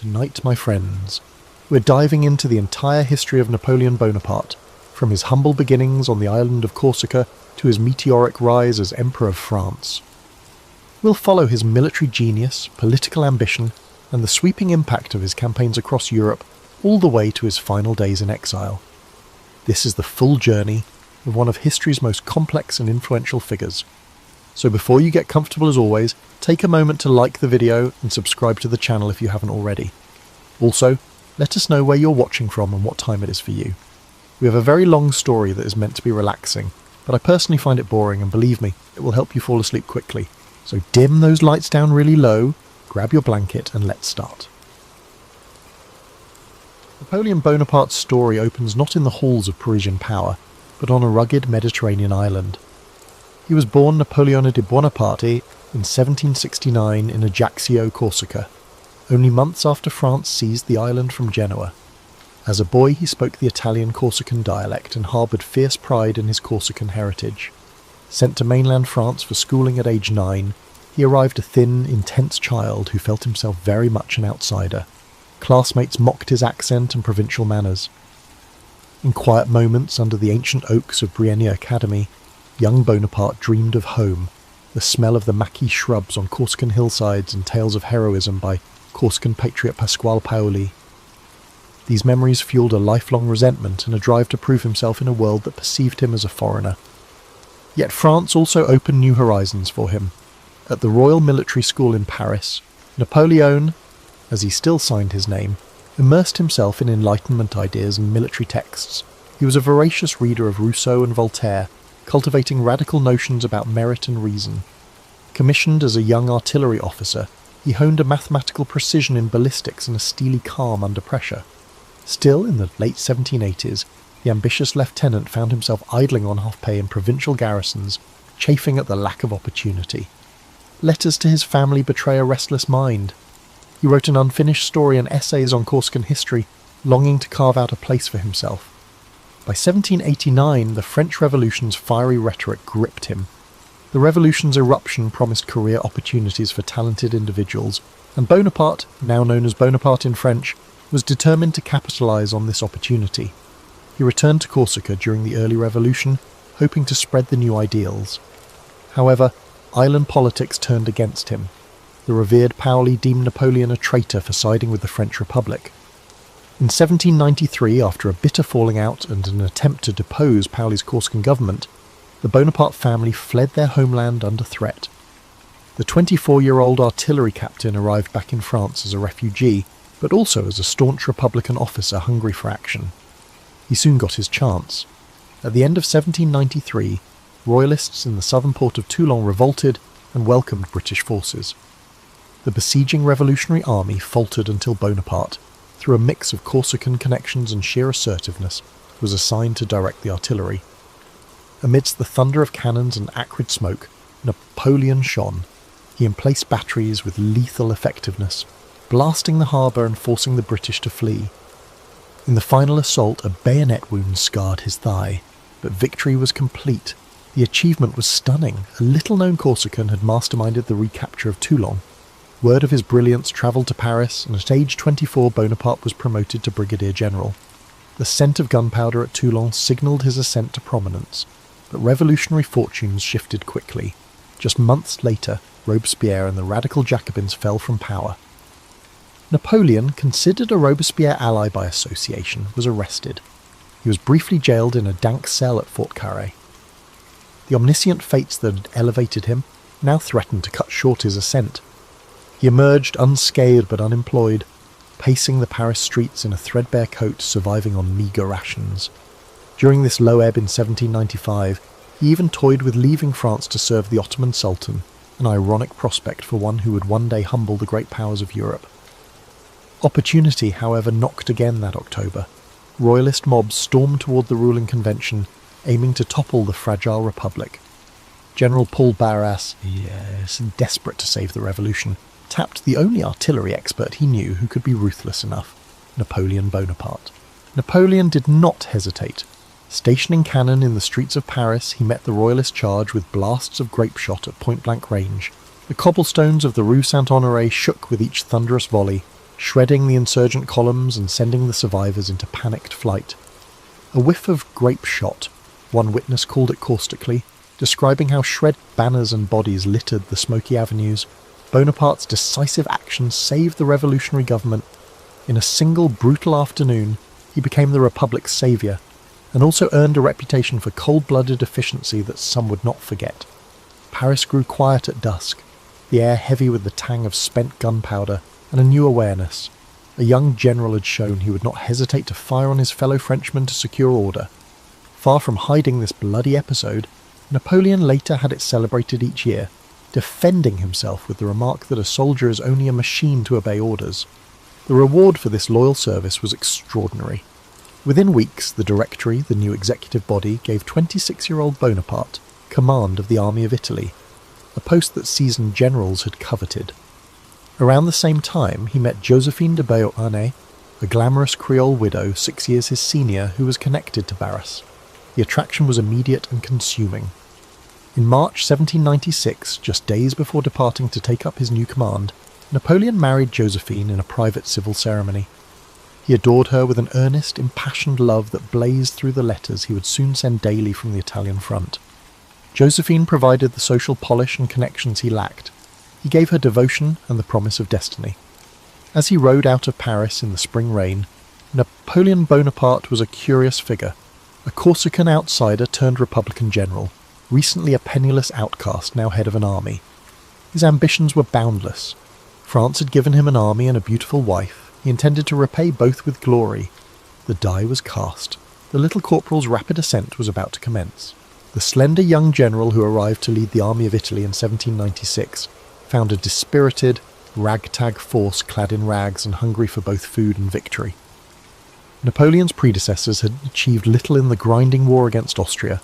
Tonight, my friends, we're diving into the entire history of Napoleon Bonaparte, from his humble beginnings on the island of Corsica to his meteoric rise as Emperor of France. We'll follow his military genius, political ambition, and the sweeping impact of his campaigns across Europe, all the way to his final days in exile. This is the full journey of one of history's most complex and influential figures. So before you get comfortable, as always, take a moment to like the video and subscribe to the channel if you haven't already. Also, let us know where you're watching from and what time it is for you. We have a very long story that is meant to be relaxing, but I personally find it boring, and believe me, it will help you fall asleep quickly. So dim those lights down really low, grab your blanket, and let's start. Napoleon Bonaparte's story opens not in the halls of Parisian power, but on a rugged Mediterranean island. He was born Napoleon de Bonaparte in 1769 in Ajaccio, Corsica, only months after France seized the island from Genoa. As a boy, he spoke the Italian Corsican dialect and harboured fierce pride in his Corsican heritage. Sent to mainland France for schooling at age 9, he arrived a thin, intense child who felt himself very much an outsider. Classmates mocked his accent and provincial manners. In quiet moments under the ancient oaks of Brienne Academy, young Bonaparte dreamed of home, the smell of the maquis shrubs on Corsican hillsides and tales of heroism by Corsican patriot Pasquale Paoli. These memories fueled a lifelong resentment and a drive to prove himself in a world that perceived him as a foreigner. Yet France also opened new horizons for him. At the Royal Military School in Paris, Napoleon, as he still signed his name, immersed himself in Enlightenment ideas and military texts. He was a voracious reader of Rousseau and Voltaire, cultivating radical notions about merit and reason. Commissioned as a young artillery officer, he honed a mathematical precision in ballistics and a steely calm under pressure. Still, in the late 1780s, the ambitious lieutenant found himself idling on half-pay in provincial garrisons, chafing at the lack of opportunity. Letters to his family betray a restless mind. He wrote an unfinished story and essays on Corsican history, longing to carve out a place for himself. By 1789, the French Revolution's fiery rhetoric gripped him. The revolution's eruption promised career opportunities for talented individuals, and Bonaparte, now known as Bonaparte in French, was determined to capitalise on this opportunity. He returned to Corsica during the early revolution, hoping to spread the new ideals. However, island politics turned against him. The revered Paoli deemed Napoleon a traitor for siding with the French Republic. In 1793, after a bitter falling out and an attempt to depose Paoli's Corsican government, the Bonaparte family fled their homeland under threat. The 24-year-old artillery captain arrived back in France as a refugee, but also as a staunch Republican officer hungry for action. He soon got his chance. At the end of 1793, royalists in the southern port of Toulon revolted and welcomed British forces. The besieging revolutionary army faltered until Bonaparte, through a mix of Corsican connections and sheer assertiveness, was assigned to direct the artillery. Amidst the thunder of cannons and acrid smoke, Napoleon shone. He emplaced batteries with lethal effectiveness, blasting the harbour and forcing the British to flee. In the final assault, a bayonet wound scarred his thigh, but victory was complete. The achievement was stunning. A little-known Corsican had masterminded the recapture of Toulon. Word of his brilliance travelled to Paris, and at age 24 Bonaparte was promoted to brigadier general. The scent of gunpowder at Toulon signalled his ascent to prominence, but revolutionary fortunes shifted quickly. Just months later, Robespierre and the radical Jacobins fell from power. Napoleon, considered a Robespierre ally by association, was arrested. He was briefly jailed in a dank cell at Fort Carré. The omniscient fates that had elevated him now threatened to cut short his ascent. He emerged unscathed but unemployed, pacing the Paris streets in a threadbare coat, surviving on meagre rations. During this low ebb in 1795, he even toyed with leaving France to serve the Ottoman Sultan, an ironic prospect for one who would one day humble the great powers of Europe. Opportunity, however, knocked again that October. Royalist mobs stormed toward the ruling convention, aiming to topple the fragile republic. General Paul Barras, yes, desperate to save the revolution, tapped the only artillery expert he knew who could be ruthless enough, Napoleon Bonaparte. Napoleon did not hesitate. Stationing cannon in the streets of Paris, he met the royalist charge with blasts of grape shot at point-blank range. The cobblestones of the Rue Saint-Honoré shook with each thunderous volley, shredding the insurgent columns and sending the survivors into panicked flight. A whiff of grape shot, one witness called it caustically, describing how shredded banners and bodies littered the smoky avenues. Bonaparte's decisive action saved the revolutionary government. In a single brutal afternoon, he became the Republic's saviour, and also earned a reputation for cold-blooded efficiency that some would not forget. Paris grew quiet at dusk, the air heavy with the tang of spent gunpowder and a new awareness. A young general had shown he would not hesitate to fire on his fellow Frenchmen to secure order. Far from hiding this bloody episode, Napoleon later had it celebrated each year, defending himself with the remark that a soldier is only a machine to obey orders. The reward for this loyal service was extraordinary. Within weeks, the Directory, the new executive body, gave 26-year-old Bonaparte command of the Army of Italy, a post that seasoned generals had coveted. Around the same time, he met Josephine de Beauharnais, a glamorous Creole widow 6 years his senior who was connected to Barras. The attraction was immediate and consuming. In March 1796, just days before departing to take up his new command, Napoleon married Josephine in a private civil ceremony. He adored her with an earnest, impassioned love that blazed through the letters he would soon send daily from the Italian front. Josephine provided the social polish and connections he lacked. He gave her devotion and the promise of destiny. As he rode out of Paris in the spring rain, Napoleon Bonaparte was a curious figure, a Corsican outsider turned Republican general, recently a penniless outcast, now head of an army. His ambitions were boundless. France had given him an army and a beautiful wife. He intended to repay both with glory. The die was cast. The little corporal's rapid ascent was about to commence. The slender young general who arrived to lead the Army of Italy in 1796 found a dispirited, ragtag force clad in rags and hungry for both food and victory. Napoleon's predecessors had achieved little in the grinding war against Austria,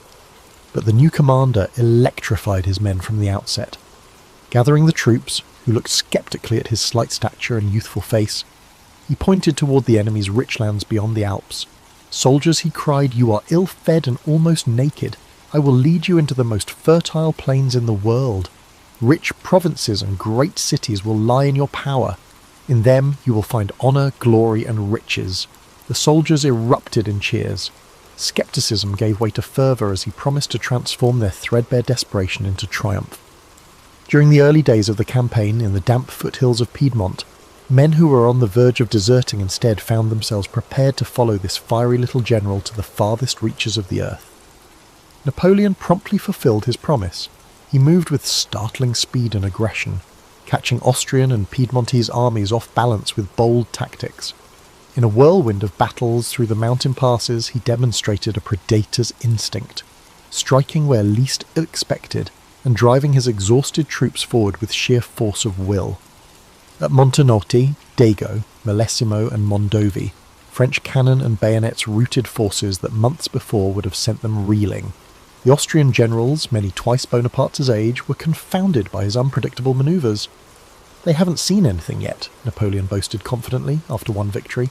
but the new commander electrified his men from the outset. Gathering the troops, who looked sceptically at his slight stature and youthful face, he pointed toward the enemy's rich lands beyond the Alps. "Soldiers," he cried, "you are ill-fed and almost naked. I will lead you into the most fertile plains in the world. Rich provinces and great cities will lie in your power. In them you will find honour, glory, and riches." The soldiers erupted in cheers. Scepticism gave way to fervour as he promised to transform their threadbare desperation into triumph. During the early days of the campaign in the damp foothills of Piedmont, men who were on the verge of deserting instead found themselves prepared to follow this fiery little general to the farthest reaches of the earth. Napoleon promptly fulfilled his promise. He moved with startling speed and aggression, catching Austrian and Piedmontese armies off balance with bold tactics. In a whirlwind of battles through the mountain passes, he demonstrated a predator's instinct, striking where least expected and driving his exhausted troops forward with sheer force of will. At Montenotte, Dago, Millesimo and Mondovi, French cannon and bayonets routed forces that months before would have sent them reeling. The Austrian generals, many twice Bonaparte's age, were confounded by his unpredictable manoeuvres. "They haven't seen anything yet," Napoleon boasted confidently after one victory.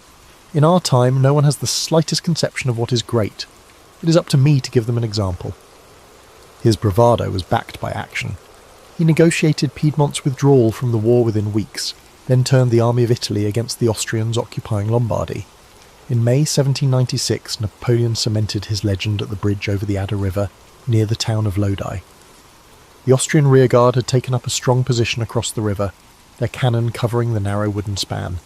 "In our time, no one has the slightest conception of what is great. It is up to me to give them an example." His bravado was backed by action. He negotiated Piedmont's withdrawal from the war within weeks, then turned the Army of Italy against the Austrians occupying Lombardy. In May 1796, Napoleon cemented his legend at the bridge over the Adda River, near the town of Lodi. The Austrian rearguard had taken up a strong position across the river, their cannon covering the narrow wooden span.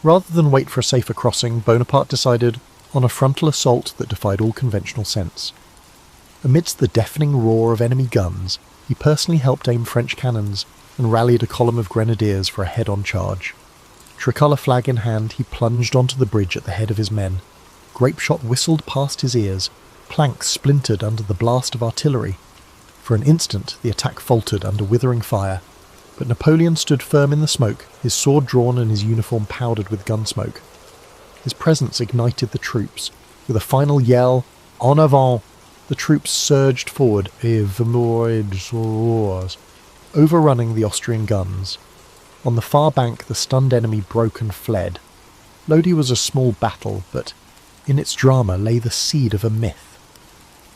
Rather than wait for a safer crossing, Bonaparte decided on a frontal assault that defied all conventional sense. Amidst the deafening roar of enemy guns, he personally helped aim French cannons and rallied a column of grenadiers for a head-on charge. Tricolour flag in hand, he plunged onto the bridge at the head of his men. Grape shot whistled past his ears, planks splintered under the blast of artillery. For an instant, the attack faltered under withering fire, but Napoleon stood firm in the smoke, his sword drawn and his uniform powdered with gun smoke. His presence ignited the troops. With a final yell, "En avant!" the troops surged forward, overrunning the Austrian guns. On the far bank, the stunned enemy broke and fled. Lodi was a small battle, but in its drama lay the seed of a myth.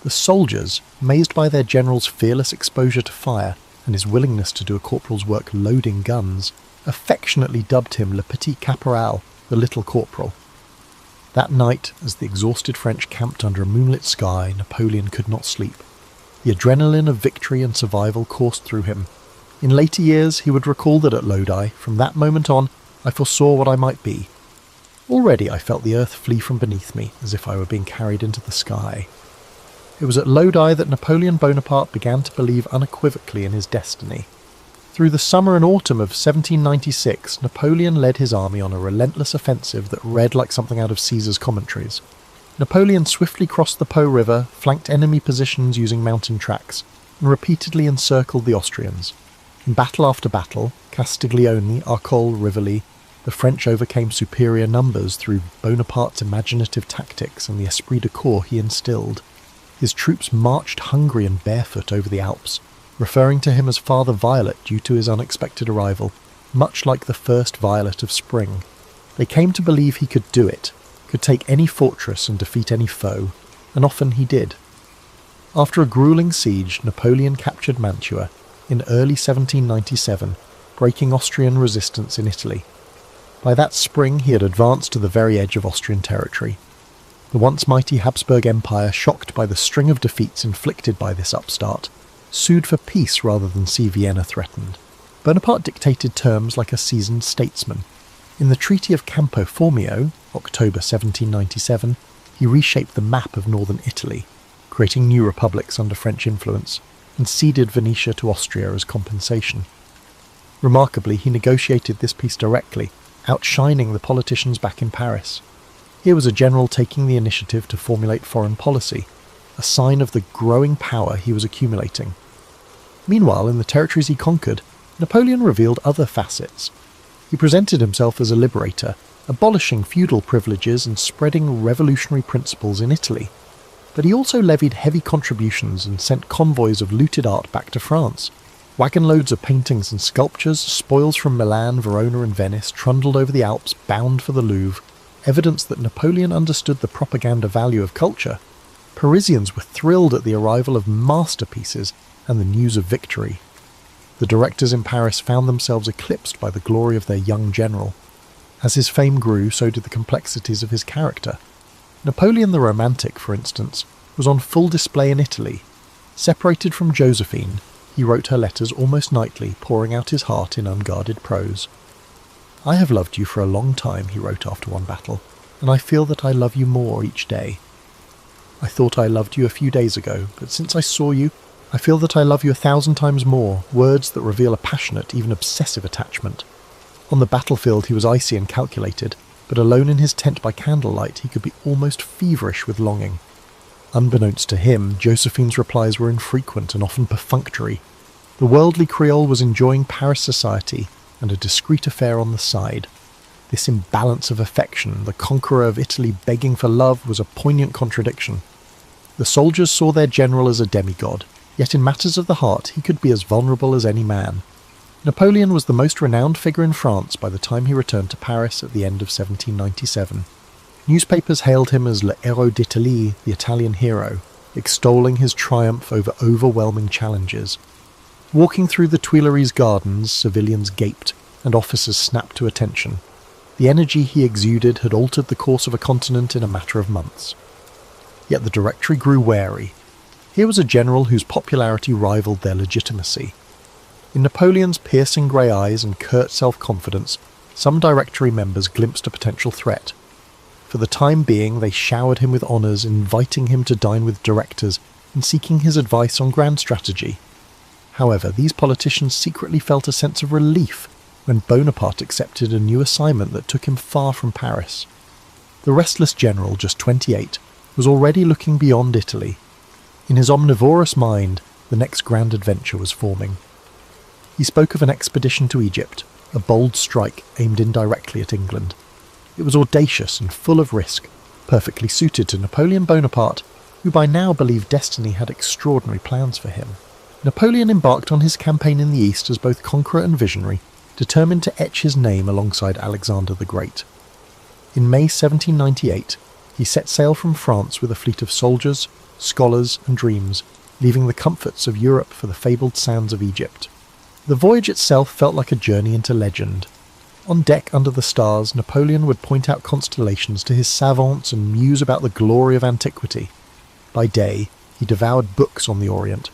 The soldiers, amazed by their general's fearless exposure to fire and his willingness to do a corporal's work loading guns, affectionately dubbed him Le Petit Caporal, the Little Corporal. That night, as the exhausted French camped under a moonlit sky, Napoleon could not sleep. The adrenaline of victory and survival coursed through him. In later years, he would recall that at Lodi, from that moment on, I foresaw what I might be. Already I felt the earth flee from beneath me, as if I were being carried into the sky. It was at Lodi that Napoleon Bonaparte began to believe unequivocally in his destiny. Through the summer and autumn of 1796, Napoleon led his army on a relentless offensive that read like something out of Caesar's commentaries. Napoleon swiftly crossed the Po River, flanked enemy positions using mountain tracks, and repeatedly encircled the Austrians. In battle after battle, Castiglione, Arcole, Rivoli, the French overcame superior numbers through Bonaparte's imaginative tactics and the esprit de corps he instilled. His troops marched hungry and barefoot over the Alps, referring to him as Father Violet due to his unexpected arrival, much like the first violet of spring. They came to believe he could do it, could take any fortress and defeat any foe, and often he did. After a grueling siege, Napoleon captured Mantua in early 1797, breaking Austrian resistance in Italy. By that spring he had advanced to the very edge of Austrian territory. The once mighty Habsburg Empire, shocked by the string of defeats inflicted by this upstart, sued for peace rather than see Vienna threatened. Bonaparte dictated terms like a seasoned statesman. In the Treaty of Campo Formio, October 1797, he reshaped the map of northern Italy, creating new republics under French influence, and ceded Venetia to Austria as compensation. Remarkably, he negotiated this peace directly, outshining the politicians back in Paris. Here was a general taking the initiative to formulate foreign policy, a sign of the growing power he was accumulating. Meanwhile, in the territories he conquered, Napoleon revealed other facets. He presented himself as a liberator, abolishing feudal privileges and spreading revolutionary principles in Italy. But he also levied heavy contributions and sent convoys of looted art back to France. Wagon loads of paintings and sculptures, spoils from Milan, Verona and Venice, trundled over the Alps bound for the Louvre, evidence that Napoleon understood the propaganda value of culture. Parisians were thrilled at the arrival of masterpieces and the news of victory. The directors in Paris found themselves eclipsed by the glory of their young general. As his fame grew, so did the complexities of his character. Napoleon the Romantic, for instance, was on full display in Italy. Separated from Josephine, he wrote her letters almost nightly, pouring out his heart in unguarded prose. "I have loved you for a long time," he wrote after one battle, "and I feel that I love you more each day. I thought I loved you a few days ago, but since I saw you, I feel that I love you 1,000 times more," words that reveal a passionate, even obsessive attachment. On the battlefield he was icy and calculated, but alone in his tent by candlelight he could be almost feverish with longing. Unbeknownst to him, Josephine's replies were infrequent and often perfunctory. The worldly Creole was enjoying Paris society, and a discreet affair on the side. This imbalance of affection, the conqueror of Italy begging for love, was a poignant contradiction. The soldiers saw their general as a demigod, yet in matters of the heart he could be as vulnerable as any man. Napoleon was the most renowned figure in France by the time he returned to Paris at the end of 1797. Newspapers hailed him as Le Héros d'Italie, the Italian hero, extolling his triumph over overwhelming challenges. Walking through the Tuileries gardens, civilians gaped, and officers snapped to attention. The energy he exuded had altered the course of a continent in a matter of months. Yet the Directory grew wary. Here was a general whose popularity rivaled their legitimacy. In Napoleon's piercing grey eyes and curt self-confidence, some Directory members glimpsed a potential threat. For the time being, they showered him with honours, inviting him to dine with directors and seeking his advice on grand strategy. However, these politicians secretly felt a sense of relief when Bonaparte accepted a new assignment that took him far from Paris. The restless general, just 28, was already looking beyond Italy. In his omnivorous mind, the next grand adventure was forming. He spoke of an expedition to Egypt, a bold strike aimed indirectly at England. It was audacious and full of risk, perfectly suited to Napoleon Bonaparte, who by now believed destiny had extraordinary plans for him. Napoleon embarked on his campaign in the East as both conqueror and visionary, determined to etch his name alongside Alexander the Great. In May 1798, he set sail from France with a fleet of soldiers, scholars and dreams, leaving the comforts of Europe for the fabled sands of Egypt. The voyage itself felt like a journey into legend. On deck under the stars, Napoleon would point out constellations to his savants and muse about the glory of antiquity. By day, he devoured books on the Orient.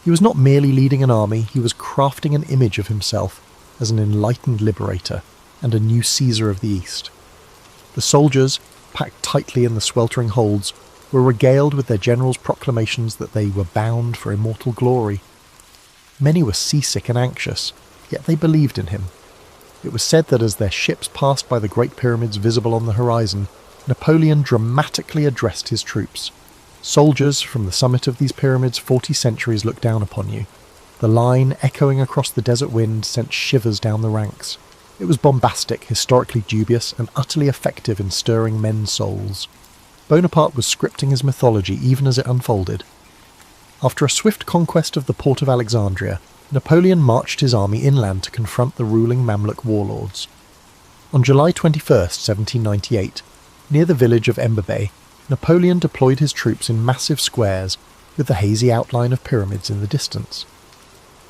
He was not merely leading an army, he was crafting an image of himself as an enlightened liberator and a new Caesar of the East. The soldiers, packed tightly in the sweltering holds, were regaled with their general's proclamations that they were bound for immortal glory. Many were seasick and anxious, yet they believed in him. It was said that as their ships passed by the Great Pyramids visible on the horizon, Napoleon dramatically addressed his troops. Soldiers, from the summit of these pyramids 40 centuries look down upon you. The line, echoing across the desert wind, sent shivers down the ranks. It was bombastic, historically dubious, and utterly effective in stirring men's souls. Bonaparte was scripting his mythology even as it unfolded. After a swift conquest of the port of Alexandria, Napoleon marched his army inland to confront the ruling Mamluk warlords. On July 21, 1798, near the village of Embabe, Napoleon deployed his troops in massive squares with the hazy outline of pyramids in the distance.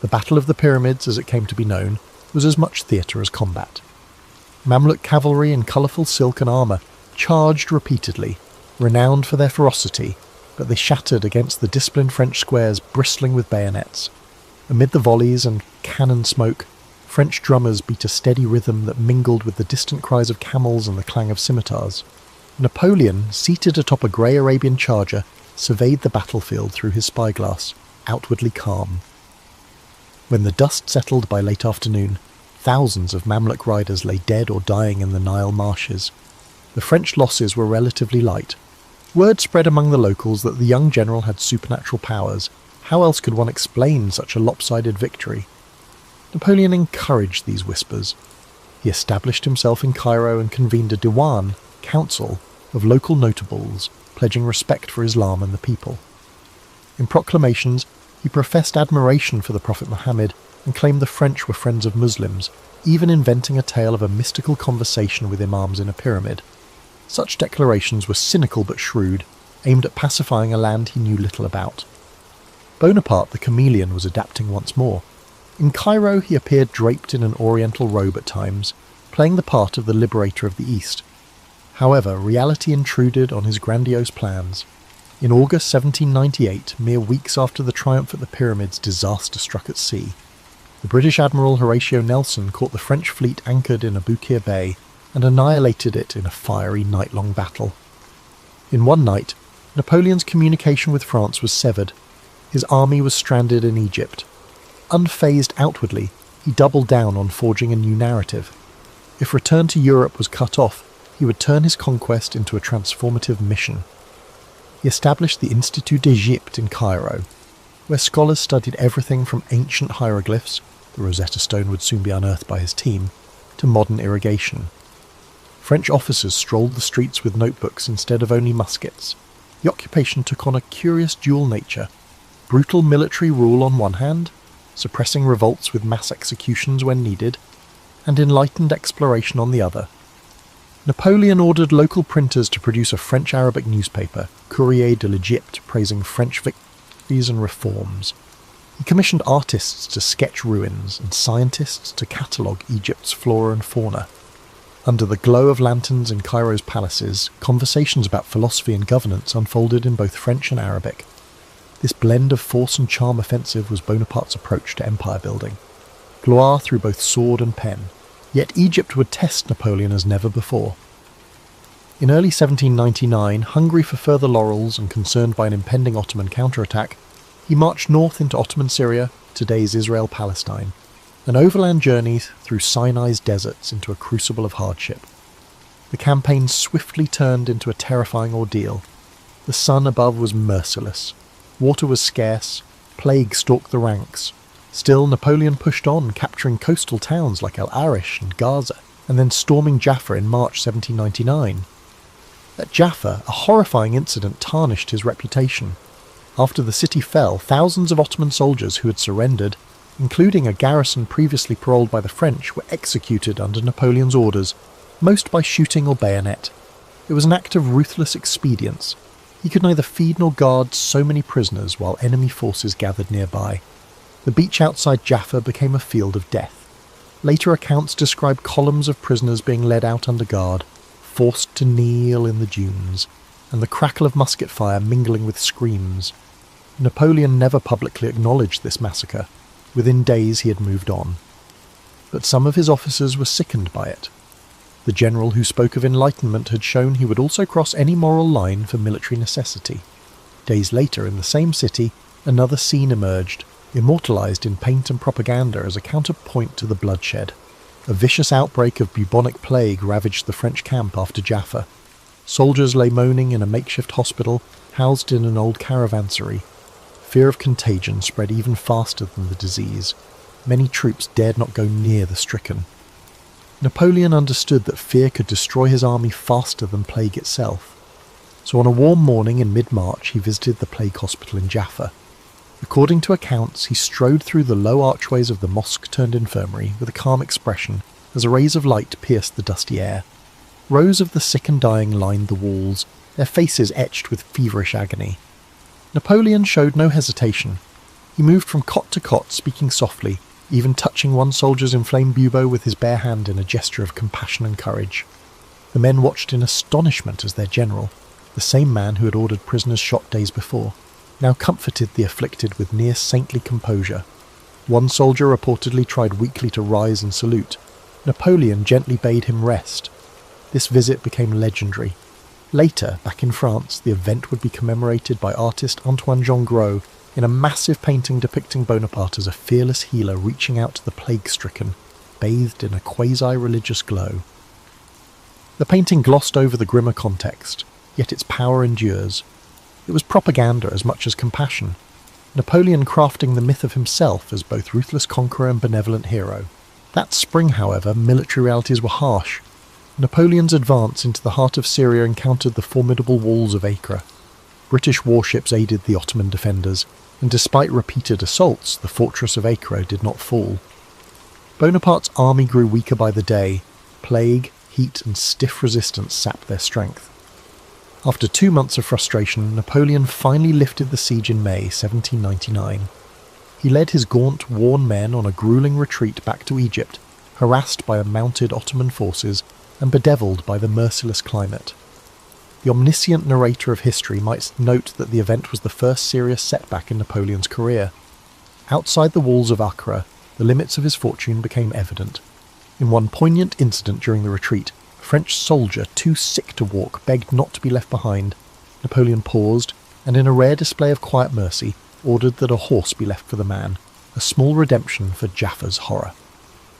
The Battle of the Pyramids, as it came to be known, was as much theatre as combat. Mamluk cavalry in colourful silk and armour charged repeatedly, renowned for their ferocity, but they shattered against the disciplined French squares bristling with bayonets. Amid the volleys and cannon smoke, French drummers beat a steady rhythm that mingled with the distant cries of camels and the clang of scimitars. Napoleon, seated atop a grey Arabian charger, surveyed the battlefield through his spyglass, outwardly calm. When the dust settled by late afternoon, thousands of Mamluk riders lay dead or dying in the Nile marshes. The French losses were relatively light. Word spread among the locals that the young general had supernatural powers. How else could one explain such a lopsided victory? Napoleon encouraged these whispers. He established himself in Cairo and convened a diwan, council, of local notables, pledging respect for Islam and the people. In proclamations, he professed admiration for the Prophet Muhammad and claimed the French were friends of Muslims, even inventing a tale of a mystical conversation with imams in a pyramid. Such declarations were cynical but shrewd, aimed at pacifying a land he knew little about. Bonaparte the chameleon was adapting once more. In Cairo he appeared draped in an oriental robe at times, playing the part of the liberator of the East. However, reality intruded on his grandiose plans. In August 1798, mere weeks after the triumph at the pyramids, disaster struck at sea. The British Admiral Horatio Nelson caught the French fleet anchored in Aboukir Bay and annihilated it in a fiery night-long battle. In one night, Napoleon's communication with France was severed. His army was stranded in Egypt. Unfazed outwardly, he doubled down on forging a new narrative. If return to Europe was cut off, he would turn his conquest into a transformative mission. He established the Institut d'Égypte in Cairo, where scholars studied everything from ancient hieroglyphs, the Rosetta Stone would soon be unearthed by his team, to modern irrigation. French officers strolled the streets with notebooks instead of only muskets. The occupation took on a curious dual nature: brutal military rule on one hand, suppressing revolts with mass executions when needed, and enlightened exploration on the other. Napoleon ordered local printers to produce a French-Arabic newspaper, Courrier de l'Egypte, praising French victories and reforms. He commissioned artists to sketch ruins and scientists to catalogue Egypt's flora and fauna. Under the glow of lanterns in Cairo's palaces, conversations about philosophy and governance unfolded in both French and Arabic. This blend of force and charm offensive was Bonaparte's approach to empire building. Gloire through both sword and pen. Yet Egypt would test Napoleon as never before. In early 1799, hungry for further laurels and concerned by an impending Ottoman counterattack, he marched north into Ottoman Syria, today's Israel-Palestine, an overland journey through Sinai's deserts into a crucible of hardship. The campaign swiftly turned into a terrifying ordeal. The sun above was merciless. Water was scarce. Plague stalked the ranks. Still, Napoleon pushed on, capturing coastal towns like El Arish and Gaza, and then storming Jaffa in March 1799. At Jaffa, a horrifying incident tarnished his reputation. After the city fell, thousands of Ottoman soldiers who had surrendered, including a garrison previously paroled by the French, were executed under Napoleon's orders, most by shooting or bayonet. It was an act of ruthless expedience. He could neither feed nor guard so many prisoners while enemy forces gathered nearby. The beach outside Jaffa became a field of death. Later accounts describe columns of prisoners being led out under guard, forced to kneel in the dunes, and the crackle of musket fire mingling with screams. Napoleon never publicly acknowledged this massacre. Within days he had moved on. But some of his officers were sickened by it. The general who spoke of enlightenment had shown he would also cross any moral line for military necessity. Days later, in the same city, another scene emerged, immortalised in paint and propaganda as a counterpoint to the bloodshed. A vicious outbreak of bubonic plague ravaged the French camp after Jaffa. Soldiers lay moaning in a makeshift hospital, housed in an old caravansary. Fear of contagion spread even faster than the disease. Many troops dared not go near the stricken. Napoleon understood that fear could destroy his army faster than plague itself. So on a warm morning in mid-March he visited the plague hospital in Jaffa. According to accounts, he strode through the low archways of the mosque-turned-infirmary with a calm expression as rays of light pierced the dusty air. Rows of the sick and dying lined the walls, their faces etched with feverish agony. Napoleon showed no hesitation. He moved from cot to cot, speaking softly, even touching one soldier's inflamed bubo with his bare hand in a gesture of compassion and courage. The men watched in astonishment as their general, the same man who had ordered prisoners shot days before, now comforted the afflicted with near saintly composure. One soldier reportedly tried weakly to rise and salute. Napoleon gently bade him rest. This visit became legendary. Later, back in France, the event would be commemorated by artist Antoine Jean Gros in a massive painting depicting Bonaparte as a fearless healer reaching out to the plague-stricken, bathed in a quasi-religious glow. The painting glossed over the grimmer context, yet its power endures. It was propaganda as much as compassion, Napoleon crafting the myth of himself as both ruthless conqueror and benevolent hero. That spring, however, military realities were harsh. Napoleon's advance into the heart of Syria encountered the formidable walls of Acre. British warships aided the Ottoman defenders, and despite repeated assaults, the fortress of Acre did not fall. Bonaparte's army grew weaker by the day. Plague, heat, and stiff resistance sapped their strength. After 2 months of frustration, Napoleon finally lifted the siege in May 1799. He led his gaunt, worn men on a gruelling retreat back to Egypt, harassed by mounted Ottoman forces and bedevilled by the merciless climate. The omniscient narrator of history might note that the event was the first serious setback in Napoleon's career. Outside the walls of Acre, the limits of his fortune became evident. In one poignant incident during the retreat, a French soldier, too sick to walk, begged not to be left behind. Napoleon paused, and in a rare display of quiet mercy, ordered that a horse be left for the man, a small redemption for Jaffa's horror.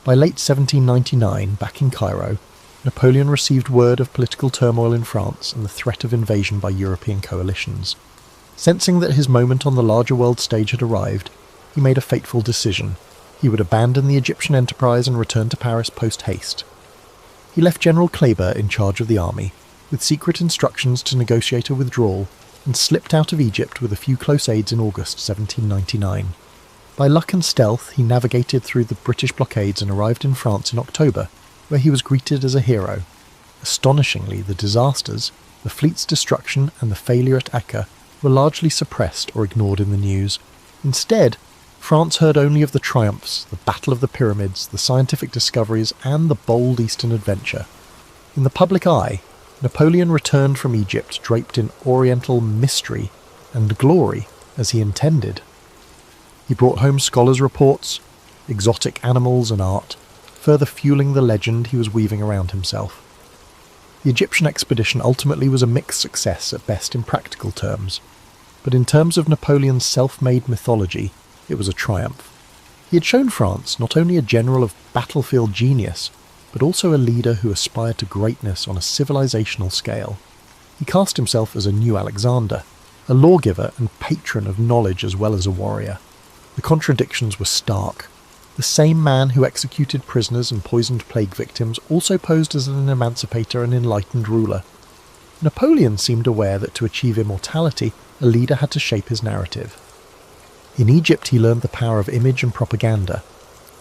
By late 1799, back in Cairo, Napoleon received word of political turmoil in France and the threat of invasion by European coalitions. Sensing that his moment on the larger world stage had arrived, he made a fateful decision. He would abandon the Egyptian enterprise and return to Paris post-haste. He left General Kleber in charge of the army, with secret instructions to negotiate a withdrawal, and slipped out of Egypt with a few close aides in August 1799. By luck and stealth, he navigated through the British blockades and arrived in France in October, where he was greeted as a hero. Astonishingly, the disasters, the fleet's destruction and the failure at Acre were largely suppressed or ignored in the news. Instead, France heard only of the triumphs, the Battle of the Pyramids, the scientific discoveries, and the bold Eastern adventure. In the public eye, Napoleon returned from Egypt draped in oriental mystery and glory, as he intended. He brought home scholars' reports, exotic animals and art, further fueling the legend he was weaving around himself. The Egyptian expedition ultimately was a mixed success at best in practical terms, but in terms of Napoleon's self-made mythology, it was a triumph. He had shown France not only a general of battlefield genius, but also a leader who aspired to greatness on a civilizational scale. He cast himself as a new Alexander, a lawgiver and patron of knowledge as well as a warrior. The contradictions were stark. The same man who executed prisoners and poisoned plague victims also posed as an emancipator and enlightened ruler. Napoleon seemed aware that to achieve immortality, a leader had to shape his narrative. In Egypt he learned the power of image and propaganda.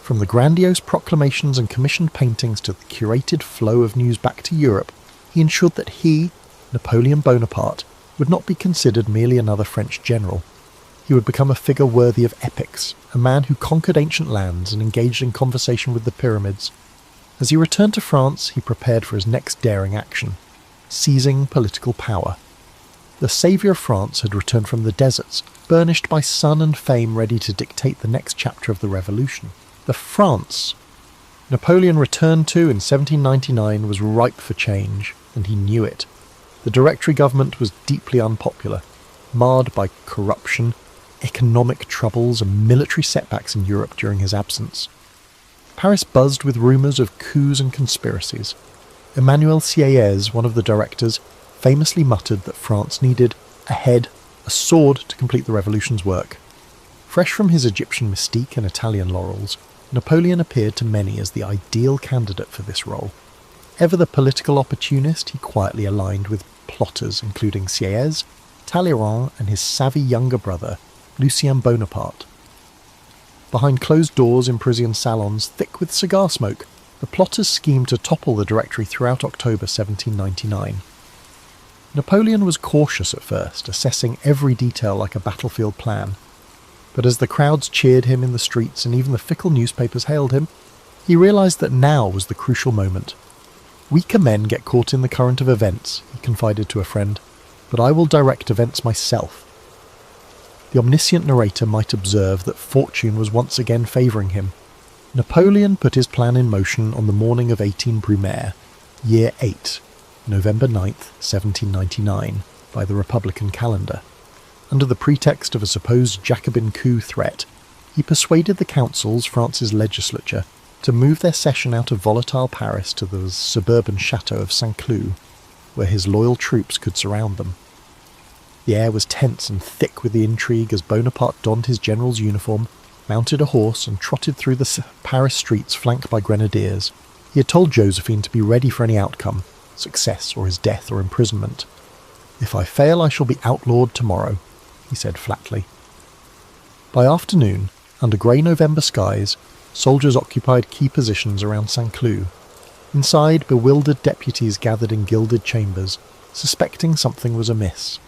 From the grandiose proclamations and commissioned paintings to the curated flow of news back to Europe, he ensured that he, Napoleon Bonaparte, would not be considered merely another French general. He would become a figure worthy of epics, a man who conquered ancient lands and engaged in conversation with the pyramids. As he returned to France, he prepared for his next daring action, seizing political power. The saviour of France had returned from the deserts, burnished by sun and fame, ready to dictate the next chapter of the revolution. The France Napoleon returned to in 1799 was ripe for change, and he knew it. The Directory government was deeply unpopular, marred by corruption, economic troubles and military setbacks in Europe during his absence. Paris buzzed with rumours of coups and conspiracies. Emmanuel Sieyès, one of the directors, famously muttered that France needed a head, a sword to complete the revolution's work. Fresh from his Egyptian mystique and Italian laurels, Napoleon appeared to many as the ideal candidate for this role. Ever the political opportunist, he quietly aligned with plotters including Sieyès, Talleyrand and his savvy younger brother, Lucien Bonaparte. Behind closed doors in Parisian salons thick with cigar smoke, the plotters schemed to topple the Directory throughout October 1799. Napoleon was cautious at first, assessing every detail like a battlefield plan. But as the crowds cheered him in the streets and even the fickle newspapers hailed him, he realised that now was the crucial moment. "Weaker men get caught in the current of events," he confided to a friend, "but I will direct events myself." The omniscient narrator might observe that fortune was once again favouring him. Napoleon put his plan in motion on the morning of 18 Brumaire, year 8, November 9th, 1799, by the Republican calendar. Under the pretext of a supposed Jacobin coup threat, he persuaded the councils, France's legislature, to move their session out of volatile Paris to the suburban chateau of Saint-Cloud, where his loyal troops could surround them. The air was tense and thick with the intrigue as Bonaparte donned his general's uniform, mounted a horse and trotted through the Paris streets flanked by grenadiers. He had told Josephine to be ready for any outcome, success or his death or imprisonment. "If I fail, I shall be outlawed tomorrow," he said flatly. By afternoon, under grey November skies, soldiers occupied key positions around Saint-Cloud. Inside, bewildered deputies gathered in gilded chambers, suspecting something was amiss.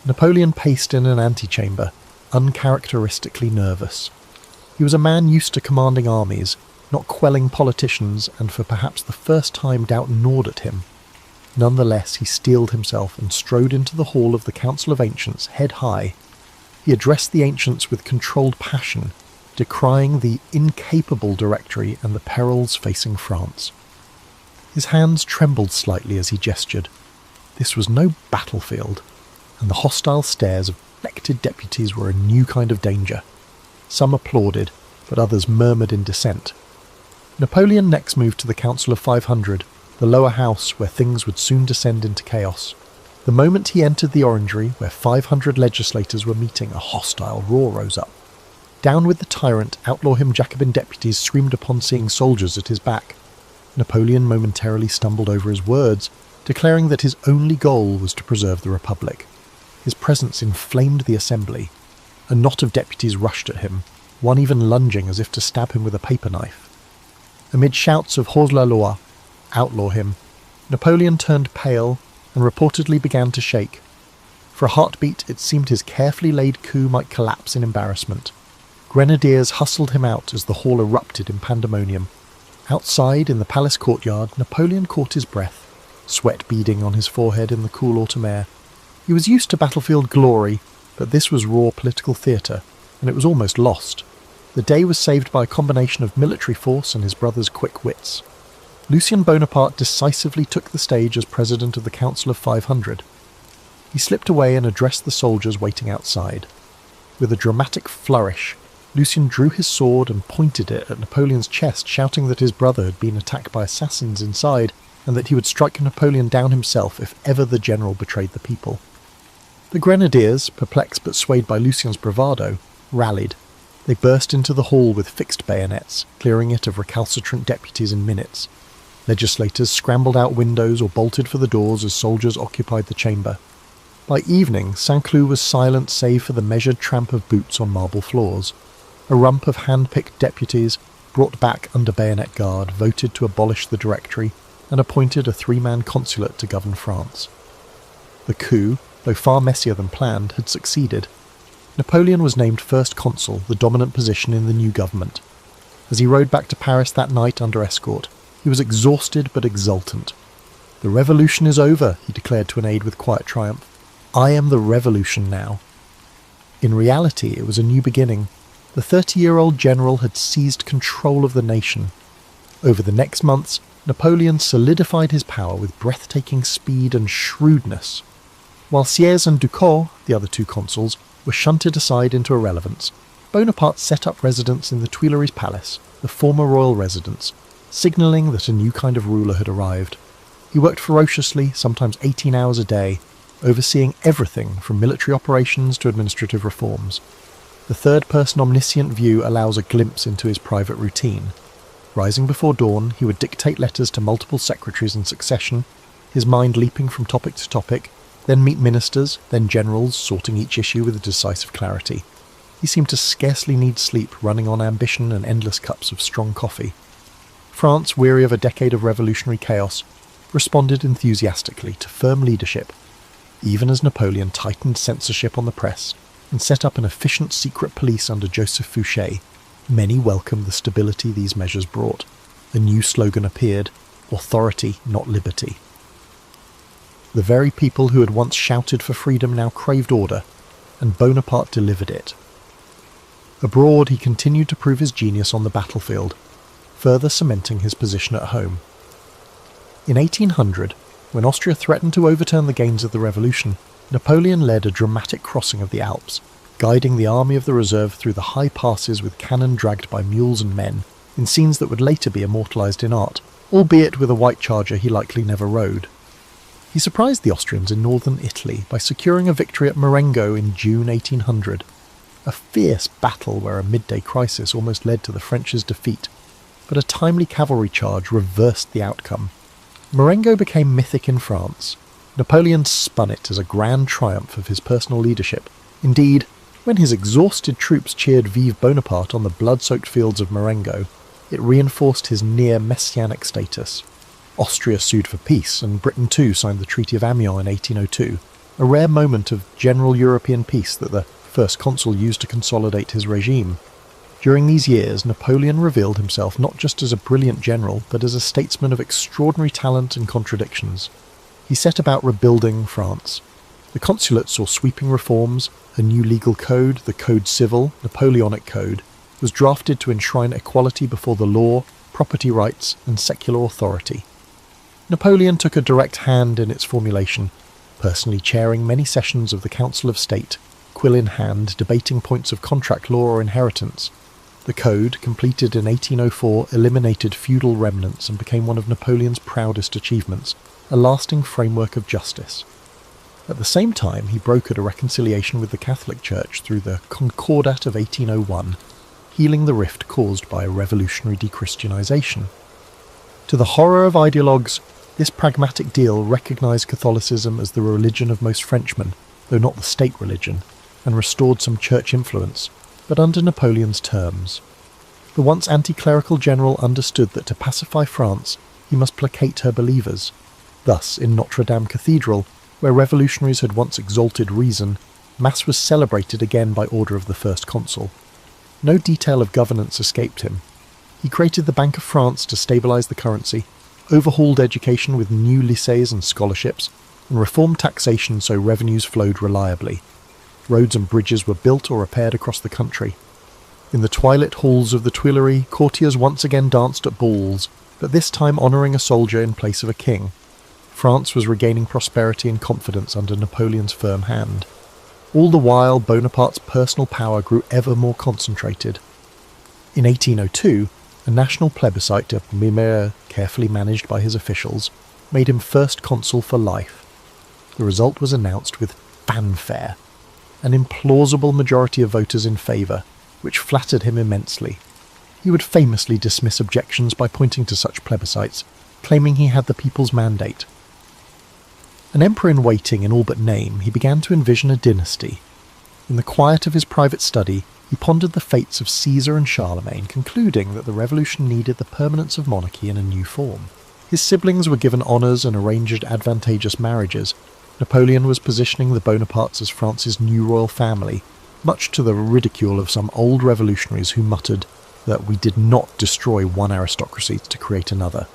Napoleon paced in an antechamber, uncharacteristically nervous. He was a man used to commanding armies, not quelling politicians, and for perhaps the first time doubt gnawed at him. Nonetheless, he steeled himself and strode into the hall of the Council of Ancients head high. He addressed the ancients with controlled passion, decrying the incapable Directory and the perils facing France. His hands trembled slightly as he gestured. This was no battlefield, and the hostile stares of elected deputies were a new kind of danger. Some applauded, but others murmured in dissent. Napoleon next moved to the Council of 500, the lower house where things would soon descend into chaos. The moment he entered the orangery, where 500 legislators were meeting, a hostile roar rose up. "Down with the tyrant, outlaw him!" Jacobin deputies screamed upon seeing soldiers at his back. Napoleon momentarily stumbled over his words, declaring that his only goal was to preserve the Republic. His presence inflamed the assembly. A knot of deputies rushed at him, one even lunging as if to stab him with a paper knife. Amid shouts of "Hors la loi," outlaw him, Napoleon turned pale and reportedly began to shake. For a heartbeat, it seemed his carefully laid coup might collapse in embarrassment. Grenadiers hustled him out as the hall erupted in pandemonium. Outside, in the palace courtyard, Napoleon caught his breath, sweat beading on his forehead in the cool autumn air. He was used to battlefield glory, but this was raw political theatre, and it was almost lost. The day was saved by a combination of military force and his brother's quick wits. Lucien Bonaparte decisively took the stage as president of the Council of 500. He slipped away and addressed the soldiers waiting outside. With a dramatic flourish, Lucien drew his sword and pointed it at Napoleon's chest, shouting that his brother had been attacked by assassins inside, and that he would strike Napoleon down himself if ever the general betrayed the people. The grenadiers, perplexed but swayed by Lucien's bravado, rallied. They burst into the hall with fixed bayonets, clearing it of recalcitrant deputies in minutes. Legislators scrambled out windows or bolted for the doors as soldiers occupied the chamber. By evening, Saint-Cloud was silent save for the measured tramp of boots on marble floors. A rump of hand-picked deputies, brought back under bayonet guard, voted to abolish the Directory and appointed a three-man consulate to govern France. The coup, though far messier than planned, had succeeded. Napoleon was named first consul, the dominant position in the new government. As he rode back to Paris that night under escort, he was exhausted but exultant. "The revolution is over," he declared to an aide with quiet triumph. "I am the revolution now." In reality, it was a new beginning. The 30-year-old general had seized control of the nation. Over the next months, Napoleon solidified his power with breathtaking speed and shrewdness. While Sieyès and Ducos, the other two consuls, were shunted aside into irrelevance, Bonaparte set up residence in the Tuileries Palace, the former royal residence, signalling that a new kind of ruler had arrived. He worked ferociously, sometimes 18 hours a day, overseeing everything from military operations to administrative reforms. The third-person omniscient view allows a glimpse into his private routine. Rising before dawn, he would dictate letters to multiple secretaries in succession, his mind leaping from topic to topic, then meet ministers, then generals, sorting each issue with a decisive clarity. He seemed to scarcely need sleep, running on ambition and endless cups of strong coffee. France, weary of a decade of revolutionary chaos, responded enthusiastically to firm leadership, even as Napoleon tightened censorship on the press and set up an efficient secret police under Joseph Fouché. Many welcomed the stability these measures brought. A new slogan appeared: "Authority, not liberty." The very people who had once shouted for freedom now craved order, and Bonaparte delivered it. Abroad, he continued to prove his genius on the battlefield, further cementing his position at home. In 1800, when Austria threatened to overturn the gains of the revolution, Napoleon led a dramatic crossing of the Alps, guiding the army of the reserve through the high passes with cannon dragged by mules and men, in scenes that would later be immortalised in art, albeit with a white charger he likely never rode. He surprised the Austrians in northern Italy by securing a victory at Marengo in June 1800, a fierce battle where a midday crisis almost led to the French's defeat, but a timely cavalry charge reversed the outcome. Marengo became mythic in France. Napoleon spun it as a grand triumph of his personal leadership. Indeed, when his exhausted troops cheered Vive Bonaparte on the blood-soaked fields of Marengo, it reinforced his near-messianic status. Austria sued for peace, and Britain too signed the Treaty of Amiens in 1802, a rare moment of general European peace that the first consul used to consolidate his regime. During these years, Napoleon revealed himself not just as a brilliant general, but as a statesman of extraordinary talent and contradictions. He set about rebuilding France. The consulate saw sweeping reforms. A new legal code, the Code Civil, Napoleonic Code, was drafted to enshrine equality before the law, property rights, and secular authority. Napoleon took a direct hand in its formulation, personally chairing many sessions of the Council of State, quill in hand, debating points of contract law or inheritance. The code, completed in 1804, eliminated feudal remnants and became one of Napoleon's proudest achievements, a lasting framework of justice. At the same time, he brokered a reconciliation with the Catholic Church through the Concordat of 1801, healing the rift caused by a revolutionary dechristianization. To the horror of ideologues, this pragmatic deal recognised Catholicism as the religion of most Frenchmen, though not the state religion, and restored some church influence, but under Napoleon's terms. The once anti-clerical general understood that to pacify France, he must placate her believers. Thus, in Notre Dame Cathedral, where revolutionaries had once exalted reason, Mass was celebrated again by order of the first consul. No detail of governance escaped him. He created the Bank of France to stabilise the currency, overhauled education with new lycées and scholarships, and reformed taxation so revenues flowed reliably. Roads and bridges were built or repaired across the country. In the twilit halls of the Tuileries, courtiers once again danced at balls, but this time honouring a soldier in place of a king. France was regaining prosperity and confidence under Napoleon's firm hand. All the while, Bonaparte's personal power grew ever more concentrated. In 1802, a national plebiscite de Primeur, carefully managed by his officials, made him first consul for life. The result was announced with fanfare, an implausible majority of voters in favour, which flattered him immensely. He would famously dismiss objections by pointing to such plebiscites, claiming he had the people's mandate. An emperor-in-waiting in all but name, he began to envision a dynasty. In the quiet of his private study, he pondered the fates of Caesar and Charlemagne, concluding that the revolution needed the permanence of monarchy in a new form. His siblings were given honours and arranged advantageous marriages. Napoleon was positioning the Bonapartes as France's new royal family, much to the ridicule of some old revolutionaries who muttered that we did not destroy one aristocracy to create another.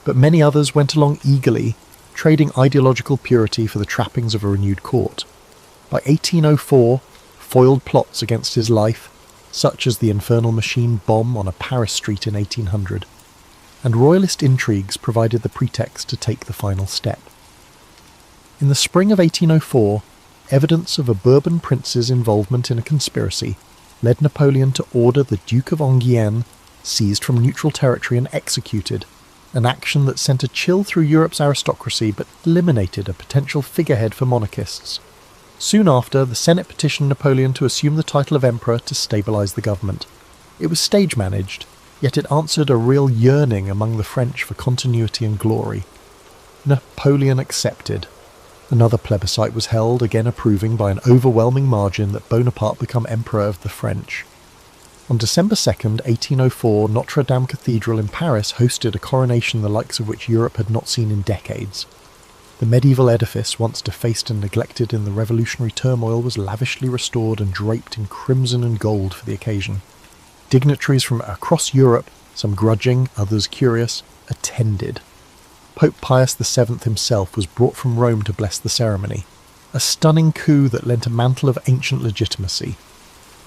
But many others went along eagerly, trading ideological purity for the trappings of a renewed court. By 1804, foiled plots against his life, such as the infernal machine bomb on a Paris street in 1800, and royalist intrigues provided the pretext to take the final step. In the spring of 1804, evidence of a Bourbon prince's involvement in a conspiracy led Napoleon to order the Duke of Enghien seized from neutral territory and executed, an action that sent a chill through Europe's aristocracy but eliminated a potential figurehead for monarchists. Soon after, the Senate petitioned Napoleon to assume the title of Emperor to stabilise the government. It was stage-managed, yet it answered a real yearning among the French for continuity and glory. Napoleon accepted. Another plebiscite was held, again approving by an overwhelming margin that Bonaparte become Emperor of the French. On December 2nd, 1804, Notre Dame Cathedral in Paris hosted a coronation the likes of which Europe had not seen in decades. The medieval edifice, once defaced and neglected in the revolutionary turmoil, was lavishly restored and draped in crimson and gold for the occasion. Dignitaries from across Europe, some grudging, others curious, attended. Pope Pius VII himself was brought from Rome to bless the ceremony, a stunning coup that lent a mantle of ancient legitimacy.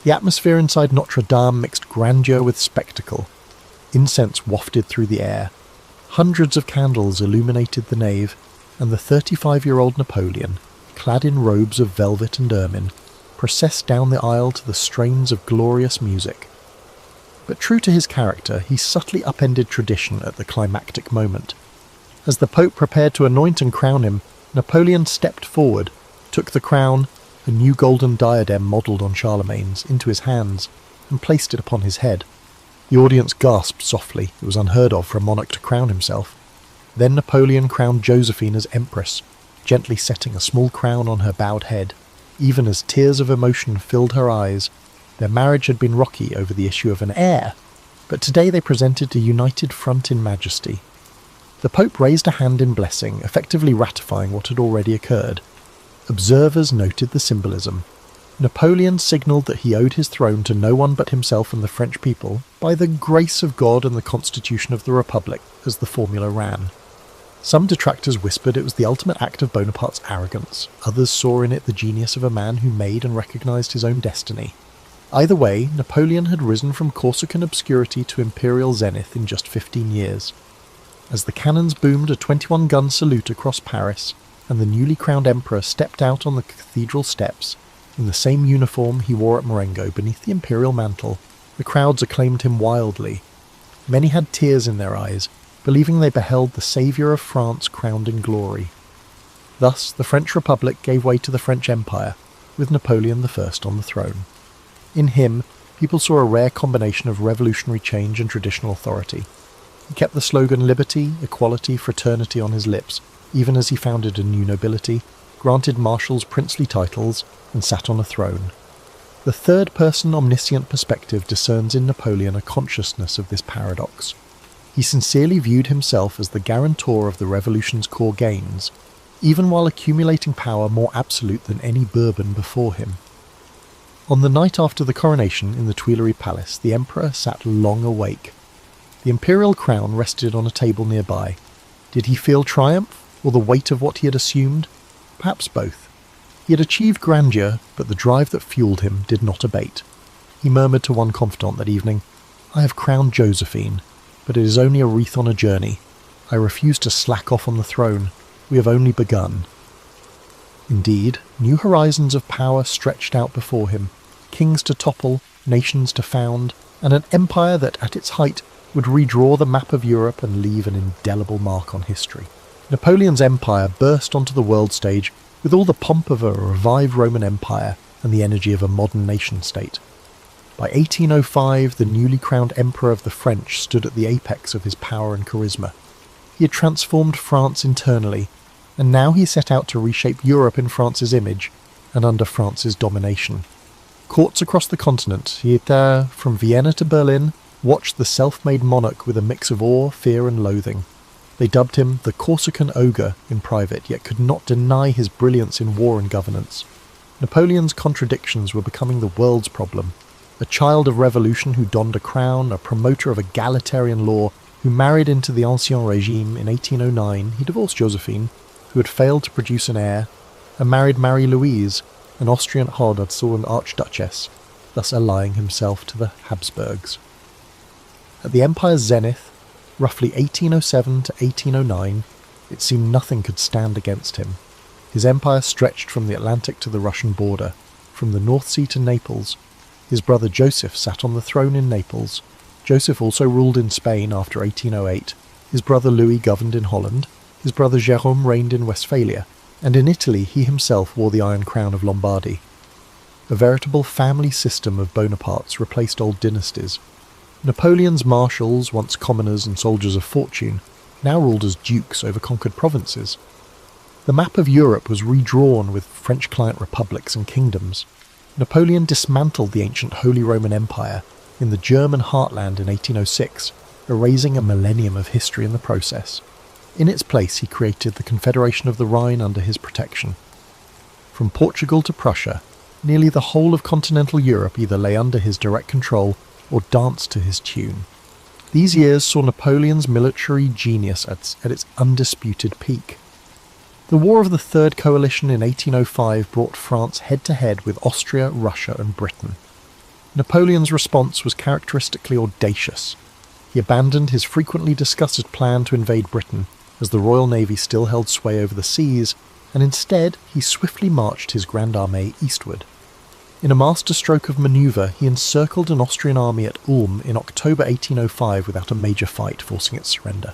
The atmosphere inside Notre Dame mixed grandeur with spectacle. Incense wafted through the air. Hundreds of candles illuminated the nave, and the 35-year-old Napoleon, clad in robes of velvet and ermine, processed down the aisle to the strains of glorious music. But true to his character, he subtly upended tradition at the climactic moment. As the Pope prepared to anoint and crown him, Napoleon stepped forward, took the crown, a new golden diadem modelled on Charlemagne's, into his hands, and placed it upon his head. The audience gasped softly. It was unheard of for a monarch to crown himself. Then Napoleon crowned Josephine as Empress, gently setting a small crown on her bowed head, even as tears of emotion filled her eyes. Their marriage had been rocky over the issue of an heir, but today they presented a united front in majesty. The Pope raised a hand in blessing, effectively ratifying what had already occurred. Observers noted the symbolism. Napoleon signalled that he owed his throne to no one but himself and the French people, by the grace of God and the Constitution of the Republic, as the formula ran. Some detractors whispered it was the ultimate act of Bonaparte's arrogance. Others saw in it the genius of a man who made and recognised his own destiny. Either way, Napoleon had risen from Corsican obscurity to imperial zenith in just 15 years. As the cannons boomed a 21-gun salute across Paris, and the newly crowned emperor stepped out on the cathedral steps, in the same uniform he wore at Marengo beneath the imperial mantle, the crowds acclaimed him wildly. Many had tears in their eyes, believing they beheld the saviour of France crowned in glory. Thus the French Republic gave way to the French Empire, with Napoleon I on the throne. In him, people saw a rare combination of revolutionary change and traditional authority. He kept the slogan liberty, equality, fraternity on his lips, even as he founded a new nobility, granted marshals princely titles, and sat on a throne. The third-person omniscient perspective discerns in Napoleon a consciousness of this paradox. He sincerely viewed himself as the guarantor of the revolution's core gains, even while accumulating power more absolute than any Bourbon before him. On the night after the coronation in the Tuileries Palace, the emperor sat long awake. The imperial crown rested on a table nearby. Did he feel triumph, or the weight of what he had assumed? Perhaps both. He had achieved grandeur, but the drive that fueled him did not abate. He murmured to one confidant that evening, "I have crowned Josephine, but it is only a wreath on a journey. I refuse to slack off on the throne. We have only begun." Indeed, new horizons of power stretched out before him, kings to topple, nations to found, and an empire that, at its height, would redraw the map of Europe and leave an indelible mark on history. Napoleon's empire burst onto the world stage with all the pomp of a revived Roman Empire and the energy of a modern nation-state. By 1805, the newly crowned Emperor of the French stood at the apex of his power and charisma. He had transformed France internally, and now he set out to reshape Europe in France's image and under France's domination. Courts across the continent, from Vienna to Berlin, watched the self-made monarch with a mix of awe, fear and loathing. They dubbed him the Corsican ogre in private, yet could not deny his brilliance in war and governance. Napoleon's contradictions were becoming the world's problem. A child of revolution who donned a crown, a promoter of egalitarian law, who married into the Ancien Regime in 1809, he divorced Josephine, who had failed to produce an heir, and married Marie-Louise, an Austrian Hohenzollern archduchess, thus allying himself to the Habsburgs. At the empire's zenith, roughly 1807 to 1809, it seemed nothing could stand against him. His empire stretched from the Atlantic to the Russian border, from the North Sea to Naples. His brother Joseph sat on the throne in Naples. Joseph also ruled in Spain after 1808. His brother Louis governed in Holland. His brother Jérôme reigned in Westphalia. And in Italy he himself wore the Iron Crown of Lombardy. A veritable family system of Bonapartes replaced old dynasties. Napoleon's marshals, once commoners and soldiers of fortune, now ruled as dukes over conquered provinces. The map of Europe was redrawn with French client republics and kingdoms. Napoleon dismantled the ancient Holy Roman Empire in the German heartland in 1806, erasing a millennium of history in the process. In its place he created the Confederation of the Rhine under his protection. From Portugal to Prussia, nearly the whole of continental Europe either lay under his direct control or danced to his tune. These years saw Napoleon's military genius at its undisputed peak. The War of the Third Coalition in 1805 brought France head-to-head with Austria, Russia and Britain. Napoleon's response was characteristically audacious. He abandoned his frequently discussed plan to invade Britain, as the Royal Navy still held sway over the seas, and instead he swiftly marched his Grand Armée eastward. In a masterstroke of manoeuvre, he encircled an Austrian army at Ulm in October 1805 without a major fight, forcing its surrender.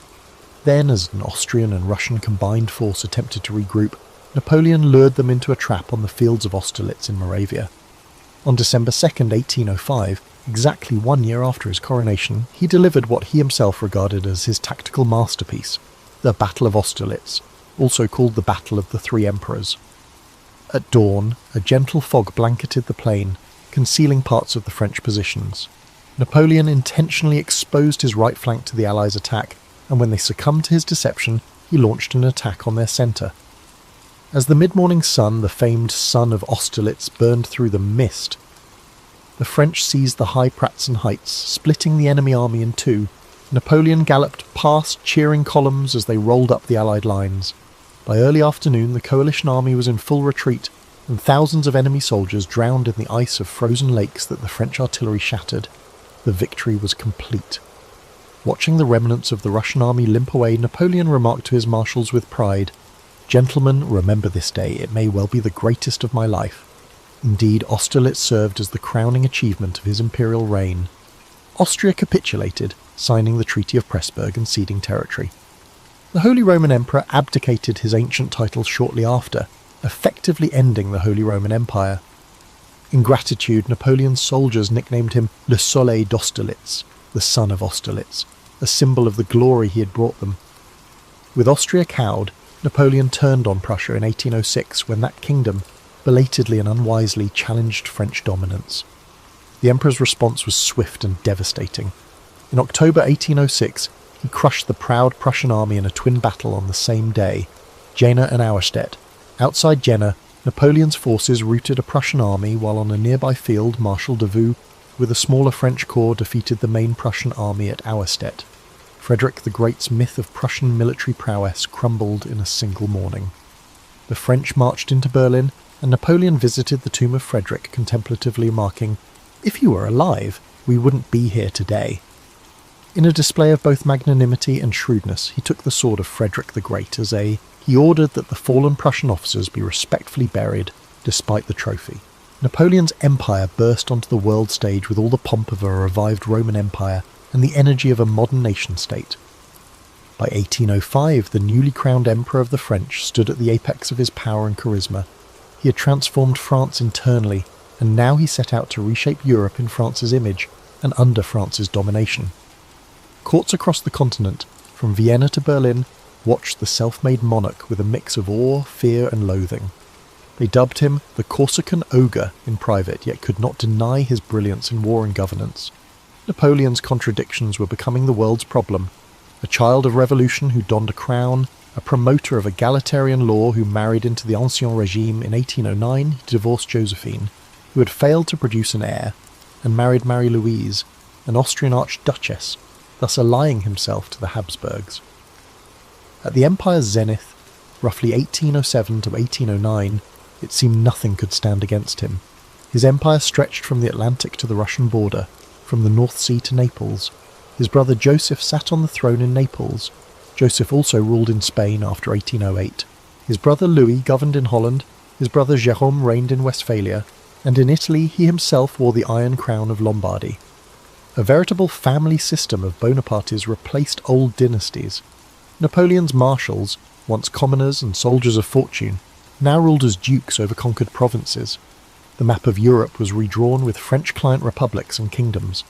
Then, as an Austrian and Russian combined force attempted to regroup, Napoleon lured them into a trap on the fields of Austerlitz in Moravia. On December 2, 1805, exactly 1 year after his coronation, he delivered what he himself regarded as his tactical masterpiece, the Battle of Austerlitz, also called the Battle of the Three Emperors. At dawn, a gentle fog blanketed the plain, concealing parts of the French positions. Napoleon intentionally exposed his right flank to the Allies' attack, and when they succumbed to his deception, he launched an attack on their centre. As the mid-morning sun, the famed sun of Austerlitz, burned through the mist, the French seized the high Pratzen heights, splitting the enemy army in two. Napoleon galloped past cheering columns as they rolled up the Allied lines. By early afternoon, the coalition army was in full retreat, and thousands of enemy soldiers drowned in the ice of frozen lakes that the French artillery shattered. The victory was complete. Watching the remnants of the Russian army limp away, Napoleon remarked to his marshals with pride, "Gentlemen, remember this day. It may well be the greatest of my life." Indeed, Austerlitz served as the crowning achievement of his imperial reign. Austria capitulated, signing the Treaty of Pressburg and ceding territory. The Holy Roman Emperor abdicated his ancient title shortly after, effectively ending the Holy Roman Empire. In gratitude, Napoleon's soldiers nicknamed him Le Soleil d'Austerlitz, the Sun of Austerlitz, a symbol of the glory he had brought them. With Austria cowed, Napoleon turned on Prussia in 1806 when that kingdom, belatedly and unwisely, challenged French dominance. The Emperor's response was swift and devastating. In October 1806, he crushed the proud Prussian army in a twin battle on the same day, Jena and Auerstedt. Outside Jena, Napoleon's forces routed a Prussian army, while on a nearby field, Marshal Davout, with a smaller French corps, defeated the main Prussian army at Auerstedt. Frederick the Great's myth of Prussian military prowess crumbled in a single morning. The French marched into Berlin, and Napoleon visited the tomb of Frederick, contemplatively remarking, "If you were alive, we wouldn't be here today." In a display of both magnanimity and shrewdness, he took the sword of Frederick the Great he ordered that the fallen Prussian officers be respectfully buried, despite the trophy. Napoleon's empire burst onto the world stage with all the pomp of a revived Roman Empire and the energy of a modern nation-state. By 1805, the newly crowned Emperor of the French stood at the apex of his power and charisma. He had transformed France internally, and now he set out to reshape Europe in France's image and under France's domination. Courts across the continent, from Vienna to Berlin, watched the self-made monarch with a mix of awe, fear and loathing. They dubbed him the Corsican ogre in private, yet could not deny his brilliance in war and governance. Napoleon's contradictions were becoming the world's problem. A child of revolution who donned a crown, A promoter of egalitarian law who married into the Ancien Regime in 1809, he divorced Josephine, who had failed to produce an heir, and married Marie-Louise, an Austrian archduchess, thus allying himself to the Habsburgs. At the empire's zenith, roughly 1807 to 1809, it seemed nothing could stand against him. His empire stretched from the Atlantic to the Russian border, from the North Sea to Naples. His brother Joseph sat on the throne in Naples. Joseph also ruled in Spain after 1808. His brother Louis governed in Holland, his brother Jérôme reigned in Westphalia, and in Italy he himself wore the Iron Crown of Lombardy. A veritable family system of Bonapartes replaced old dynasties. Napoleon's marshals, once commoners and soldiers of fortune, now ruled as dukes over conquered provinces. The map of Europe was redrawn with French client republics and kingdoms.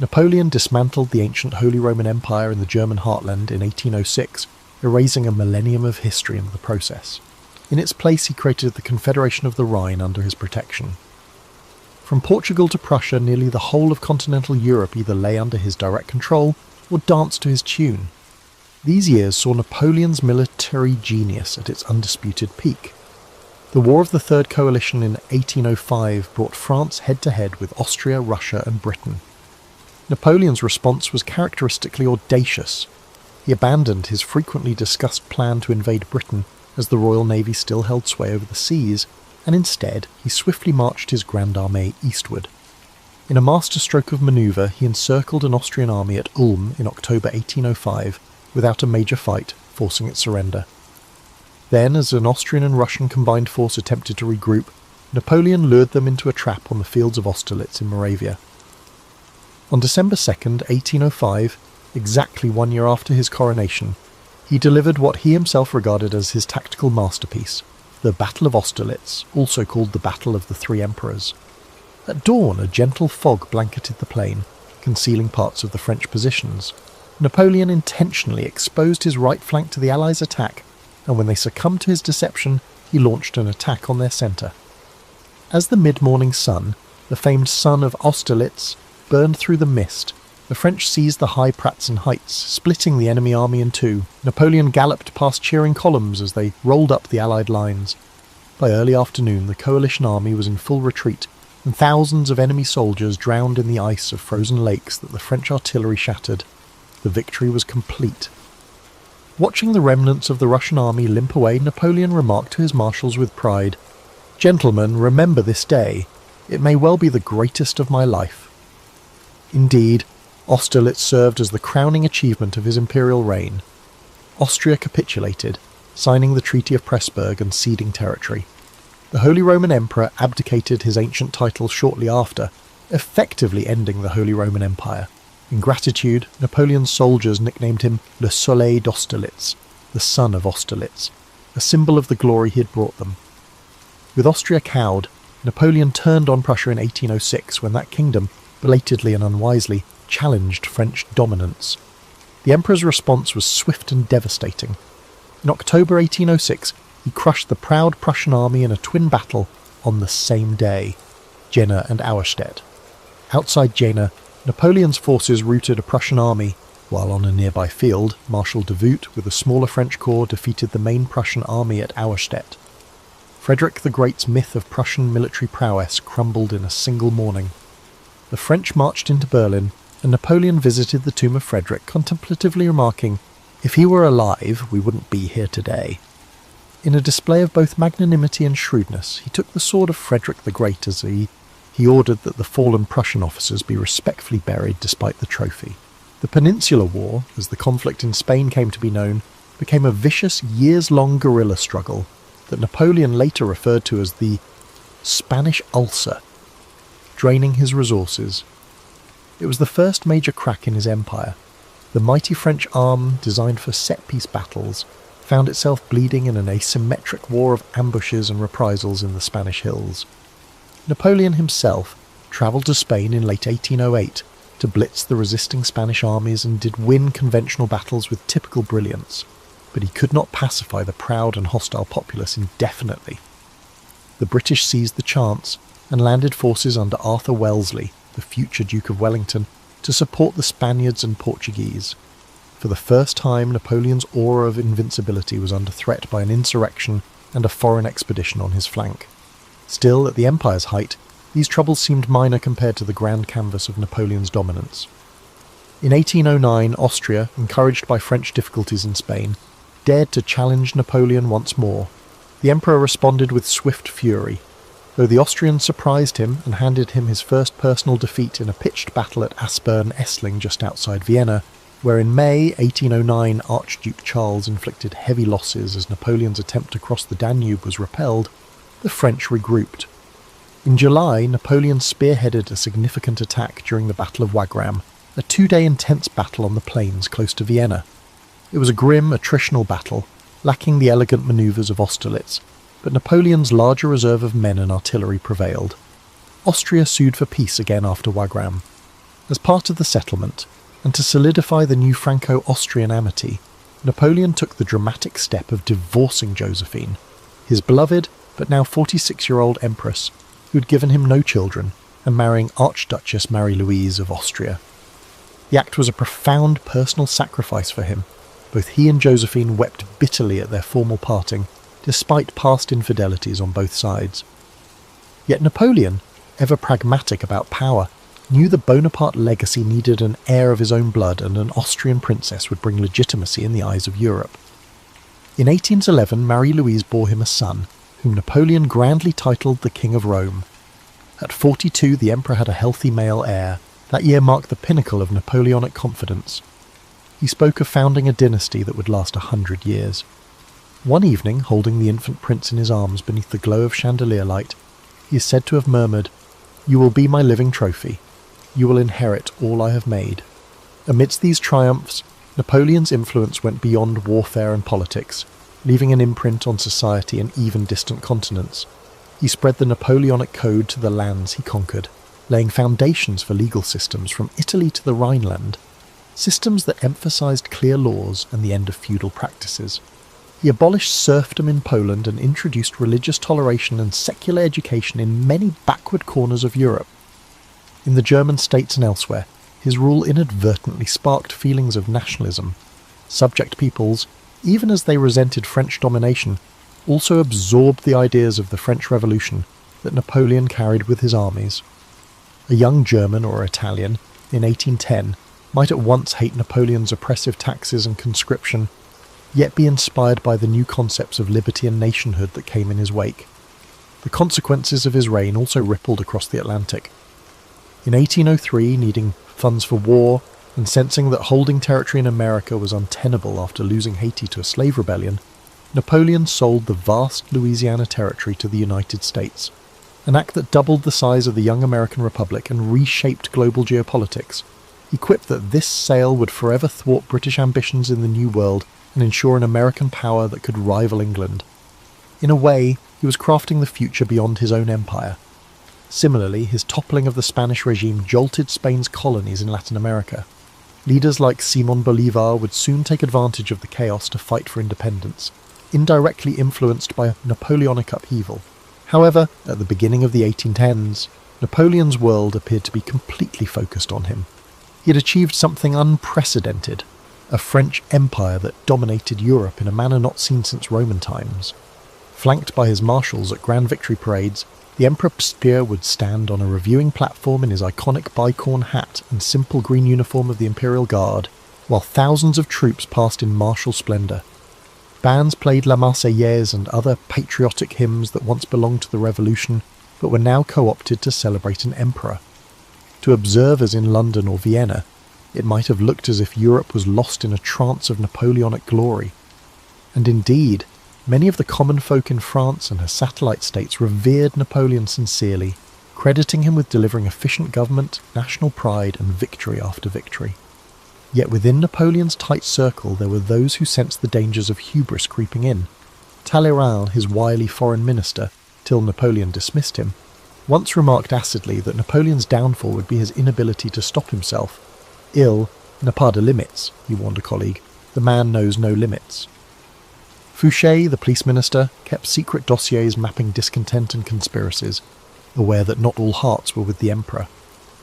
Napoleon dismantled the ancient Holy Roman Empire in the German heartland in 1806, erasing a millennium of history in the process. In its place he created the Confederation of the Rhine under his protection. From Portugal to Prussia, nearly the whole of continental Europe either lay under his direct control or danced to his tune. These years saw Napoleon's military genius at its undisputed peak. The War of the Third Coalition in 1805 brought France head-to-head with Austria, Russia and Britain. Napoleon's response was characteristically audacious. He abandoned his frequently discussed plan to invade Britain as the Royal Navy still held sway over the seas, and instead he swiftly marched his Grand Armée eastward. In a masterstroke of manoeuvre, he encircled an Austrian army at Ulm in October 1805 without a major fight, forcing its surrender. Then, as an Austrian and Russian combined force attempted to regroup, Napoleon lured them into a trap on the fields of Austerlitz in Moravia. On December 2nd, 1805, exactly 1 year after his coronation, he delivered what he himself regarded as his tactical masterpiece, the Battle of Austerlitz, also called the Battle of the Three Emperors. At dawn, a gentle fog blanketed the plain, concealing parts of the French positions. Napoleon intentionally exposed his right flank to the Allies' attack, and when they succumbed to his deception, he launched an attack on their centre. As the mid-morning sun, the famed sun of Austerlitz, burned through the mist, the French seized the high Pratzen heights, splitting the enemy army in two. Napoleon galloped past cheering columns as they rolled up the Allied lines. By early afternoon, the coalition army was in full retreat, and thousands of enemy soldiers drowned in the ice of frozen lakes that the French artillery shattered. The victory was complete. Watching the remnants of the Russian army limp away, Napoleon remarked to his marshals with pride, "Gentlemen, remember this day. It may well be the greatest of my life." Indeed, Austerlitz served as the crowning achievement of his imperial reign. Austria capitulated, signing the Treaty of Pressburg and ceding territory. The Holy Roman Emperor abdicated his ancient title shortly after, effectively ending the Holy Roman Empire. In gratitude, Napoleon's soldiers nicknamed him Le Soleil d'Austerlitz, the Sun of Austerlitz, a symbol of the glory he had brought them. With Austria cowed, Napoleon turned on Prussia in 1806 when that kingdom, belatedly and unwisely, challenged French dominance. The Emperor's response was swift and devastating. In October 1806, he crushed the proud Prussian army in a twin battle on the same day, Jena and Auerstedt. Outside Jena, Napoleon's forces routed a Prussian army, while on a nearby field, Marshal Davout with a smaller French corps defeated the main Prussian army at Auerstedt. Frederick the Great's myth of Prussian military prowess crumbled in a single morning. The French marched into Berlin, and Napoleon visited the tomb of Frederick, contemplatively remarking, "If he were alive, we wouldn't be here today." In a display of both magnanimity and shrewdness, he took the sword of Frederick the Great as he ordered that the fallen Prussian officers be respectfully buried despite the trophy. The Peninsular War, as the conflict in Spain came to be known, became a vicious, years-long guerrilla struggle that Napoleon later referred to as the Spanish Ulcer, draining his resources. It was the first major crack in his empire. The mighty French arm, designed for set-piece battles, found itself bleeding in an asymmetric war of ambushes and reprisals in the Spanish hills. Napoleon himself travelled to Spain in late 1808 to blitz the resisting Spanish armies and did win conventional battles with typical brilliance, but he could not pacify the proud and hostile populace indefinitely. The British seized the chance and landed forces under Arthur Wellesley, the future Duke of Wellington, to support the Spaniards and Portuguese. For the first time, Napoleon's aura of invincibility was under threat by an insurrection and a foreign expedition on his flank. Still, at the Empire's height, these troubles seemed minor compared to the grand canvas of Napoleon's dominance. In 1809, Austria, encouraged by French difficulties in Spain, dared to challenge Napoleon once more. The Emperor responded with swift fury. Though the Austrians surprised him and handed him his first personal defeat in a pitched battle at Aspern-Essling just outside Vienna, where in May 1809 Archduke Charles inflicted heavy losses as Napoleon's attempt to cross the Danube was repelled, the French regrouped. In July, Napoleon spearheaded a significant attack during the Battle of Wagram, a 2-day intense battle on the plains close to Vienna. It was a grim, attritional battle, lacking the elegant manoeuvres of Austerlitz, but Napoleon's larger reserve of men and artillery prevailed. Austria sued for peace again after Wagram. As part of the settlement, and to solidify the new Franco-Austrian amity, Napoleon took the dramatic step of divorcing Josephine, his beloved but now 46-year-old empress, who had given him no children, and marrying Archduchess Marie-Louise of Austria. The act was a profound personal sacrifice for him. Both he and Josephine wept bitterly at their formal parting, despite past infidelities on both sides. Yet Napoleon, ever pragmatic about power, knew the Bonaparte legacy needed an heir of his own blood, and an Austrian princess would bring legitimacy in the eyes of Europe. In 1811, Marie-Louise bore him a son, whom Napoleon grandly titled the King of Rome. At 42, the emperor had a healthy male heir. That year marked the pinnacle of Napoleonic confidence. He spoke of founding a dynasty that would last 100 years. One evening, holding the infant prince in his arms beneath the glow of chandelier light, he is said to have murmured, "You will be my living trophy. You will inherit all I have made." Amidst these triumphs, Napoleon's influence went beyond warfare and politics, leaving an imprint on society and even distant continents. He spread the Napoleonic code to the lands he conquered, laying foundations for legal systems from Italy to the Rhineland, systems that emphasized clear laws and the end of feudal practices. He abolished serfdom in Poland and introduced religious toleration and secular education in many backward corners of Europe. In the German states and elsewhere, his rule inadvertently sparked feelings of nationalism. Subject peoples, even as they resented French domination, also absorbed the ideas of the French Revolution that Napoleon carried with his armies. A young German or Italian, in 1810, might at once hate Napoleon's oppressive taxes and conscription, yet be inspired by the new concepts of liberty and nationhood that came in his wake. The consequences of his reign also rippled across the Atlantic. In 1803, needing funds for war, and sensing that holding territory in America was untenable after losing Haiti to a slave rebellion, Napoleon sold the vast Louisiana Territory to the United States, an act that doubled the size of the young American Republic and reshaped global geopolitics. He quipped that this sale would forever thwart British ambitions in the New World and ensure an American power that could rival England. In a way, he was crafting the future beyond his own empire. Similarly, his toppling of the Spanish regime jolted Spain's colonies in Latin America. Leaders like Simón Bolívar would soon take advantage of the chaos to fight for independence, indirectly influenced by Napoleonic upheaval. However, at the beginning of the 1810s, Napoleon's world appeared to be completely focused on him. He had achieved something unprecedented, a French empire that dominated Europe in a manner not seen since Roman times. Flanked by his marshals at grand victory parades, the Emperor Spear would stand on a reviewing platform in his iconic bicorn hat and simple green uniform of the Imperial Guard, while thousands of troops passed in martial splendour. Bands played La Marseillaise and other patriotic hymns that once belonged to the Revolution, but were now co-opted to celebrate an emperor. To observers in London or Vienna, it might have looked as if Europe was lost in a trance of Napoleonic glory. And indeed, many of the common folk in France and her satellite states revered Napoleon sincerely, crediting him with delivering efficient government, national pride, and victory after victory. Yet within Napoleon's tight circle there were those who sensed the dangers of hubris creeping in. Talleyrand, his wily foreign minister, till Napoleon dismissed him, once remarked acidly that Napoleon's downfall would be his inability to stop himself. "Il n'a pas de limites," he warned a colleague. "The man knows no limits." Fouché, the police minister, kept secret dossiers mapping discontent and conspiracies, aware that not all hearts were with the emperor.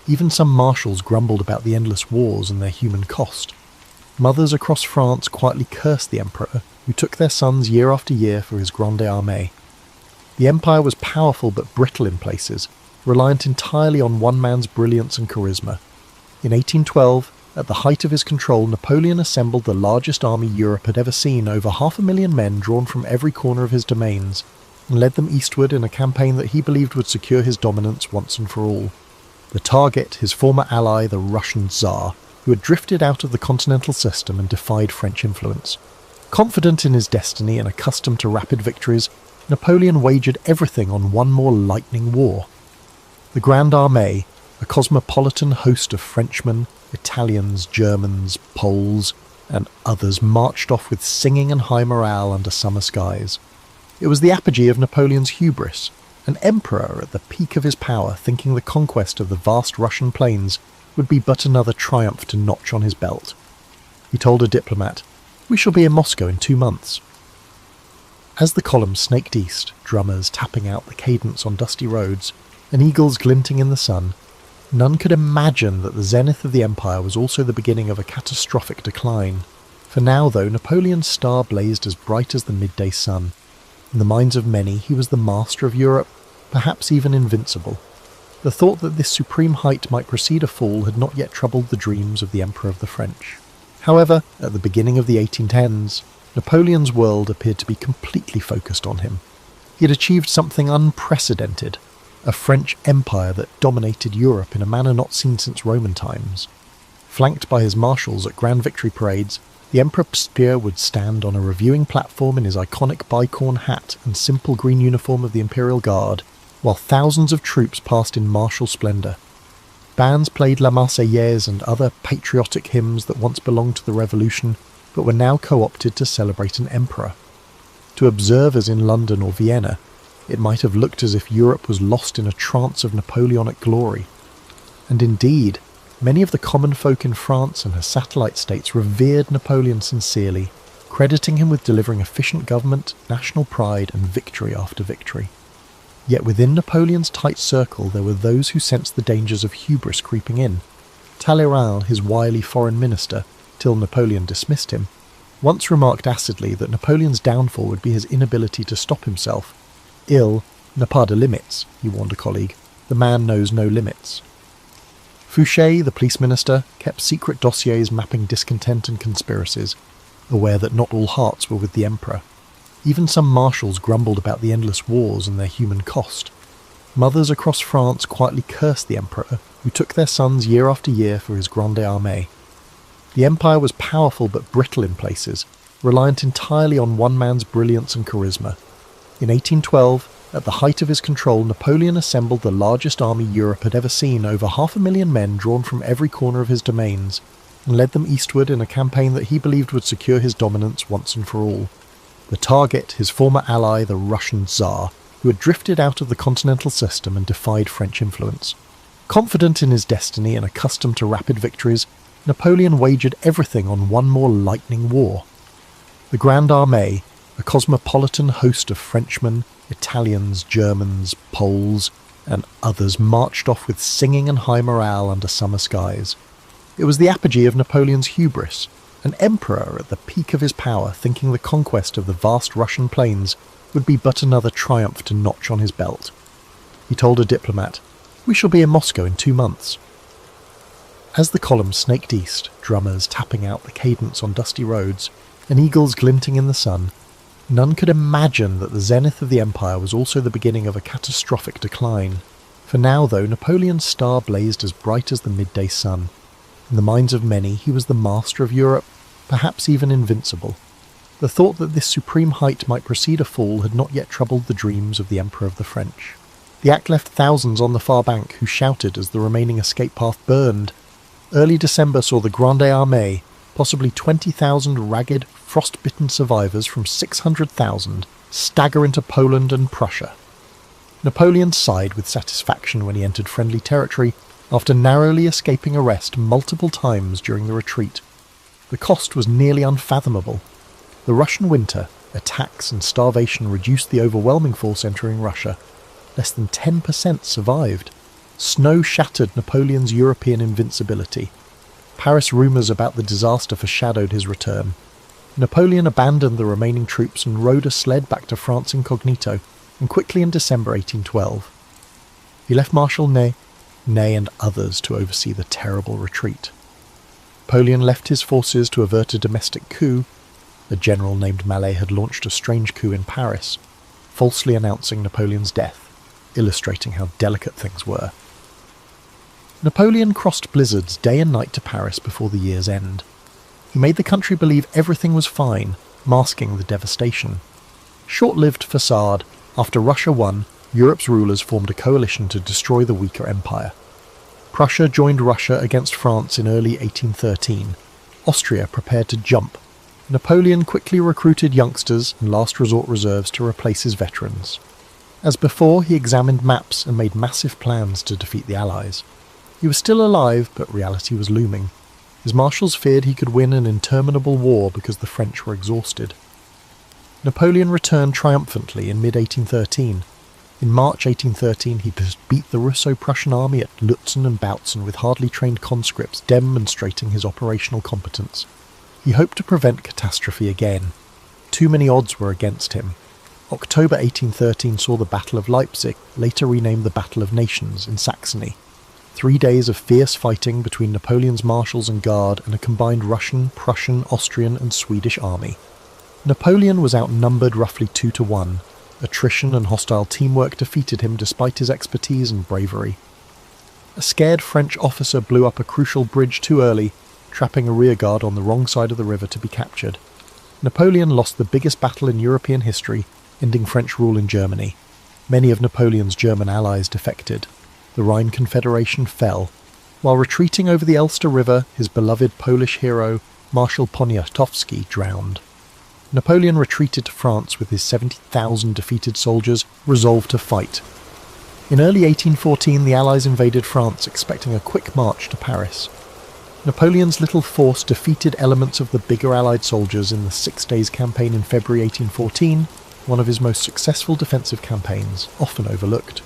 Even some marshals grumbled about the endless wars and their human cost. Mothers across France quietly cursed the emperor, who took their sons year after year for his grande armée. The empire was powerful but brittle in places, reliant entirely on one man's brilliance and charisma. In 1812, at the height of his control, Napoleon assembled the largest army Europe had ever seen, over 500,000 men drawn from every corner of his domains, and led them eastward in a campaign that he believed would secure his dominance once and for all. The target, his former ally, the Russian Tsar, who had drifted out of the continental system and defied French influence. Confident in his destiny and accustomed to rapid victories, Napoleon wagered everything on one more lightning war. The Grande Armée, a cosmopolitan host of Frenchmen, Italians, Germans, Poles, and others, marched off with singing and high morale under summer skies. It was the apogee of Napoleon's hubris, an emperor at the peak of his power, thinking the conquest of the vast Russian plains would be but another triumph to notch on his belt. He told a diplomat, "We shall be in Moscow in 2 months." As the column snaked east, drummers tapping out the cadence on dusty roads, and eagles glinting in the sun, none could imagine that the zenith of the empire was also the beginning of a catastrophic decline. For now, though, Napoleon's star blazed as bright as the midday sun. In the minds of many, he was the master of Europe, perhaps even invincible. The thought that this supreme height might precede a fall had not yet troubled the dreams of the Emperor of the French. However, at the beginning of the 1810s, Napoleon's world appeared to be completely focused on him. He had achieved something unprecedented, a French empire that dominated Europe in a manner not seen since Roman times. Flanked by his marshals at grand victory parades, the Emperor Spear would stand on a reviewing platform in his iconic bicorn hat and simple green uniform of the Imperial Guard, while thousands of troops passed in martial splendour. Bands played La Marseillaise and other patriotic hymns that once belonged to the Revolution, but were now co-opted to celebrate an emperor. To observers in London or Vienna, it might have looked as if Europe was lost in a trance of Napoleonic glory. And indeed, many of the common folk in France and her satellite states revered Napoleon sincerely, crediting him with delivering efficient government, national pride, and victory after victory. Yet within Napoleon's tight circle there were those who sensed the dangers of hubris creeping in. Talleyrand, his wily foreign minister, till Napoleon dismissed him, once remarked acidly that Napoleon's downfall would be his inability to stop himself. "Il n'a pas de limites," he warned a colleague. "The man knows no limits." Fouché, the police minister, kept secret dossiers mapping discontent and conspiracies, aware that not all hearts were with the emperor. Even some marshals grumbled about the endless wars and their human cost. Mothers across France quietly cursed the emperor, who took their sons year after year for his grande armée. The empire was powerful but brittle in places, reliant entirely on one man's brilliance and charisma. In 1812, at the height of his control, Napoleon assembled the largest army Europe had ever seen, over 500,000 men drawn from every corner of his domains, and led them eastward in a campaign that he believed would secure his dominance once and for all. The target, his former ally, the Russian Tsar, who had drifted out of the continental system and defied French influence. Confident in his destiny and accustomed to rapid victories, Napoleon wagered everything on one more lightning war. The Grande Armée, a cosmopolitan host of Frenchmen, Italians, Germans, Poles, and others, marched off with singing and high morale under summer skies. It was the apogee of Napoleon's hubris, an emperor at the peak of his power, thinking the conquest of the vast Russian plains would be but another triumph to notch on his belt. He told a diplomat, "We shall be in Moscow in 2 months." As the column snaked east, drummers tapping out the cadence on dusty roads, and eagles glinting in the sun, none could imagine that the zenith of the empire was also the beginning of a catastrophic decline. For now, though, Napoleon's star blazed as bright as the midday sun. In the minds of many, he was the master of Europe, perhaps even invincible. The thought that this supreme height might precede a fall had not yet troubled the dreams of the Emperor of the French. The act left thousands on the far bank who shouted as the remaining escape path burned. Early December saw the Grande Armée, possibly 20,000 ragged, frost-bitten survivors from 600,000, stagger into Poland and Prussia. Napoleon sighed with satisfaction when he entered friendly territory, after narrowly escaping arrest multiple times during the retreat. The cost was nearly unfathomable. The Russian winter, attacks and starvation reduced the overwhelming force entering Russia. Less than 10% survived. Snow shattered Napoleon's European invincibility. Paris rumours about the disaster foreshadowed his return. Napoleon abandoned the remaining troops and rode a sled back to France incognito, and quickly in December 1812. He left Marshal Ney and others to oversee the terrible retreat. Napoleon left his forces to avert a domestic coup. A general named Mallet had launched a strange coup in Paris, falsely announcing Napoleon's death, illustrating how delicate things were. Napoleon crossed blizzards day and night to Paris before the year's end. He made the country believe everything was fine, masking the devastation. Short-lived facade. After Russia won, Europe's rulers formed a coalition to destroy the weaker empire. Prussia joined Russia against France in early 1813. Austria prepared to jump. Napoleon quickly recruited youngsters and last resort reserves to replace his veterans. As before, he examined maps and made massive plans to defeat the Allies. He was still alive, but reality was looming. His marshals feared he could win an interminable war because the French were exhausted. Napoleon returned triumphantly in mid-1813. In March 1813 he beat the Russo-Prussian army at Lutzen and Bautzen with hardly trained conscripts, demonstrating his operational competence. He hoped to prevent catastrophe again. Too many odds were against him. October 1813 saw the Battle of Leipzig, later renamed the Battle of Nations, in Saxony. 3 days of fierce fighting between Napoleon's marshals and guard and a combined Russian, Prussian, Austrian and Swedish army. Napoleon was outnumbered roughly 2-1. Attrition and hostile teamwork defeated him despite his expertise and bravery. A scared French officer blew up a crucial bridge too early, trapping a rearguard on the wrong side of the river to be captured. Napoleon lost the biggest battle in European history, ending French rule in Germany. Many of Napoleon's German allies defected. The Rhine Confederation fell. While retreating over the Elster River, his beloved Polish hero, Marshal Poniatowski, drowned. Napoleon retreated to France with his 70,000 defeated soldiers, resolved to fight. In early 1814 the Allies invaded France, expecting a quick march to Paris. Napoleon's little force defeated elements of the bigger Allied soldiers in the 6 Days Campaign in February 1814, one of his most successful defensive campaigns, often overlooked.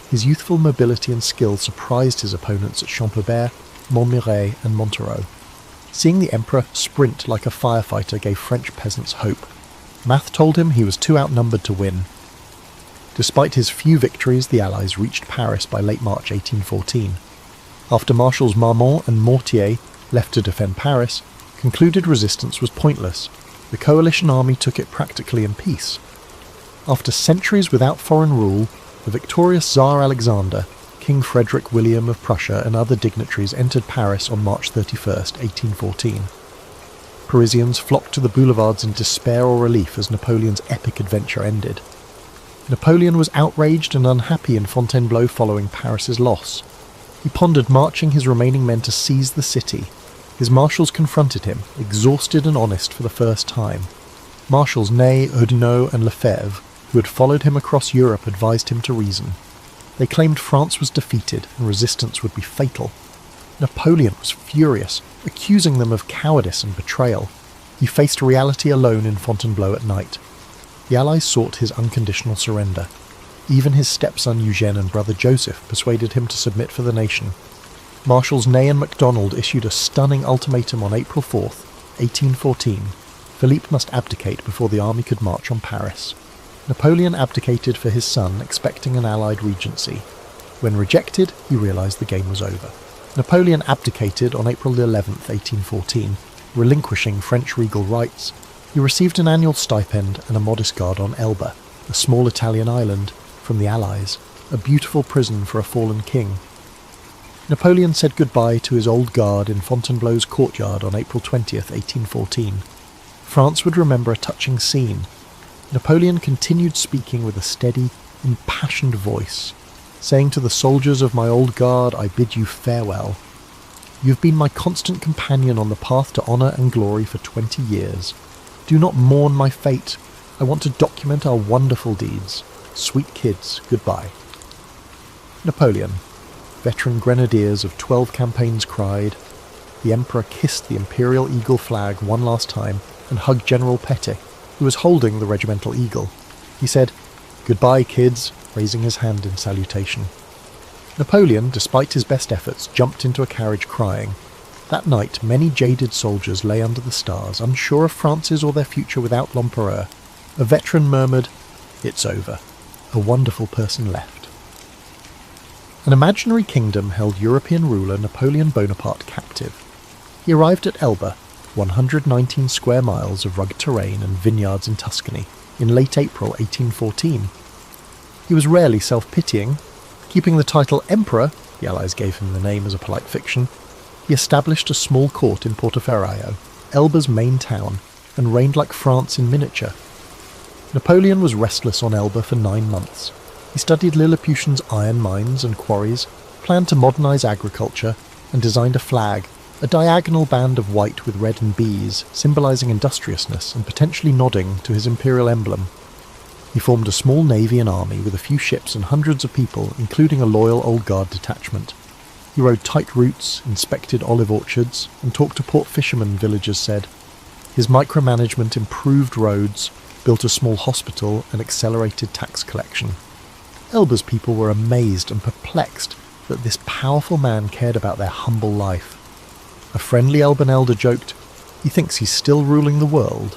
His youthful mobility and skill surprised his opponents at Champaubert, Montmirail and Montereau. Seeing the Emperor sprint like a firefighter gave French peasants hope. Math told him he was too outnumbered to win. Despite his few victories, the Allies reached Paris by late March 1814. After Marshals Marmont and Mortier left to defend Paris, concluded resistance was pointless. The coalition army took it practically in peace. After centuries without foreign rule, the victorious Tsar Alexander, King Frederick William of Prussia and other dignitaries entered Paris on March 31, 1814. Parisians flocked to the boulevards in despair or relief as Napoleon's epic adventure ended. Napoleon was outraged and unhappy in Fontainebleau following Paris's loss. He pondered marching his remaining men to seize the city. His marshals confronted him, exhausted and honest for the first time. Marshals Ney, Oudinot and Lefebvre, who had followed him across Europe, advised him to reason. They claimed France was defeated and resistance would be fatal. Napoleon was furious, accusing them of cowardice and betrayal. He faced reality alone in Fontainebleau at night. The Allies sought his unconditional surrender. Even his stepson Eugène and brother Joseph persuaded him to submit for the nation. Marshals Ney and MacDonald issued a stunning ultimatum on April 4, 1814. Philippe must abdicate before the army could march on Paris. Napoleon abdicated for his son, expecting an Allied regency. When rejected, he realised the game was over. Napoleon abdicated on April 11, 1814, relinquishing French regal rights. He received an annual stipend and a modest guard on Elba, a small Italian island, from the Allies, a beautiful prison for a fallen king. Napoleon said goodbye to his old guard in Fontainebleau's courtyard on April 20, 1814. France would remember a touching scene. Napoleon continued speaking with a steady, impassioned voice, saying to the soldiers of my old guard, I bid you farewell. You have been my constant companion on the path to honour and glory for 20 years. Do not mourn my fate. I want to document our wonderful deeds. Sweet kids, goodbye. Napoleon. Veteran grenadiers of 12 campaigns cried. The Emperor kissed the imperial eagle flag one last time and hugged General Petit, who was holding the regimental eagle. He said, "Goodbye, kids," raising his hand in salutation. Napoleon, despite his best efforts, jumped into a carriage crying. That night, many jaded soldiers lay under the stars, unsure of France's or their future without l'Empereur. A veteran murmured, "It's over. A wonderful person left." An imaginary kingdom held European ruler Napoleon Bonaparte captive. He arrived at Elba, 119 square miles of rugged terrain and vineyards in Tuscany, in late April 1814. He was rarely self-pitying. Keeping the title Emperor, the Allies gave him the name as a polite fiction, he established a small court in Portoferraio, Elba's main town, and reigned like France in miniature. Napoleon was restless on Elba for 9 months. He studied Lilliputian's iron mines and quarries, planned to modernise agriculture, and designed a flag, a diagonal band of white with red and bees, symbolising industriousness and potentially nodding to his imperial emblem. He formed a small navy and army with a few ships and hundreds of people, including a loyal Old Guard detachment. He rode tight routes, inspected olive orchards, and talked to port fishermen, villagers said. His micromanagement improved roads, built a small hospital, and accelerated tax collection. Elba's people were amazed and perplexed that this powerful man cared about their humble life. A friendly Elban elder joked, "He thinks he's still ruling the world."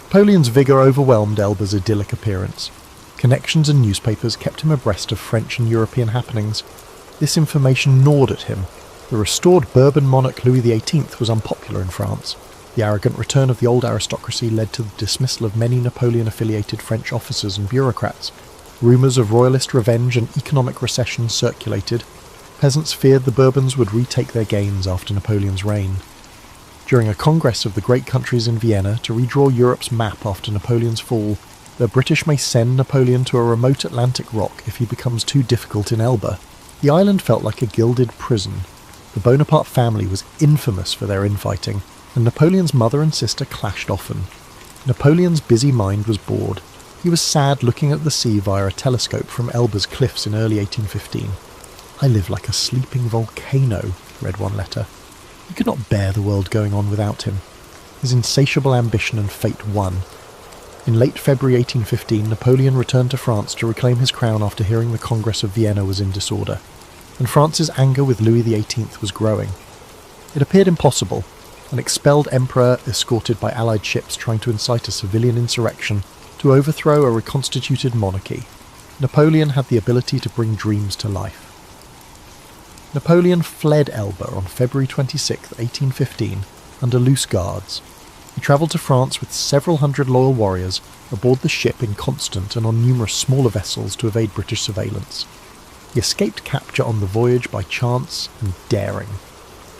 Napoleon's vigour overwhelmed Elba's idyllic appearance. Connections and newspapers kept him abreast of French and European happenings. This information gnawed at him. The restored Bourbon monarch Louis XVIII was unpopular in France. The arrogant return of the old aristocracy led to the dismissal of many Napoleon-affiliated French officers and bureaucrats. Rumours of royalist revenge and economic recession circulated. Peasants feared the Bourbons would retake their gains after Napoleon's reign. During a congress of the great countries in Vienna to redraw Europe's map after Napoleon's fall, the British may send Napoleon to a remote Atlantic rock if he becomes too difficult in Elba. The island felt like a gilded prison. The Bonaparte family was infamous for their infighting, and Napoleon's mother and sister clashed often. Napoleon's busy mind was bored. He was sad looking at the sea via a telescope from Elba's cliffs in early 1815. "I live like a sleeping volcano," read one letter. He could not bear the world going on without him. His insatiable ambition and fate won. In late February 1815, Napoleon returned to France to reclaim his crown after hearing the Congress of Vienna was in disorder, and France's anger with Louis XVIII was growing. It appeared impossible. An expelled emperor escorted by Allied ships trying to incite a civilian insurrection to overthrow a reconstituted monarchy. Napoleon had the ability to bring dreams to life. Napoleon fled Elba on February 26, 1815, under loose guards. He travelled to France with several hundred loyal warriors aboard the ship Inconstant and on numerous smaller vessels to evade British surveillance. He escaped capture on the voyage by chance and daring.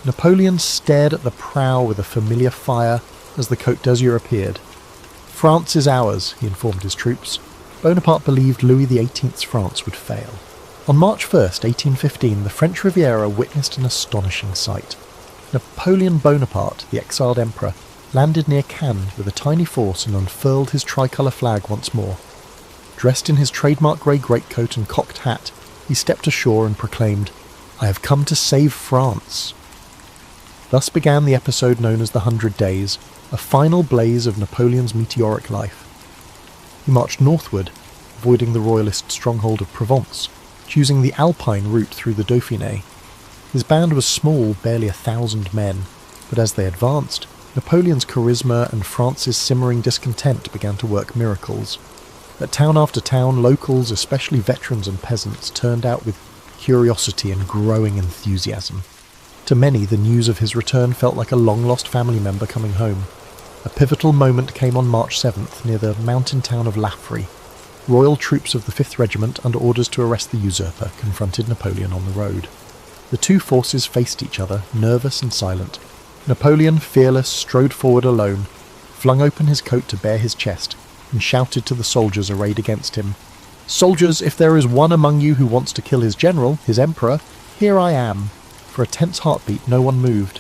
Napoleon stared at the prow with a familiar fire as the Côte d'Azur appeared. "France is ours," he informed his troops. Bonaparte believed Louis XVIII's France would fail. On March 1st, 1815, the French Riviera witnessed an astonishing sight. Napoleon Bonaparte, the exiled emperor, landed near Cannes with a tiny force and unfurled his tricolour flag once more. Dressed in his trademark grey greatcoat and cocked hat, he stepped ashore and proclaimed, "I have come to save France." Thus began the episode known as the 100 Days, a final blaze of Napoleon's meteoric life. He marched northward, avoiding the royalist stronghold of Provence, choosing the Alpine route through the Dauphiné. His band was small, barely 1,000 men, but as they advanced, Napoleon's charisma and France's simmering discontent began to work miracles. At town after town, locals, especially veterans and peasants, turned out with curiosity and growing enthusiasm. To many, the news of his return felt like a long-lost family member coming home. A pivotal moment came on March 7th near the mountain town of Laffrey. Royal troops of the 5th Regiment, under orders to arrest the usurper, confronted Napoleon on the road. The two forces faced each other, nervous and silent. Napoleon, fearless, strode forward alone, flung open his coat to bare his chest, and shouted to the soldiers arrayed against him, "Soldiers, if there is one among you who wants to kill his general, his emperor, here I am." For a tense heartbeat, no one moved.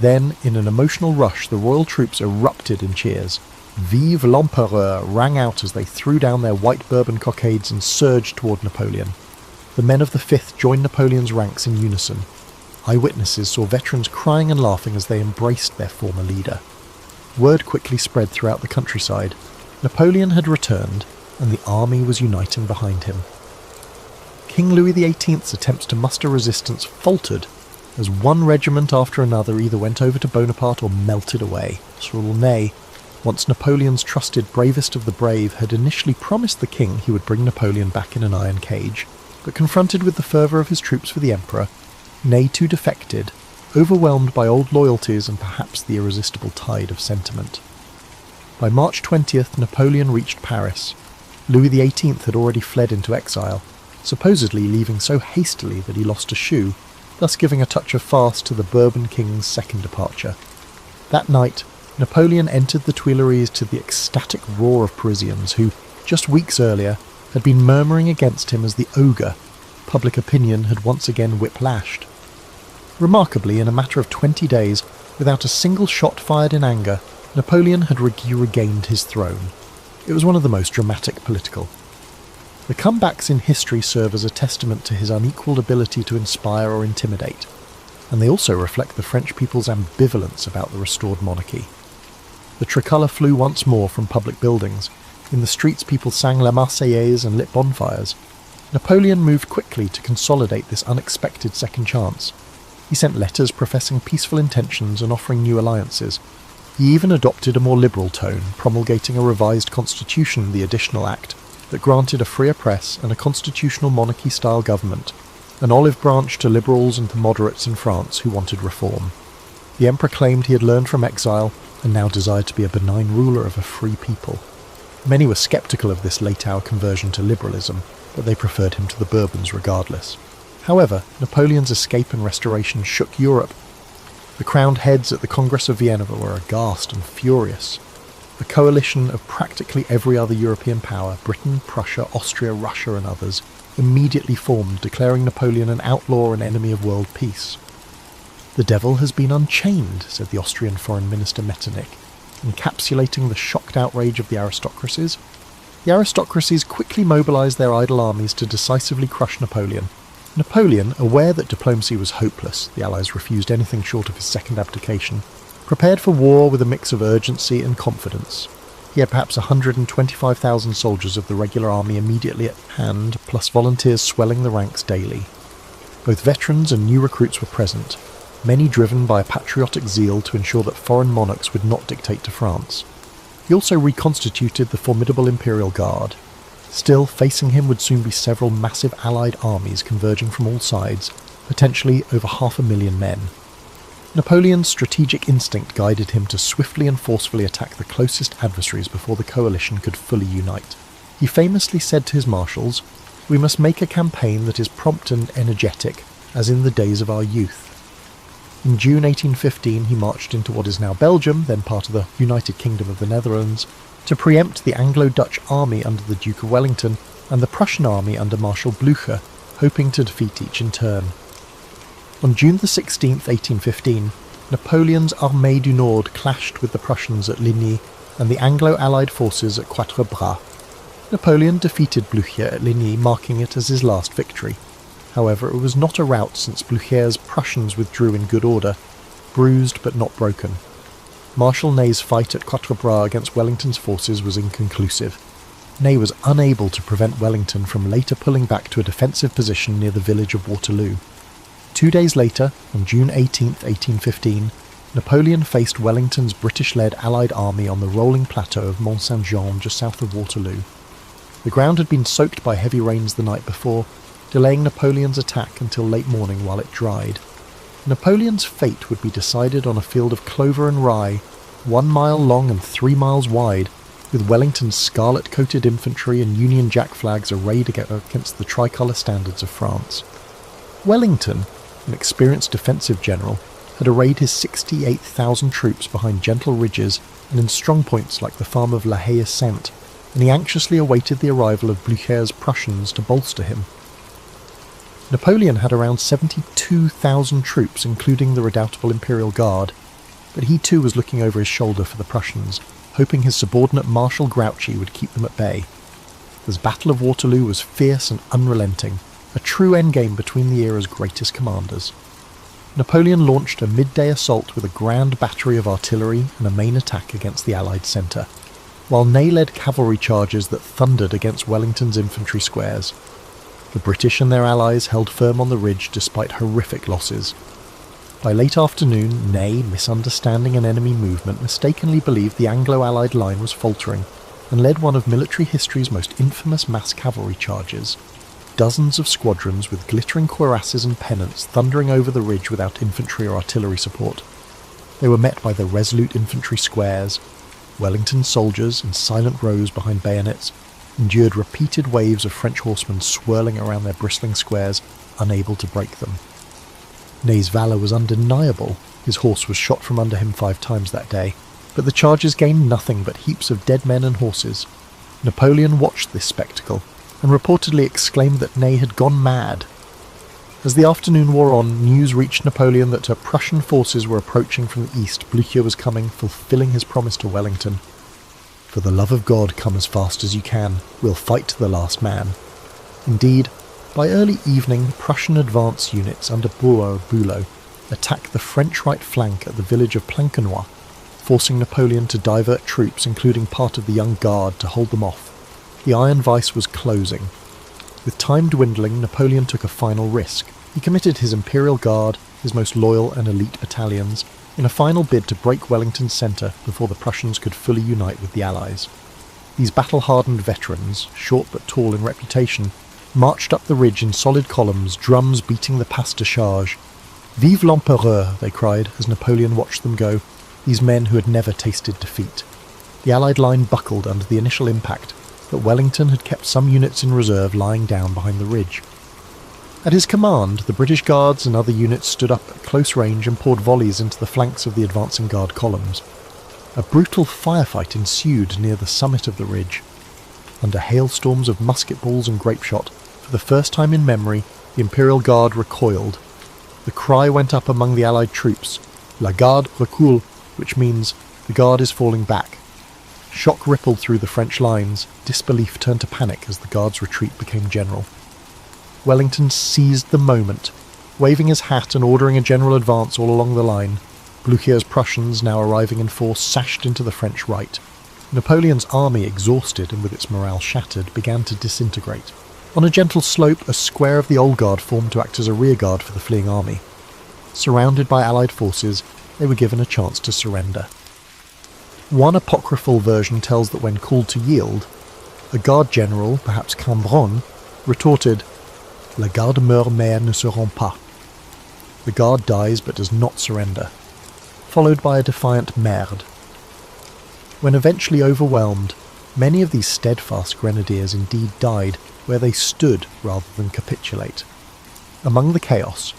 Then, in an emotional rush, the royal troops erupted in cheers. "Vive l'Empereur" rang out as they threw down their white Bourbon cockades and surged toward Napoleon. The men of the 5th joined Napoleon's ranks in unison. Eyewitnesses saw veterans crying and laughing as they embraced their former leader. Word quickly spread throughout the countryside. Napoleon had returned, and the army was uniting behind him. King Louis XVIII's attempts to muster resistance faltered. as one regiment after another either went over to Bonaparte or melted away. Ney, once Napoleon's trusted bravest of the brave, had initially promised the king he would bring Napoleon back in an iron cage, but confronted with the fervour of his troops for the emperor, Ney too defected, overwhelmed by old loyalties and perhaps the irresistible tide of sentiment. By March 20th, Napoleon reached Paris. Louis XVIII had already fled into exile, supposedly leaving so hastily that he lost a shoe, thus giving a touch of farce to the Bourbon king's second departure. That night, Napoleon entered the Tuileries to the ecstatic roar of Parisians who, just weeks earlier, had been murmuring against him as the ogre public opinion had once again whiplashed. Remarkably, in a matter of 20 days, without a single shot fired in anger, Napoleon had regained his throne. It was one of the most dramatic political. The comebacks in history serve as a testament to his unequalled ability to inspire or intimidate, and they also reflect the French people's ambivalence about the restored monarchy. The tricolour flew once more from public buildings. In the streets people sang La Marseillaise and lit bonfires. Napoleon moved quickly to consolidate this unexpected second chance. He sent letters professing peaceful intentions and offering new alliances. He even adopted a more liberal tone, promulgating a revised constitution, the Additional Act, that granted a freer press and a constitutional monarchy-style government, an olive branch to liberals and to moderates in France who wanted reform. The emperor claimed he had learned from exile and now desired to be a benign ruler of a free people. Many were sceptical of this late-hour conversion to liberalism, but they preferred him to the Bourbons regardless. However, Napoleon's escape and restoration shook Europe. The crowned heads at the Congress of Vienna were aghast and furious. A coalition of practically every other European power, Britain, Prussia, Austria, Russia and others, immediately formed, declaring Napoleon an outlaw and enemy of world peace. "The devil has been unchained," said the Austrian Foreign Minister Metternich, encapsulating the shocked outrage of the aristocracies. The aristocracies quickly mobilised their idle armies to decisively crush Napoleon. Napoleon, aware that diplomacy was hopeless, the Allies refused anything short of his second abdication, prepared for war with a mix of urgency and confidence. He had perhaps 125,000 soldiers of the regular army immediately at hand, plus volunteers swelling the ranks daily. Both veterans and new recruits were present, many driven by a patriotic zeal to ensure that foreign monarchs would not dictate to France. He also reconstituted the formidable Imperial Guard. Still, facing him would soon be several massive Allied armies converging from all sides, potentially over 500,000 men. Napoleon's strategic instinct guided him to swiftly and forcefully attack the closest adversaries before the coalition could fully unite. He famously said to his marshals, "We must make a campaign that is prompt and energetic, as in the days of our youth." In June 1815 he marched into what is now Belgium, then part of the United Kingdom of the Netherlands, to preempt the Anglo-Dutch army under the Duke of Wellington and the Prussian army under Marshal Blücher, hoping to defeat each in turn. On June 16, 1815, Napoleon's Armée du Nord clashed with the Prussians at Ligny and the Anglo-Allied forces at Quatre Bras. Napoleon defeated Blücher at Ligny, marking it as his last victory. However, it was not a rout since Blücher's Prussians withdrew in good order, bruised but not broken. Marshal Ney's fight at Quatre Bras against Wellington's forces was inconclusive. Ney was unable to prevent Wellington from later pulling back to a defensive position near the village of Waterloo. 2 days later, on June 18, 1815, Napoleon faced Wellington's British-led Allied army on the rolling plateau of Mont Saint-Jean just south of Waterloo. The ground had been soaked by heavy rains the night before, delaying Napoleon's attack until late morning while it dried. Napoleon's fate would be decided on a field of clover and rye, 1 mile long and 3 miles wide, with Wellington's scarlet-coated infantry and Union Jack flags arrayed against the tricolour standards of France. Wellington, an experienced defensive general, had arrayed his 68,000 troops behind gentle ridges and in strong points like the farm of La Haye-Sainte, and he anxiously awaited the arrival of Blücher's Prussians to bolster him. Napoleon had around 72,000 troops, including the redoubtable Imperial Guard, but he too was looking over his shoulder for the Prussians, hoping his subordinate Marshal Grouchy would keep them at bay. The Battle of Waterloo was fierce and unrelenting, a true endgame between the era's greatest commanders. Napoleon launched a midday assault with a grand battery of artillery and a main attack against the Allied centre, while Ney led cavalry charges that thundered against Wellington's infantry squares. The British and their allies held firm on the ridge despite horrific losses. By late afternoon, Ney, misunderstanding an enemy movement, mistakenly believed the Anglo-Allied line was faltering and led one of military history's most infamous mass cavalry charges. Dozens of squadrons with glittering cuirasses and pennants thundering over the ridge without infantry or artillery support. They were met by the resolute infantry squares. Wellington's soldiers, in silent rows behind bayonets, endured repeated waves of French horsemen swirling around their bristling squares, unable to break them. Ney's valour was undeniable. His horse was shot from under him 5 times that day, but the charges gained nothing but heaps of dead men and horses. Napoleon watched this spectacle, and reportedly exclaimed that Ney had gone mad. As the afternoon wore on, news reached Napoleon that Prussian forces were approaching from the east. Blücher was coming, fulfilling his promise to Wellington. "For the love of God, come as fast as you can. We'll fight to the last man." Indeed, by early evening, Prussian advance units under Bülow attacked the French right flank at the village of Plancenoit, forcing Napoleon to divert troops, including part of the Young Guard, to hold them off. The iron vice was closing. With time dwindling, Napoleon took a final risk. He committed his Imperial Guard, his most loyal and elite battalions, in a final bid to break Wellington's centre before the Prussians could fully unite with the Allies. These battle-hardened veterans, short but tall in reputation, marched up the ridge in solid columns, drums beating the pas de charge. "Vive l'Empereur!" they cried as Napoleon watched them go, these men who had never tasted defeat. The Allied line buckled under the initial impact, but Wellington had kept some units in reserve lying down behind the ridge. At his command, the British Guards and other units stood up at close range and poured volleys into the flanks of the advancing Guard columns. A brutal firefight ensued near the summit of the ridge. Under hailstorms of musket balls and grapeshot, for the first time in memory, the Imperial Guard recoiled. The cry went up among the Allied troops, "La Garde recule," which means, "the Guard is falling back." Shock rippled through the French lines. Disbelief turned to panic as the Guard's retreat became general. Wellington seized the moment, waving his hat and ordering a general advance all along the line. Blücher's Prussians, now arriving in force, sashed into the French right. Napoleon's army, exhausted and with its morale shattered, began to disintegrate. On a gentle slope, a square of the Old Guard formed to act as a rearguard for the fleeing army. Surrounded by Allied forces, they were given a chance to surrender. One apocryphal version tells that when called to yield, a Guard general, perhaps Cambronne, retorted, "La Garde meurt mais elle ne se rend pas." The Guard dies but does not surrender, followed by a defiant merde. When eventually overwhelmed, many of these steadfast grenadiers indeed died where they stood rather than capitulate. Among the chaos,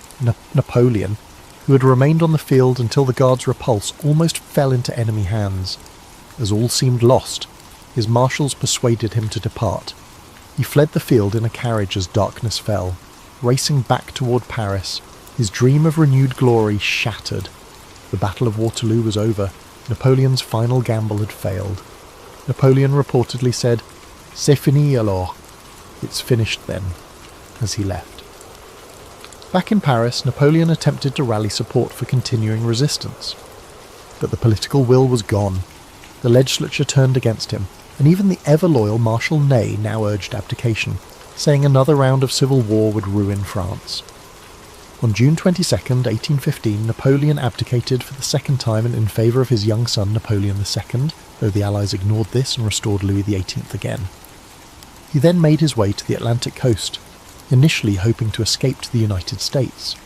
Napoleon, who had remained on the field until the Guard's repulse, almost fell into enemy hands. As all seemed lost, his marshals persuaded him to depart. He fled the field in a carriage as darkness fell, racing back toward Paris, his dream of renewed glory shattered. The Battle of Waterloo was over. Napoleon's final gamble had failed. Napoleon reportedly said, "C'est fini alors," "It's finished then," as he left. Back in Paris, Napoleon attempted to rally support for continuing resistance. But the political will was gone. The legislature turned against him, and even the ever-loyal Marshal Ney now urged abdication, saying another round of civil war would ruin France. On June 22, 1815, Napoleon abdicated for the second time and in favour of his young son Napoleon II, though the Allies ignored this and restored Louis XVIII again. He then made his way to the Atlantic coast, initially hoping to escape to the United States.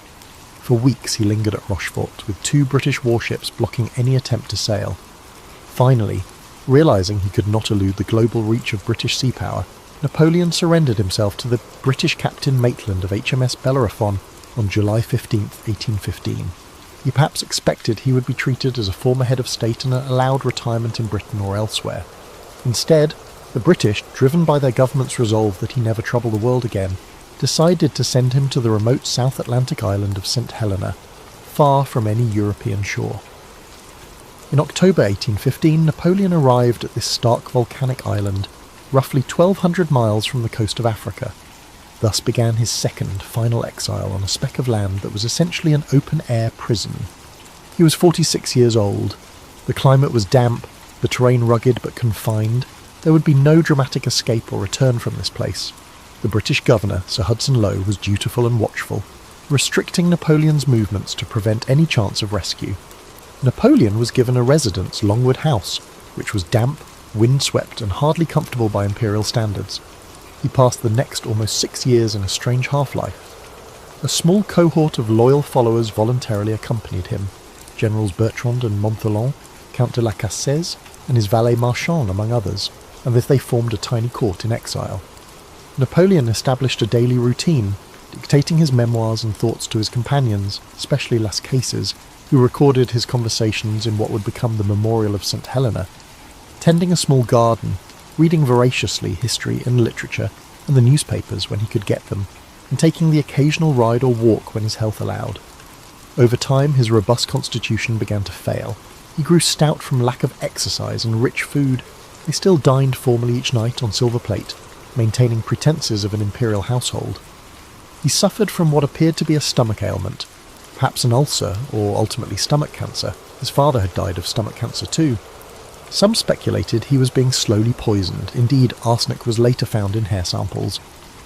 For weeks he lingered at Rochefort, with 2 British warships blocking any attempt to sail. Finally, realising he could not elude the global reach of British sea power, Napoleon surrendered himself to the British Captain Maitland of HMS Bellerophon on July 15, 1815. He perhaps expected he would be treated as a former head of state and allowed retirement in Britain or elsewhere. Instead, the British, driven by their government's resolve that he never trouble the world again, decided to send him to the remote South Atlantic island of St. Helena, far from any European shore. In October 1815, Napoleon arrived at this stark volcanic island, roughly 1,200 miles from the coast of Africa. Thus began his second, final exile on a speck of land that was essentially an open-air prison. He was 46 years old. The climate was damp, the terrain rugged but confined. There would be no dramatic escape or return from this place. The British governor, Sir Hudson Lowe, was dutiful and watchful. restricting Napoleon's movements to prevent any chance of rescue. Napoleon was given a residence, Longwood House, which was damp, windswept and hardly comfortable by imperial standards. He passed the next almost 6 years in a strange half-life. A small cohort of loyal followers voluntarily accompanied him, Generals Bertrand and Montholon, Count de la Cassese, and his valet Marchand, among others, and thus they formed a tiny court in exile. Napoleon established a daily routine, dictating his memoirs and thoughts to his companions, especially Las Cases, who recorded his conversations in what would become the Memorial of St. Helena, tending a small garden, reading voraciously history and literature and the newspapers when he could get them, and taking the occasional ride or walk when his health allowed. Over time, his robust constitution began to fail. He grew stout from lack of exercise and rich food. They still dined formally each night on silver plate, maintaining pretences of an imperial household. He suffered from what appeared to be a stomach ailment, perhaps an ulcer or ultimately stomach cancer. His father had died of stomach cancer too. Some speculated he was being slowly poisoned. Indeed, arsenic was later found in hair samples,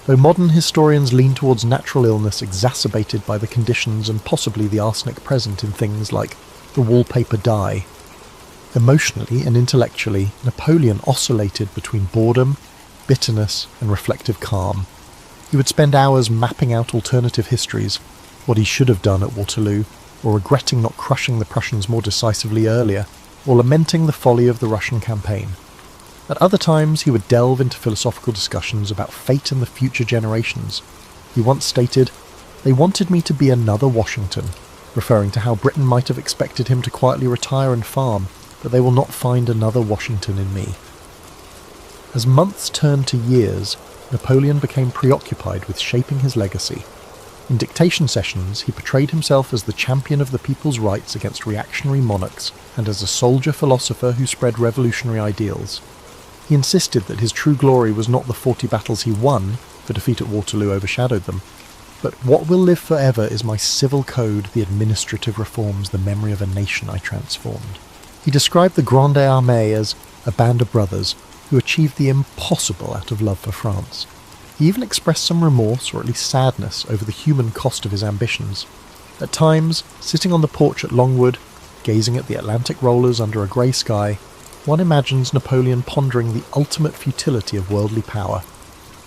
though modern historians lean towards natural illness exacerbated by the conditions and possibly the arsenic present in things like the wallpaper dye. Emotionally and intellectually, Napoleon oscillated between boredom, bitterness and reflective calm. He would spend hours mapping out alternative histories, what he should have done at Waterloo, or regretting not crushing the Prussians more decisively earlier, or lamenting the folly of the Russian campaign. At other times he would delve into philosophical discussions about fate and the future generations. He once stated, "They wanted me to be another Washington," referring to how Britain might have expected him to quietly retire and farm, but they will not find another Washington in me. As months turned to years, Napoleon became preoccupied with shaping his legacy. In dictation sessions, he portrayed himself as the champion of the people's rights against reactionary monarchs and as a soldier-philosopher who spread revolutionary ideals. He insisted that his true glory was not the 40 battles he won, for defeat at Waterloo overshadowed them, but what will live forever is my civil code, the administrative reforms, the memory of a nation I transformed. He described the Grande Armée as a band of brothers who achieved the impossible out of love for France. He even expressed some remorse, or at least sadness, over the human cost of his ambitions. At times, sitting on the porch at Longwood, gazing at the Atlantic rollers under a grey sky, one imagines Napoleon pondering the ultimate futility of worldly power.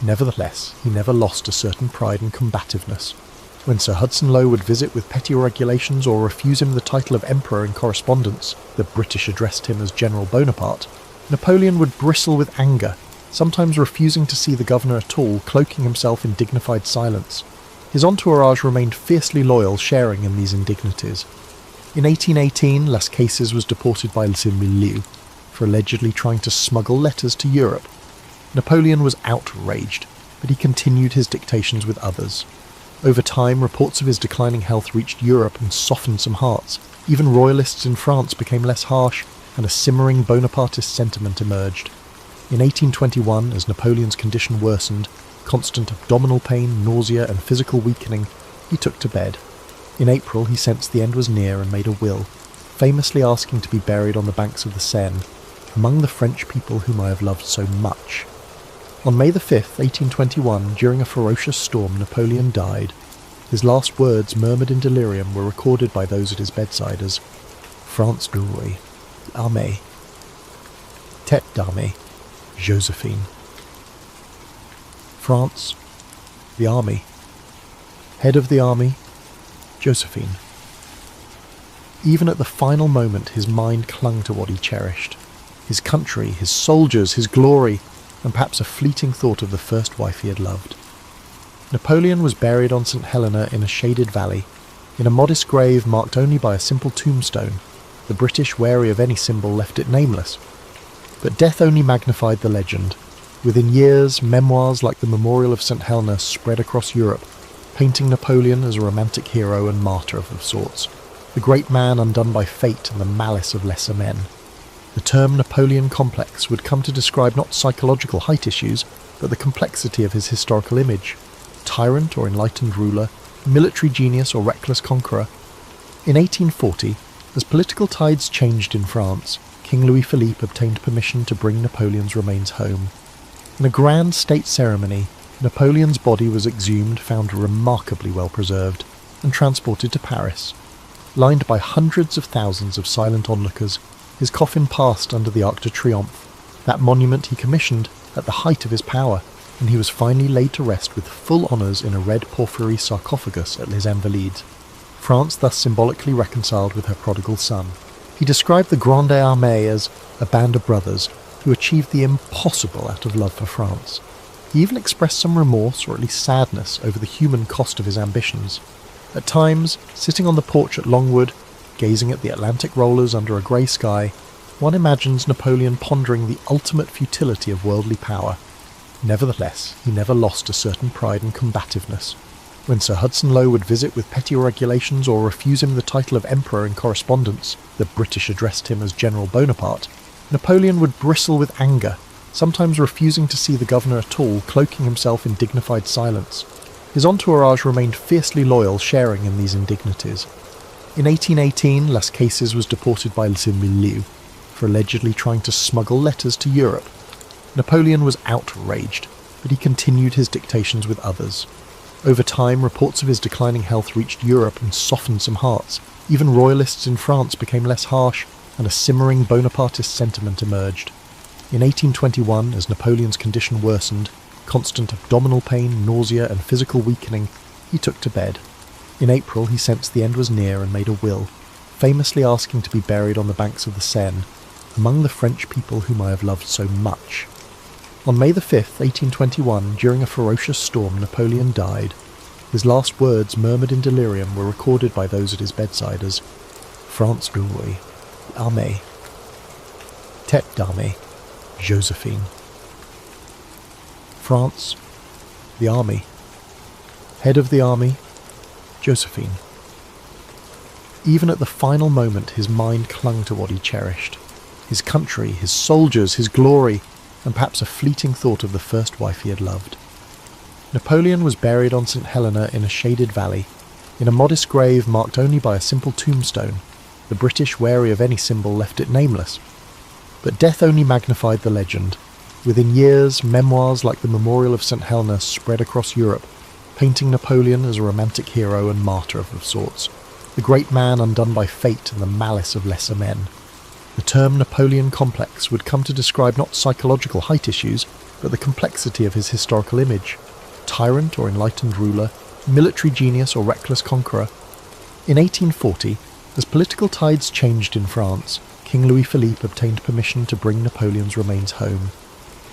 Nevertheless, he never lost a certain pride and combativeness. When Sir Hudson Lowe would visit with petty regulations or refuse him the title of Emperor in correspondence, the British addressed him as General Bonaparte, Napoleon would bristle with anger, sometimes refusing to see the governor at all, cloaking himself in dignified silence. His entourage remained fiercely loyal, sharing in these indignities. In 1818, Las Cases was deported by Le Milieu for allegedly trying to smuggle letters to Europe. Napoleon was outraged, but he continued his dictations with others. Over time, reports of his declining health reached Europe and softened some hearts. Even royalists in France became less harsh, and a simmering Bonapartist sentiment emerged. In 1821, as Napoleon's condition worsened, constant abdominal pain, nausea and physical weakening, he took to bed. In April, he sensed the end was near and made a will, famously asking to be buried on the banks of the Seine, among the French people whom I have loved so much. On May the 5th, 1821, during a ferocious storm, Napoleon died. His last words, murmured in delirium, were recorded by those at his bedside as France glory, l'armée, tête d'armée, Josephine. France, the army, head of the army, Josephine. Even at the final moment, his mind clung to what he cherished. His country, his soldiers, his glory, and perhaps a fleeting thought of the first wife he had loved. Napoleon was buried on St. Helena in a shaded valley, in a modest grave marked only by a simple tombstone. The British, wary of any symbol, left it nameless. But death only magnified the legend. Within years, memoirs like the Memorial of St. Helena spread across Europe, painting Napoleon as a romantic hero and martyr of sorts, the great man undone by fate and the malice of lesser men. The term Napoleon complex would come to describe not psychological height issues, but the complexity of his historical image. Tyrant or enlightened ruler, military genius or reckless conqueror. In 1840, as political tides changed in France, King Louis-Philippe obtained permission to bring Napoleon's remains home. In a grand state ceremony, Napoleon's body was exhumed, found remarkably well preserved. and transported to Paris. Lined by hundreds of thousands of silent onlookers, his coffin passed under the Arc de Triomphe, that monument he commissioned at the height of his power, and he was finally laid to rest with full honours in a red porphyry sarcophagus at Les Invalides. France thus symbolically reconciled with her prodigal son. He described the Grande Armée as a band of brothers who achieved the impossible out of love for France. He even expressed some remorse, or at least sadness, over the human cost of his ambitions. At times, sitting on the porch at Longwood, gazing at the Atlantic rollers under a grey sky, one imagines Napoleon pondering the ultimate futility of worldly power. Nevertheless, he never lost a certain pride and combativeness. When Sir Hudson Lowe would visit with petty regulations or refuse him the title of Emperor in correspondence, the British addressed him as General Bonaparte, Napoleon would bristle with anger, sometimes refusing to see the governor at all, cloaking himself in dignified silence. His entourage remained fiercely loyal, sharing in these indignities. In 1818, Las Cases was deported by le Milieu for allegedly trying to smuggle letters to Europe. Napoleon was outraged, but he continued his dictations with others. Over time, reports of his declining health reached Europe and softened some hearts. Even royalists in France became less harsh, and a simmering Bonapartist sentiment emerged. In 1821, as Napoleon's condition worsened, constant abdominal pain, nausea, and physical weakening, he took to bed. In April, he sensed the end was near and made a will, famously asking to be buried on the banks of the Seine, among the French people whom I have loved so much. On May the 5th, 1821, during a ferocious storm, Napoleon died. His last words, murmured in delirium, were recorded by those at his bedside as France d'Armée, Armée, Tête d'Armée, Josephine. France, the army, head of the army, Josephine. Even at the final moment, his mind clung to what he cherished. His country, his soldiers, his glory, and perhaps a fleeting thought of the first wife he had loved. Napoleon was buried on St. Helena in a shaded valley, in a modest grave marked only by a simple tombstone. The British, wary of any symbol, left it nameless. But death only magnified the legend. Within years, memoirs like the Memorial of St. Helena spread across Europe, painting Napoleon as a romantic hero and martyr of sorts, the great man undone by fate and the malice of lesser men. The term Napoleon complex would come to describe not psychological height issues, but the complexity of his historical image. Tyrant or enlightened ruler, military genius or reckless conqueror. In 1840, as political tides changed in France, King Louis-Philippe obtained permission to bring Napoleon's remains home.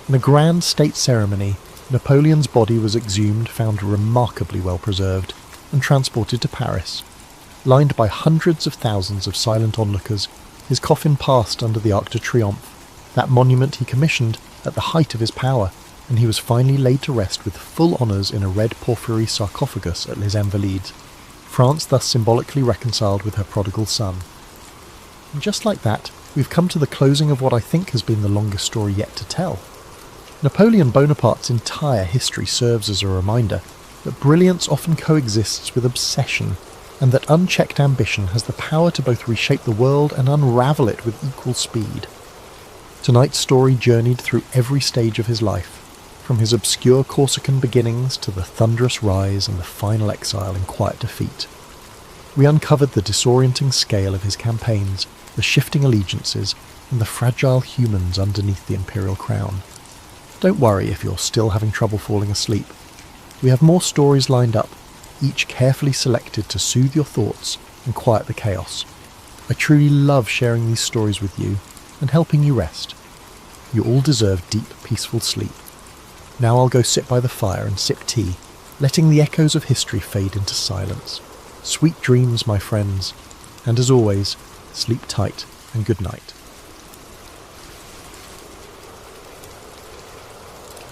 In a grand state ceremony, Napoleon's body was exhumed, found remarkably well preserved, and transported to Paris. Lined by hundreds of thousands of silent onlookers, his coffin passed under the Arc de Triomphe, that monument he commissioned at the height of his power, and he was finally laid to rest with full honours in a red porphyry sarcophagus at Les Invalides. France thus symbolically reconciled with her prodigal son. And just like that, we've come to the closing of what I think has been the longest story yet to tell. Napoleon Bonaparte's entire history serves as a reminder that brilliance often coexists with obsession, and that unchecked ambition has the power to both reshape the world and unravel it with equal speed. Tonight's story journeyed through every stage of his life, from his obscure Corsican beginnings to the thunderous rise and the final exile in quiet defeat. We uncovered the disorienting scale of his campaigns, the shifting allegiances, and the fragile humans underneath the imperial crown. Don't worry if you're still having trouble falling asleep. We have more stories lined up, each carefully selected to soothe your thoughts and quiet the chaos. I truly love sharing these stories with you and helping you rest. You all deserve deep, peaceful sleep. Now I'll go sit by the fire and sip tea, letting the echoes of history fade into silence. Sweet dreams, my friends, and as always, sleep tight and good night.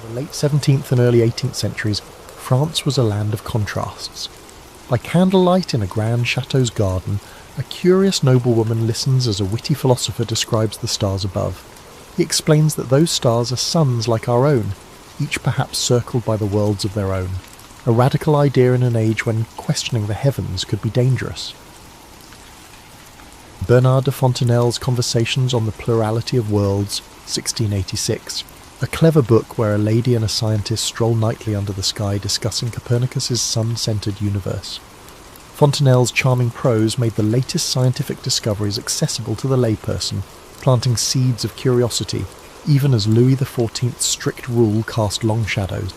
In the late 17th and early 18th centuries, France was a land of contrasts. By candlelight in a grand chateau's garden, a curious noblewoman listens as a witty philosopher describes the stars above. He explains that those stars are suns like our own, each perhaps circled by the worlds of their own, a radical idea in an age when questioning the heavens could be dangerous. Bernard de Fontenelle's Conversations on the Plurality of Worlds, 1686, a clever book where a lady and a scientist stroll nightly under the sky discussing Copernicus's sun-centered universe. Fontenelle's charming prose made the latest scientific discoveries accessible to the layperson, planting seeds of curiosity, even as Louis XIV's strict rule cast long shadows.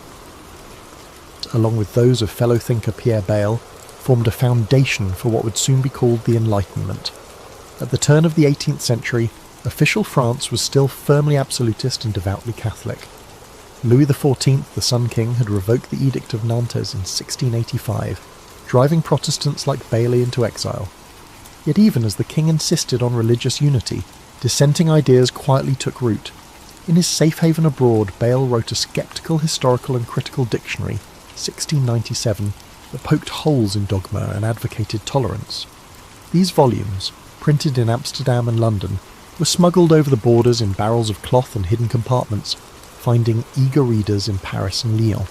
Along with those of fellow thinker Pierre Bayle, formed a foundation for what would soon be called the Enlightenment. At the turn of the 18th century, official France was still firmly absolutist and devoutly Catholic. Louis XIV, the Sun King, had revoked the Edict of Nantes in 1685, driving Protestants like Bailey into exile. Yet even as the king insisted on religious unity, dissenting ideas quietly took root. In his Safe Haven Abroad, Bayle wrote a sceptical, historical and critical dictionary, 1697, that poked holes in dogma and advocated tolerance. These volumes, printed in Amsterdam and London, were smuggled over the borders in barrels of cloth and hidden compartments, finding eager readers in Paris and Lyon.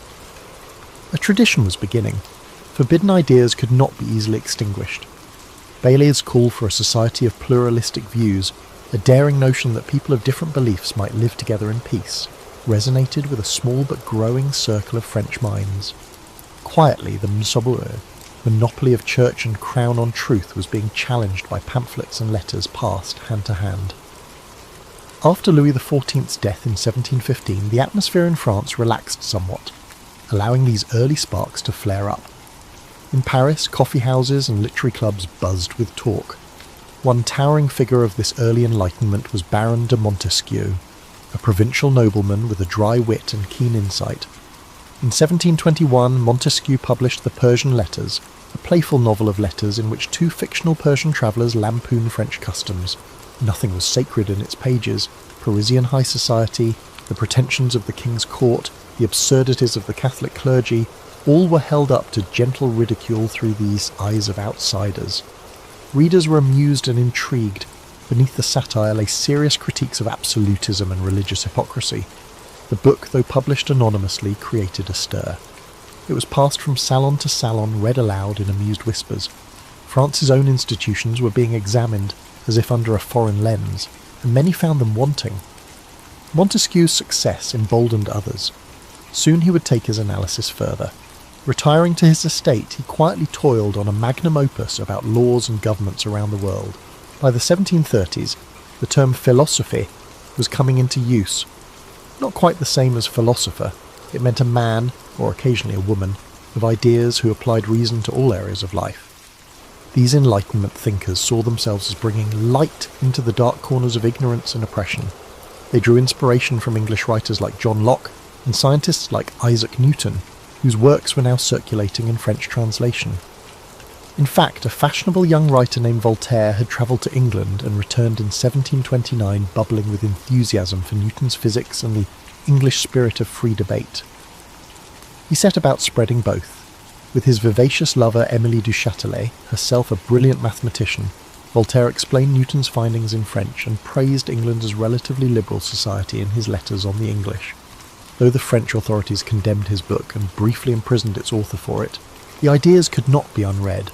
A tradition was beginning. Forbidden ideas could not be easily extinguished. Bailey's call for a society of pluralistic views, a daring notion that people of different beliefs might live together in peace, resonated with a small but growing circle of French minds. Quietly, the monopoly of church and crown on truth was being challenged by pamphlets and letters passed hand to hand. After Louis XIV's death in 1715, the atmosphere in France relaxed somewhat, allowing these early sparks to flare up. In Paris, coffee houses and literary clubs buzzed with talk. One towering figure of this early Enlightenment was Baron de Montesquieu, a provincial nobleman with a dry wit and keen insight. In 1721, Montesquieu published The Persian Letters, a playful novel of letters in which two fictional Persian travellers lampoon French customs. Nothing was sacred in its pages. Parisian high society, the pretensions of the king's court, the absurdities of the Catholic clergy, all were held up to gentle ridicule through these eyes of outsiders. Readers were amused and intrigued. Beneath the satire lay serious critiques of absolutism and religious hypocrisy. The book, though published anonymously, created a stir. It was passed from salon to salon, read aloud in amused whispers. France's own institutions were being examined as if under a foreign lens, and many found them wanting. Montesquieu's success emboldened others. Soon he would take his analysis further. Retiring to his estate, he quietly toiled on a magnum opus about laws and governments around the world. By the 1730s, the term philosophy was coming into use. Not quite the same as philosopher, it meant a man, or occasionally a woman, of ideas who applied reason to all areas of life. These Enlightenment thinkers saw themselves as bringing light into the dark corners of ignorance and oppression. They drew inspiration from English writers like John Locke and scientists like Isaac Newton, whose works were now circulating in French translation. In fact, a fashionable young writer named Voltaire had travelled to England and returned in 1729 bubbling with enthusiasm for Newton's physics and the English spirit of free debate. He set about spreading both. With his vivacious lover Émilie du Châtelet, herself a brilliant mathematician, Voltaire explained Newton's findings in French and praised England's relatively liberal society in his letters on the English. Though the French authorities condemned his book and briefly imprisoned its author for it, the ideas could not be unread.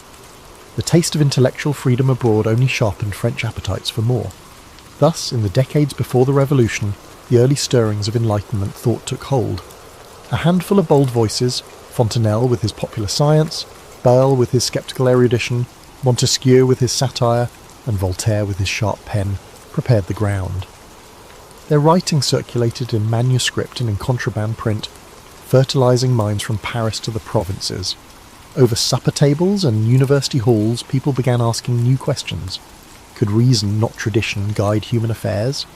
The taste of intellectual freedom abroad only sharpened French appetites for more. Thus, in the decades before the Revolution, the early stirrings of Enlightenment thought took hold. A handful of bold voices, Fontenelle with his popular science, Bayle with his sceptical erudition, Montesquieu with his satire, and Voltaire with his sharp pen, prepared the ground. Their writing circulated in manuscript and in contraband print, fertilizing minds from Paris to the provinces. Over supper tables and university halls, people began asking new questions. Could reason, not tradition, guide human affairs?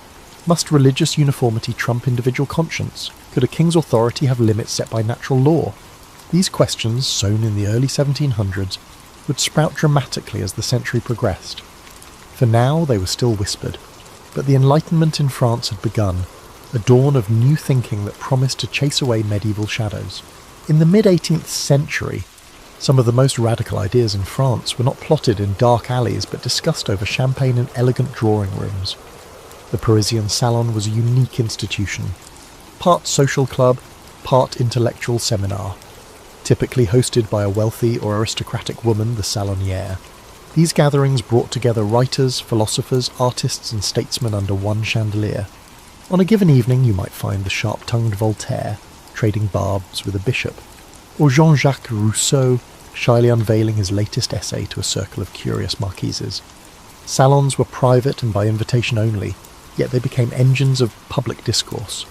Must religious uniformity trump individual conscience? Could a king's authority have limits set by natural law? These questions, sown in the early 1700s, would sprout dramatically as the century progressed. For now, they were still whispered. But the Enlightenment in France had begun, a dawn of new thinking that promised to chase away medieval shadows. In the mid-18th century, some of the most radical ideas in France were not plotted in dark alleys but discussed over champagne and elegant drawing rooms. The Parisian salon was a unique institution, part social club, part intellectual seminar, typically hosted by a wealthy or aristocratic woman, the salonière. These gatherings brought together writers, philosophers, artists and statesmen under one chandelier. On a given evening you might find the sharp-tongued Voltaire trading barbs with a bishop, or Jean-Jacques Rousseau shyly unveiling his latest essay to a circle of curious marquises. Salons were private and by invitation only, yet they became engines of public discourse.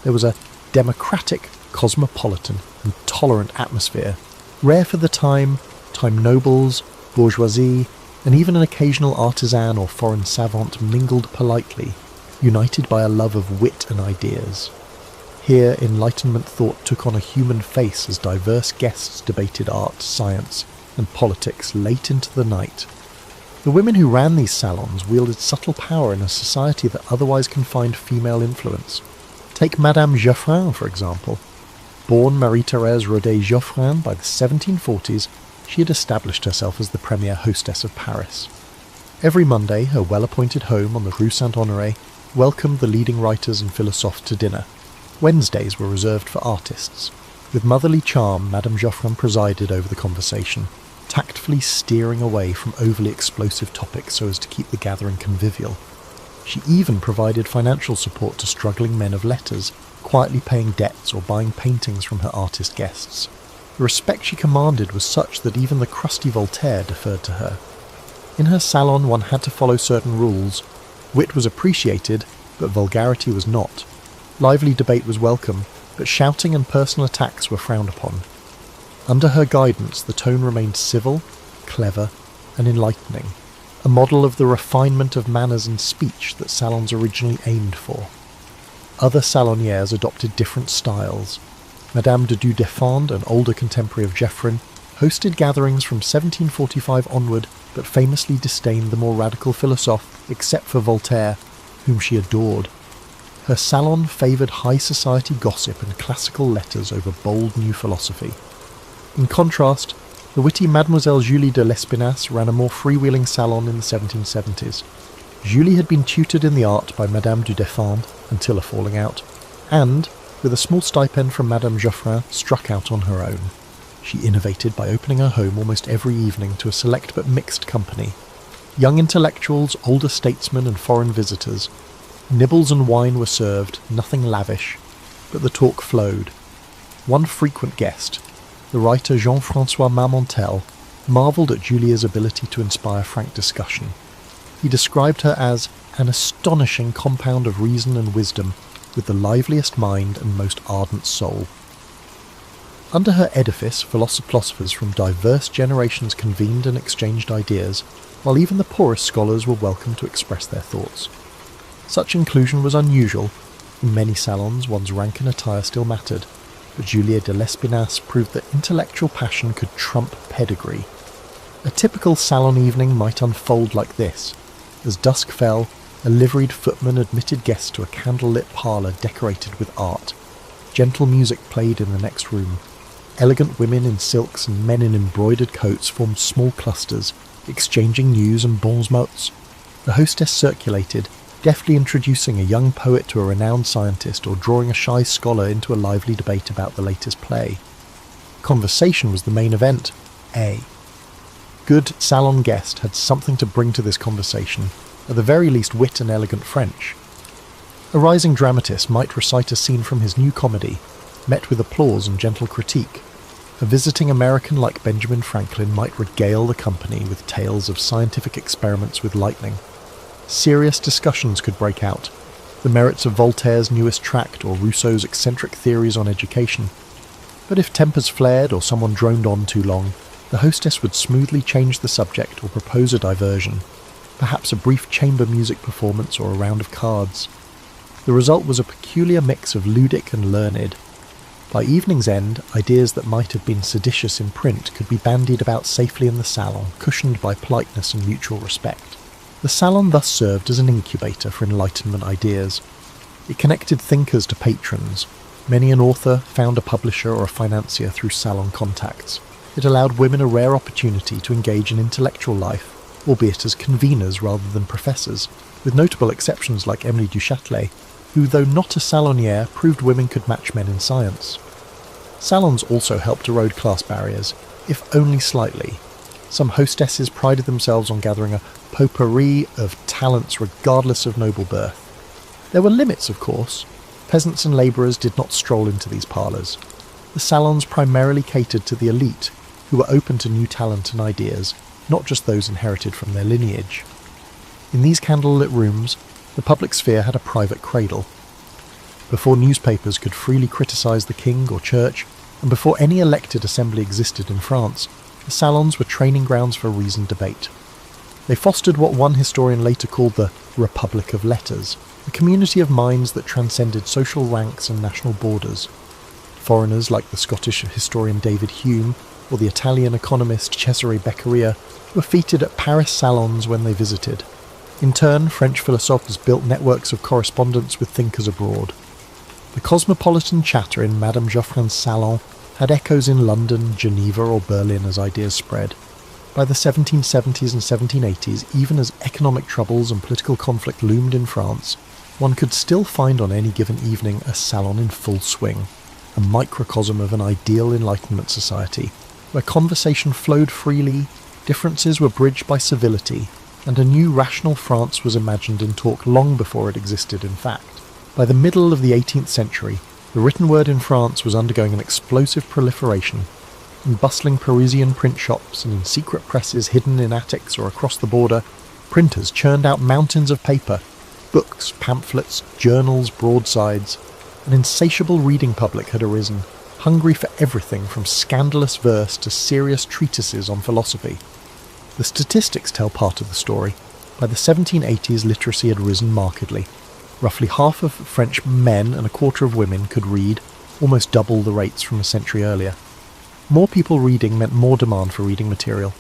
There was a democratic, cosmopolitan, and tolerant atmosphere, rare for the time nobles, bourgeoisie, and even an occasional artisan or foreign savant mingled politely, united by a love of wit and ideas. Here, Enlightenment thought took on a human face as diverse guests debated art, science, and politics late into the night. The women who ran these salons wielded subtle power in a society that otherwise confined female influence. Take Madame Geoffrin, for example. Born Marie-Thérèse Rodet Geoffrin by the 1740s, she had established herself as the premier hostess of Paris. Every Monday, her well-appointed home on the Rue Saint-Honoré welcomed the leading writers and philosophes to dinner. Wednesdays were reserved for artists. With motherly charm, Madame Geoffrin presided over the conversation, tactfully steering away from overly explosive topics so as to keep the gathering convivial. She even provided financial support to struggling men of letters, quietly paying debts or buying paintings from her artist guests. The respect she commanded was such that even the crusty Voltaire deferred to her. In her salon one had to follow certain rules. Wit was appreciated, but vulgarity was not. Lively debate was welcome, but shouting and personal attacks were frowned upon. Under her guidance, the tone remained civil, clever, and enlightening, a model of the refinement of manners and speech that salons originally aimed for. Other salonières adopted different styles. Madame de Du-Deffand, an older contemporary of Geoffrin, hosted gatherings from 1745 onward, but famously disdained the more radical philosophe, except for Voltaire, whom she adored. Her salon favoured high society gossip and classical letters over bold new philosophy. In contrast, the witty Mademoiselle Julie de Lespinasse ran a more freewheeling salon in the 1770s. Julie had been tutored in the art by Madame du Deffand until a falling out, and, with a small stipend from Madame Geoffrin, struck out on her own. She innovated by opening her home almost every evening to a select but mixed company. Young intellectuals, older statesmen and foreign visitors. Nibbles and wine were served, nothing lavish, but the talk flowed. One frequent guest, the writer Jean-François Marmontel, marvelled at Julia's ability to inspire frank discussion. He described her as an astonishing compound of reason and wisdom, with the liveliest mind and most ardent soul. Under her edifice, philosophers from diverse generations convened and exchanged ideas, while even the poorest scholars were welcome to express their thoughts. Such inclusion was unusual. In many salons, one's rank and attire still mattered, but Julia de Lespinasse proved that intellectual passion could trump pedigree. A typical salon evening might unfold like this. As dusk fell, a liveried footman admitted guests to a candle-lit parlour decorated with art. Gentle music played in the next room. Elegant women in silks and men in embroidered coats formed small clusters, exchanging news and bons mots. The hostess circulated, deftly introducing a young poet to a renowned scientist or drawing a shy scholar into a lively debate about the latest play. Conversation was the main event. A good salon guest had something to bring to this conversation, at the very least wit and elegant French. A rising dramatist might recite a scene from his new comedy, met with applause and gentle critique. A visiting American like Benjamin Franklin might regale the company with tales of scientific experiments with lightning. Serious discussions could break out, the merits of Voltaire's newest tract or Rousseau's eccentric theories on education. But if tempers flared or someone droned on too long, the hostess would smoothly change the subject or propose a diversion, perhaps a brief chamber music performance or a round of cards. The result was a peculiar mix of ludic and learned. By evening's end, ideas that might have been seditious in print could be bandied about safely in the salon, cushioned by politeness and mutual respect. The salon thus served as an incubator for Enlightenment ideas. It connected thinkers to patrons. Many an author found a publisher or a financier through salon contacts. It allowed women a rare opportunity to engage in intellectual life, albeit as conveners rather than professors, with notable exceptions like Emily du Châtelet, who, though not a salonière, proved women could match men in science. Salons also helped erode class barriers, if only slightly. Some hostesses prided themselves on gathering a potpourri of talents regardless of noble birth. There were limits, of course. Peasants and labourers did not stroll into these parlours. The salons primarily catered to the elite, who were open to new talent and ideas, not just those inherited from their lineage. In these candlelit rooms, the public sphere had a private cradle. Before newspapers could freely criticise the king or church, and before any elected assembly existed in France, the salons were training grounds for reasoned debate. They fostered what one historian later called the Republic of Letters, a community of minds that transcended social ranks and national borders. Foreigners like the Scottish historian David Hume or the Italian economist Cesare Beccaria were feted at Paris salons when they visited. In turn, French philosophers built networks of correspondence with thinkers abroad. The cosmopolitan chatter in Madame Geoffrin's salon had echoes in London, Geneva or Berlin as ideas spread. By the 1770s and 1780s, even as economic troubles and political conflict loomed in France, one could still find on any given evening a salon in full swing, a microcosm of an ideal Enlightenment society, where conversation flowed freely, differences were bridged by civility, and a new rational France was imagined in talk long before it existed in fact. By the middle of the 18th century, the written word in France was undergoing an explosive proliferation. In bustling Parisian print shops and in secret presses hidden in attics or across the border, printers churned out mountains of paper, books, pamphlets, journals, broadsides. An insatiable reading public had arisen, hungry for everything from scandalous verse to serious treatises on philosophy. The statistics tell part of the story. By the 1780s, literacy had risen markedly. Roughly half of French men and a quarter of women could read, almost double the rates from a century earlier. More people reading meant more demand for reading material.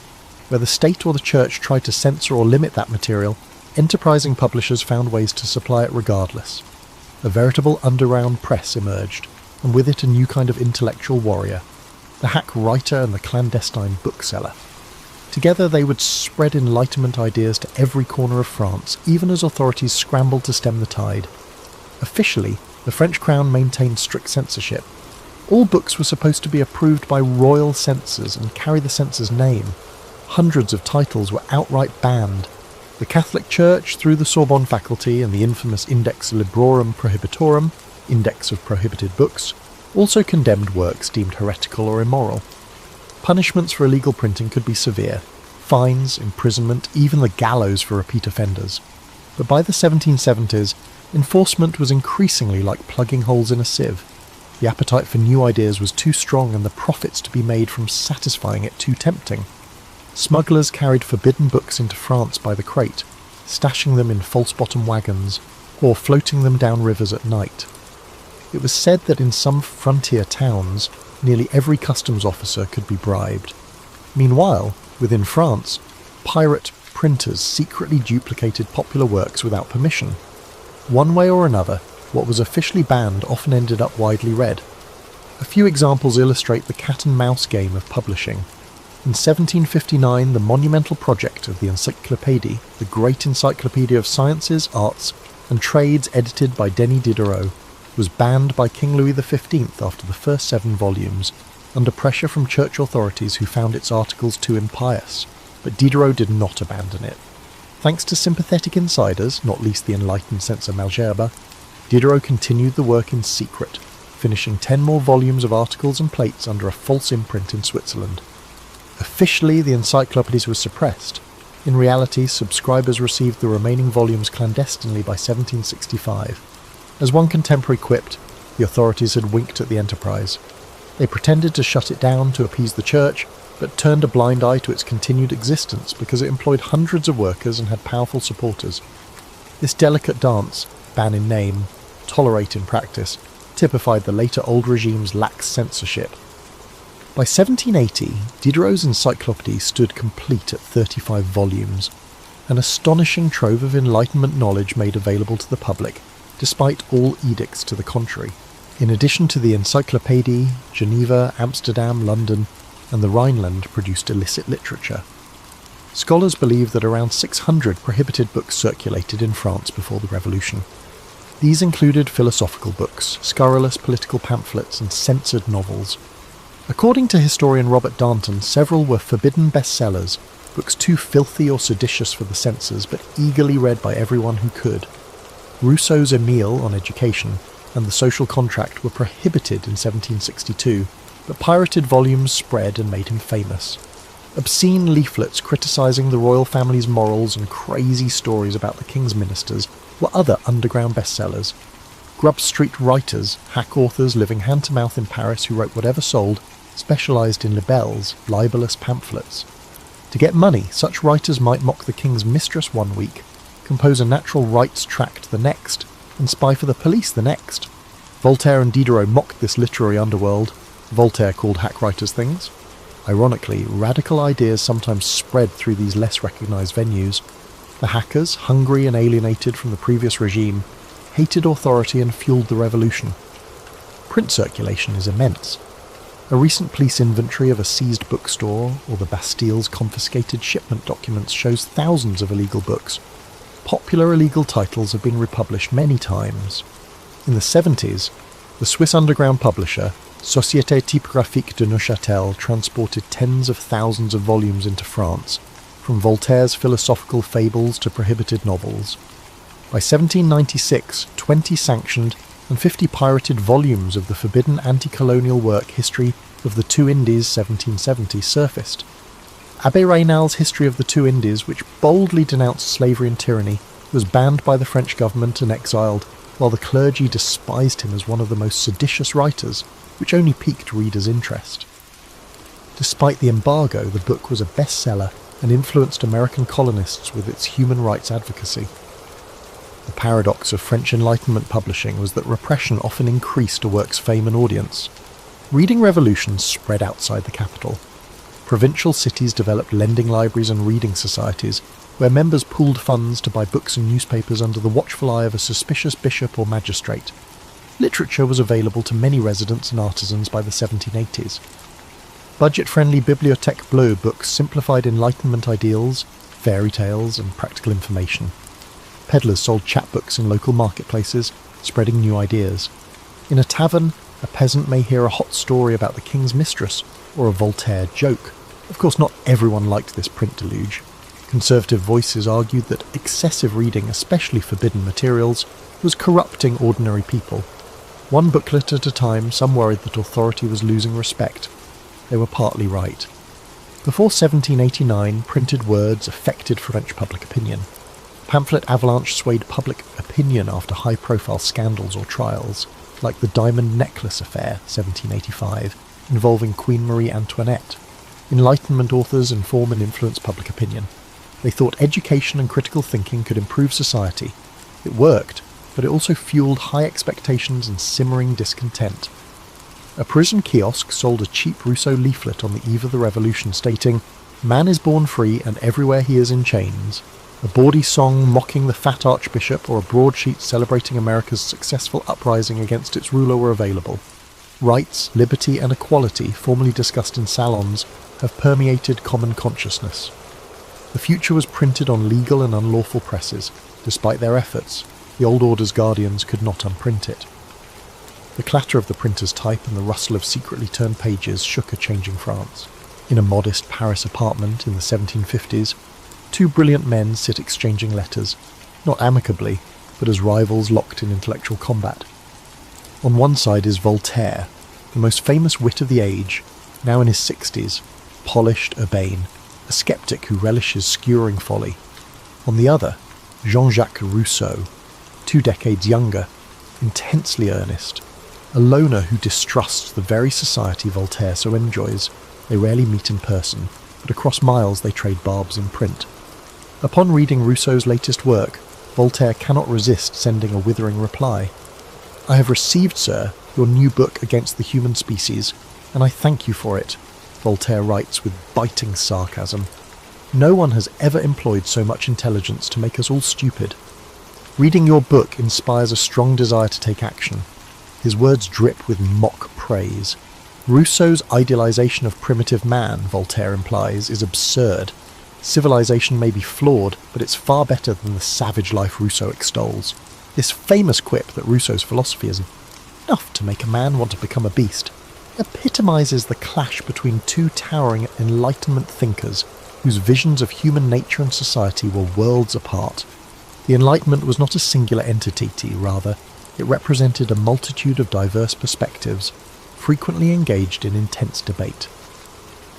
Where the state or the church tried to censor or limit that material, enterprising publishers found ways to supply it regardless. A veritable underground press emerged, and with it a new kind of intellectual warrior, the hack writer and the clandestine bookseller. Together they would spread Enlightenment ideas to every corner of France, even as authorities scrambled to stem the tide. Officially, the French crown maintained strict censorship. All books were supposed to be approved by royal censors and carry the censor's name. Hundreds of titles were outright banned. The Catholic Church, through the Sorbonne faculty and the infamous Index Librorum Prohibitorum, Index of Prohibited Books, also condemned works deemed heretical or immoral. Punishments for illegal printing could be severe: fines, imprisonment, even the gallows for repeat offenders. But by the 1770s, enforcement was increasingly like plugging holes in a sieve. The appetite for new ideas was too strong and the profits to be made from satisfying it too tempting. Smugglers carried forbidden books into France by the crate, stashing them in false-bottom wagons, or floating them down rivers at night. It was said that in some frontier towns, nearly every customs officer could be bribed. Meanwhile, within France, pirate printers secretly duplicated popular works without permission. One way or another, what was officially banned often ended up widely read. A few examples illustrate the cat-and-mouse game of publishing. In 1759, the monumental project of the Encyclopédie, the great encyclopedia of sciences, arts, and trades edited by Denis Diderot, was banned by King Louis XV after the first 7 volumes, under pressure from church authorities who found its articles too impious. But Diderot did not abandon it. Thanks to sympathetic insiders, not least the enlightened censor Malgerbe, Diderot continued the work in secret, finishing 10 more volumes of articles and plates under a false imprint in Switzerland. Officially, the encyclopedies were suppressed. In reality, subscribers received the remaining volumes clandestinely by 1765. As one contemporary quipped, the authorities had winked at the enterprise. They pretended to shut it down to appease the church, but turned a blind eye to its continued existence because it employed hundreds of workers and had powerful supporters. This delicate dance, ban in name, tolerate in practice, typified the later old regime's lax censorship. By 1780, Diderot's encyclopédie stood complete at 35 volumes, an astonishing trove of Enlightenment knowledge made available to the public, despite all edicts to the contrary. In addition to the Encyclopédie, Geneva, Amsterdam, London, and the Rhineland produced illicit literature. Scholars believe that around 600 prohibited books circulated in France before the Revolution. These included philosophical books, scurrilous political pamphlets, and censored novels. According to historian Robert Darnton, several were forbidden bestsellers, books too filthy or seditious for the censors, but eagerly read by everyone who could. Rousseau's Emile on education and the social contract were prohibited in 1762, but pirated volumes spread and made him famous. Obscene leaflets criticising the royal family's morals and crazy stories about the king's ministers were other underground bestsellers. Grub Street writers, hack authors living hand-to-mouth in Paris who wrote whatever sold, specialised in libelles, libellous pamphlets. To get money, such writers might mock the king's mistress one week, compose a natural rights tract the next, and spy for the police the next. Voltaire and Diderot mocked this literary underworld. Voltaire called hack writers things. Ironically, radical ideas sometimes spread through these less recognised venues. The hackers, hungry and alienated from the previous regime, hated authority and fueled the revolution. Print circulation is immense. A recent police inventory of a seized bookstore or the Bastille's confiscated shipment documents shows thousands of illegal books. Popular illegal titles have been republished many times. In the 70s, the Swiss underground publisher Société Typographique de Neuchâtel transported tens of thousands of volumes into France, from Voltaire's philosophical fables to prohibited novels. By 1796, 20 sanctioned and 50 pirated volumes of the forbidden anti-colonial work History of the Two Indies 1770 surfaced. Abbé Raynal's History of the Two Indies, which boldly denounced slavery and tyranny, was banned by the French government and exiled, while the clergy despised him as one of the most seditious writers, which only piqued readers' interest. Despite the embargo, the book was a bestseller and influenced American colonists with its human rights advocacy. The paradox of French Enlightenment publishing was that repression often increased a work's fame and audience. Reading revolutions spread outside the capital. Provincial cities developed lending libraries and reading societies, where members pooled funds to buy books and newspapers under the watchful eye of a suspicious bishop or magistrate. Literature was available to many residents and artisans by the 1780s. Budget-friendly Bibliothèque Bleue books simplified Enlightenment ideals, fairy tales, and practical information. Peddlers sold chapbooks in local marketplaces, spreading new ideas. In a tavern, a peasant may hear a hot story about the king's mistress, or a Voltaire joke. Of course, not everyone liked this print deluge. Conservative voices argued that excessive reading, especially forbidden materials, was corrupting ordinary people. One booklet at a time, some worried that authority was losing respect. They were partly right. Before 1789, printed words affected French public opinion. Pamphlet avalanche swayed public opinion after high-profile scandals or trials, like the Diamond Necklace Affair, 1785, involving Queen Marie Antoinette. Enlightenment authors inform and influence public opinion. They thought education and critical thinking could improve society. It worked, but it also fueled high expectations and simmering discontent. A Parisian kiosk sold a cheap Rousseau leaflet on the eve of the revolution stating, "Man is born free and everywhere he is in chains." A bawdy song mocking the fat archbishop or a broadsheet celebrating America's successful uprising against its ruler were available. Rights, liberty and equality, formerly discussed in salons, have permeated common consciousness. The future was printed on legal and unlawful presses. Despite their efforts, the old order's guardians could not unprint it. The clatter of the printer's type and the rustle of secretly turned pages shook a changing France. In a modest Paris apartment in the 1750s, two brilliant men sit exchanging letters, not amicably, but as rivals locked in intellectual combat. On one side is Voltaire, the most famous wit of the age, now in his 60s, polished, urbane, a skeptic who relishes skewering folly. On the other, Jean-Jacques Rousseau, 2 decades younger, intensely earnest, a loner who distrusts the very society Voltaire so enjoys. They rarely meet in person, but across miles they trade barbs in print. Upon reading Rousseau's latest work, Voltaire cannot resist sending a withering reply. "I have received, sir, your new book against the human species, and I thank you for it," Voltaire writes with biting sarcasm. "No one has ever employed so much intelligence to make us all stupid. Reading your book inspires a strong desire to take action." His words drip with mock praise. Rousseau's idealization of primitive man, Voltaire implies, is absurd. Civilization may be flawed, but it's far better than the savage life Rousseau extols. This famous quip that Rousseau's philosophy is enough to make a man want to become a beast epitomizes the clash between two towering Enlightenment thinkers whose visions of human nature and society were worlds apart. The Enlightenment was not a singular entity, rather, it represented a multitude of diverse perspectives, frequently engaged in intense debate.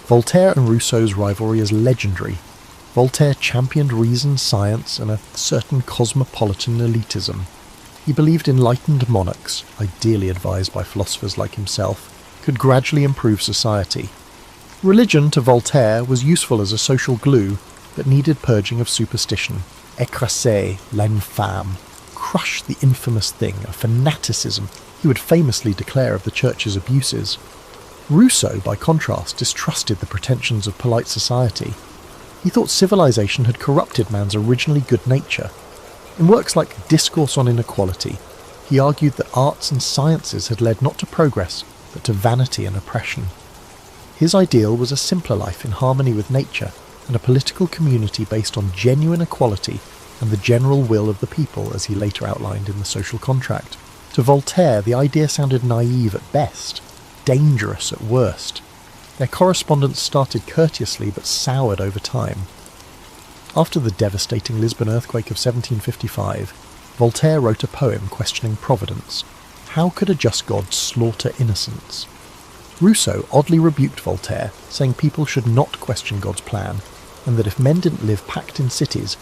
Voltaire and Rousseau's rivalry is legendary. Voltaire championed reason, science, and a certain cosmopolitan elitism. He believed enlightened monarchs, ideally advised by philosophers like himself, could gradually improve society. Religion, to Voltaire, was useful as a social glue, but needed purging of superstition. Écraser l'infâme, crush the infamous thing, a fanaticism he would famously declare of the Church's abuses. Rousseau, by contrast, distrusted the pretensions of polite society. He thought civilization had corrupted man's originally good nature. In works like Discourse on Inequality, he argued that arts and sciences had led not to progress, but to vanity and oppression. His ideal was a simpler life in harmony with nature, and a political community based on genuine equality and the general will of the people, as he later outlined in the Social Contract. To Voltaire, the idea sounded naive at best, dangerous at worst. Their correspondence started courteously but soured over time. After the devastating Lisbon earthquake of 1755, Voltaire wrote a poem questioning providence. How could a just God slaughter innocents? Rousseau oddly rebuked Voltaire, saying people should not question God's plan, and that if men didn't live packed in cities,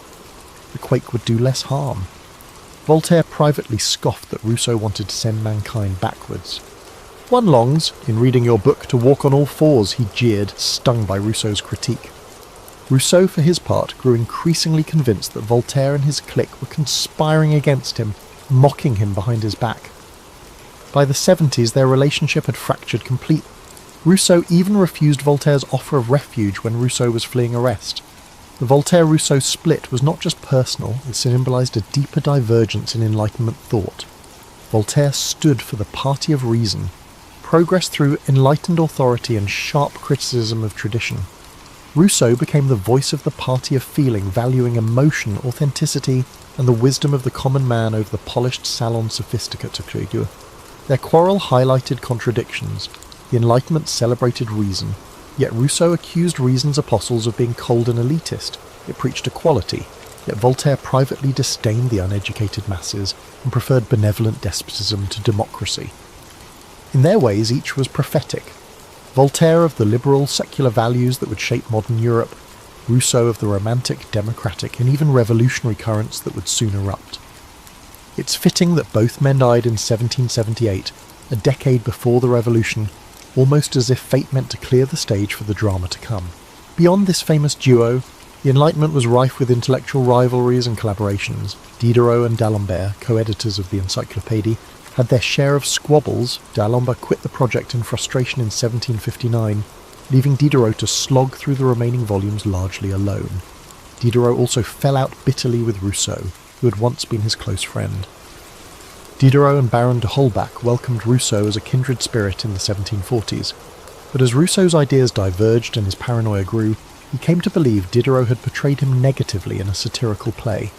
the quake would do less harm. Voltaire privately scoffed that Rousseau wanted to send mankind backwards. One longs, in reading your book, to walk on all fours, he jeered, stung by Rousseau's critique. Rousseau, for his part, grew increasingly convinced that Voltaire and his clique were conspiring against him, mocking him behind his back. By the 70s, their relationship had fractured completely. Rousseau even refused Voltaire's offer of refuge when Rousseau was fleeing arrest. The Voltaire-Rousseau split was not just personal, it symbolised a deeper divergence in Enlightenment thought. Voltaire stood for the party of reason, progress through enlightened authority and sharp criticism of tradition. Rousseau became the voice of the party of feeling, valuing emotion, authenticity, and the wisdom of the common man over the polished salon sophisticate. Their quarrel highlighted contradictions. The Enlightenment celebrated reason, yet Rousseau accused reason's apostles of being cold and elitist. It preached equality, yet Voltaire privately disdained the uneducated masses and preferred benevolent despotism to democracy. In their ways, each was prophetic. Voltaire of the liberal, secular values that would shape modern Europe, Rousseau of the romantic, democratic, and even revolutionary currents that would soon erupt. It's fitting that both men died in 1778, a decade before the Revolution, almost as if fate meant to clear the stage for the drama to come. Beyond this famous duo, the Enlightenment was rife with intellectual rivalries and collaborations. Diderot and D'Alembert, co-editors of the Encyclopédie, had their share of squabbles. D'Alembert quit the project in frustration in 1759, leaving Diderot to slog through the remaining volumes largely alone. Diderot also fell out bitterly with Rousseau, who had once been his close friend. Diderot and Baron de Holbach welcomed Rousseau as a kindred spirit in the 1740s, but as Rousseau's ideas diverged and his paranoia grew, he came to believe Diderot had portrayed him negatively in a satirical play.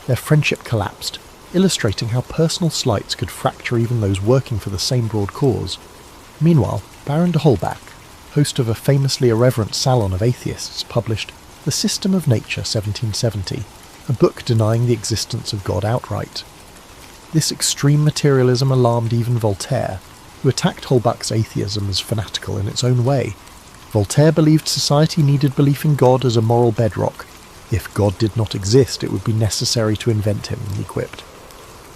Their friendship collapsed, illustrating how personal slights could fracture even those working for the same broad cause. Meanwhile, Baron de Holbach, host of a famously irreverent salon of atheists, published The System of Nature 1770, a book denying the existence of God outright. This extreme materialism alarmed even Voltaire, who attacked Holbach's atheism as fanatical in its own way. Voltaire believed society needed belief in God as a moral bedrock. If God did not exist, it would be necessary to invent him, he quipped.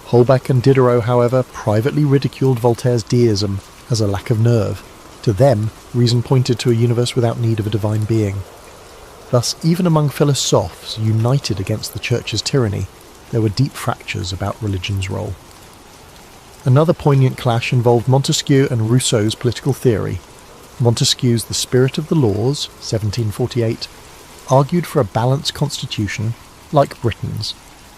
Holbach and Diderot, however, privately ridiculed Voltaire's deism as a lack of nerve. To them, reason pointed to a universe without need of a divine being. Thus, even among philosophes united against the Church's tyranny, there were deep fractures about religion's role. Another poignant clash involved Montesquieu and Rousseau's political theory. Montesquieu's The Spirit of the Laws, 1748, argued for a balanced constitution, like Britain's,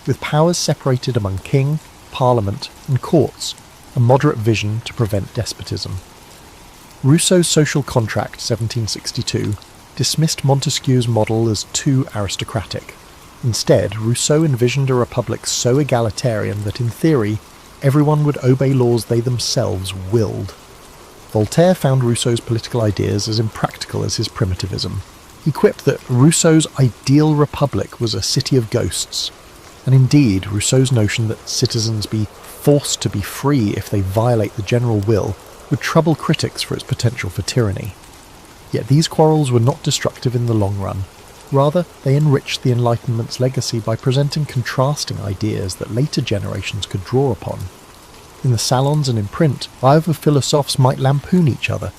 with powers separated among king, parliament, and courts, a moderate vision to prevent despotism. Rousseau's Social Contract, 1762, dismissed Montesquieu's model as too aristocratic. Instead, Rousseau envisioned a republic so egalitarian that, in theory, everyone would obey laws they themselves willed. Voltaire found Rousseau's political ideas as impractical as his primitivism. He quipped that Rousseau's ideal republic was a city of ghosts, and indeed Rousseau's notion that citizens be forced to be free if they violate the general will would trouble critics for its potential for tyranny. Yet these quarrels were not destructive in the long run. Rather, they enriched the Enlightenment's legacy by presenting contrasting ideas that later generations could draw upon. In the salons and in print, rival philosophes might lampoon each other,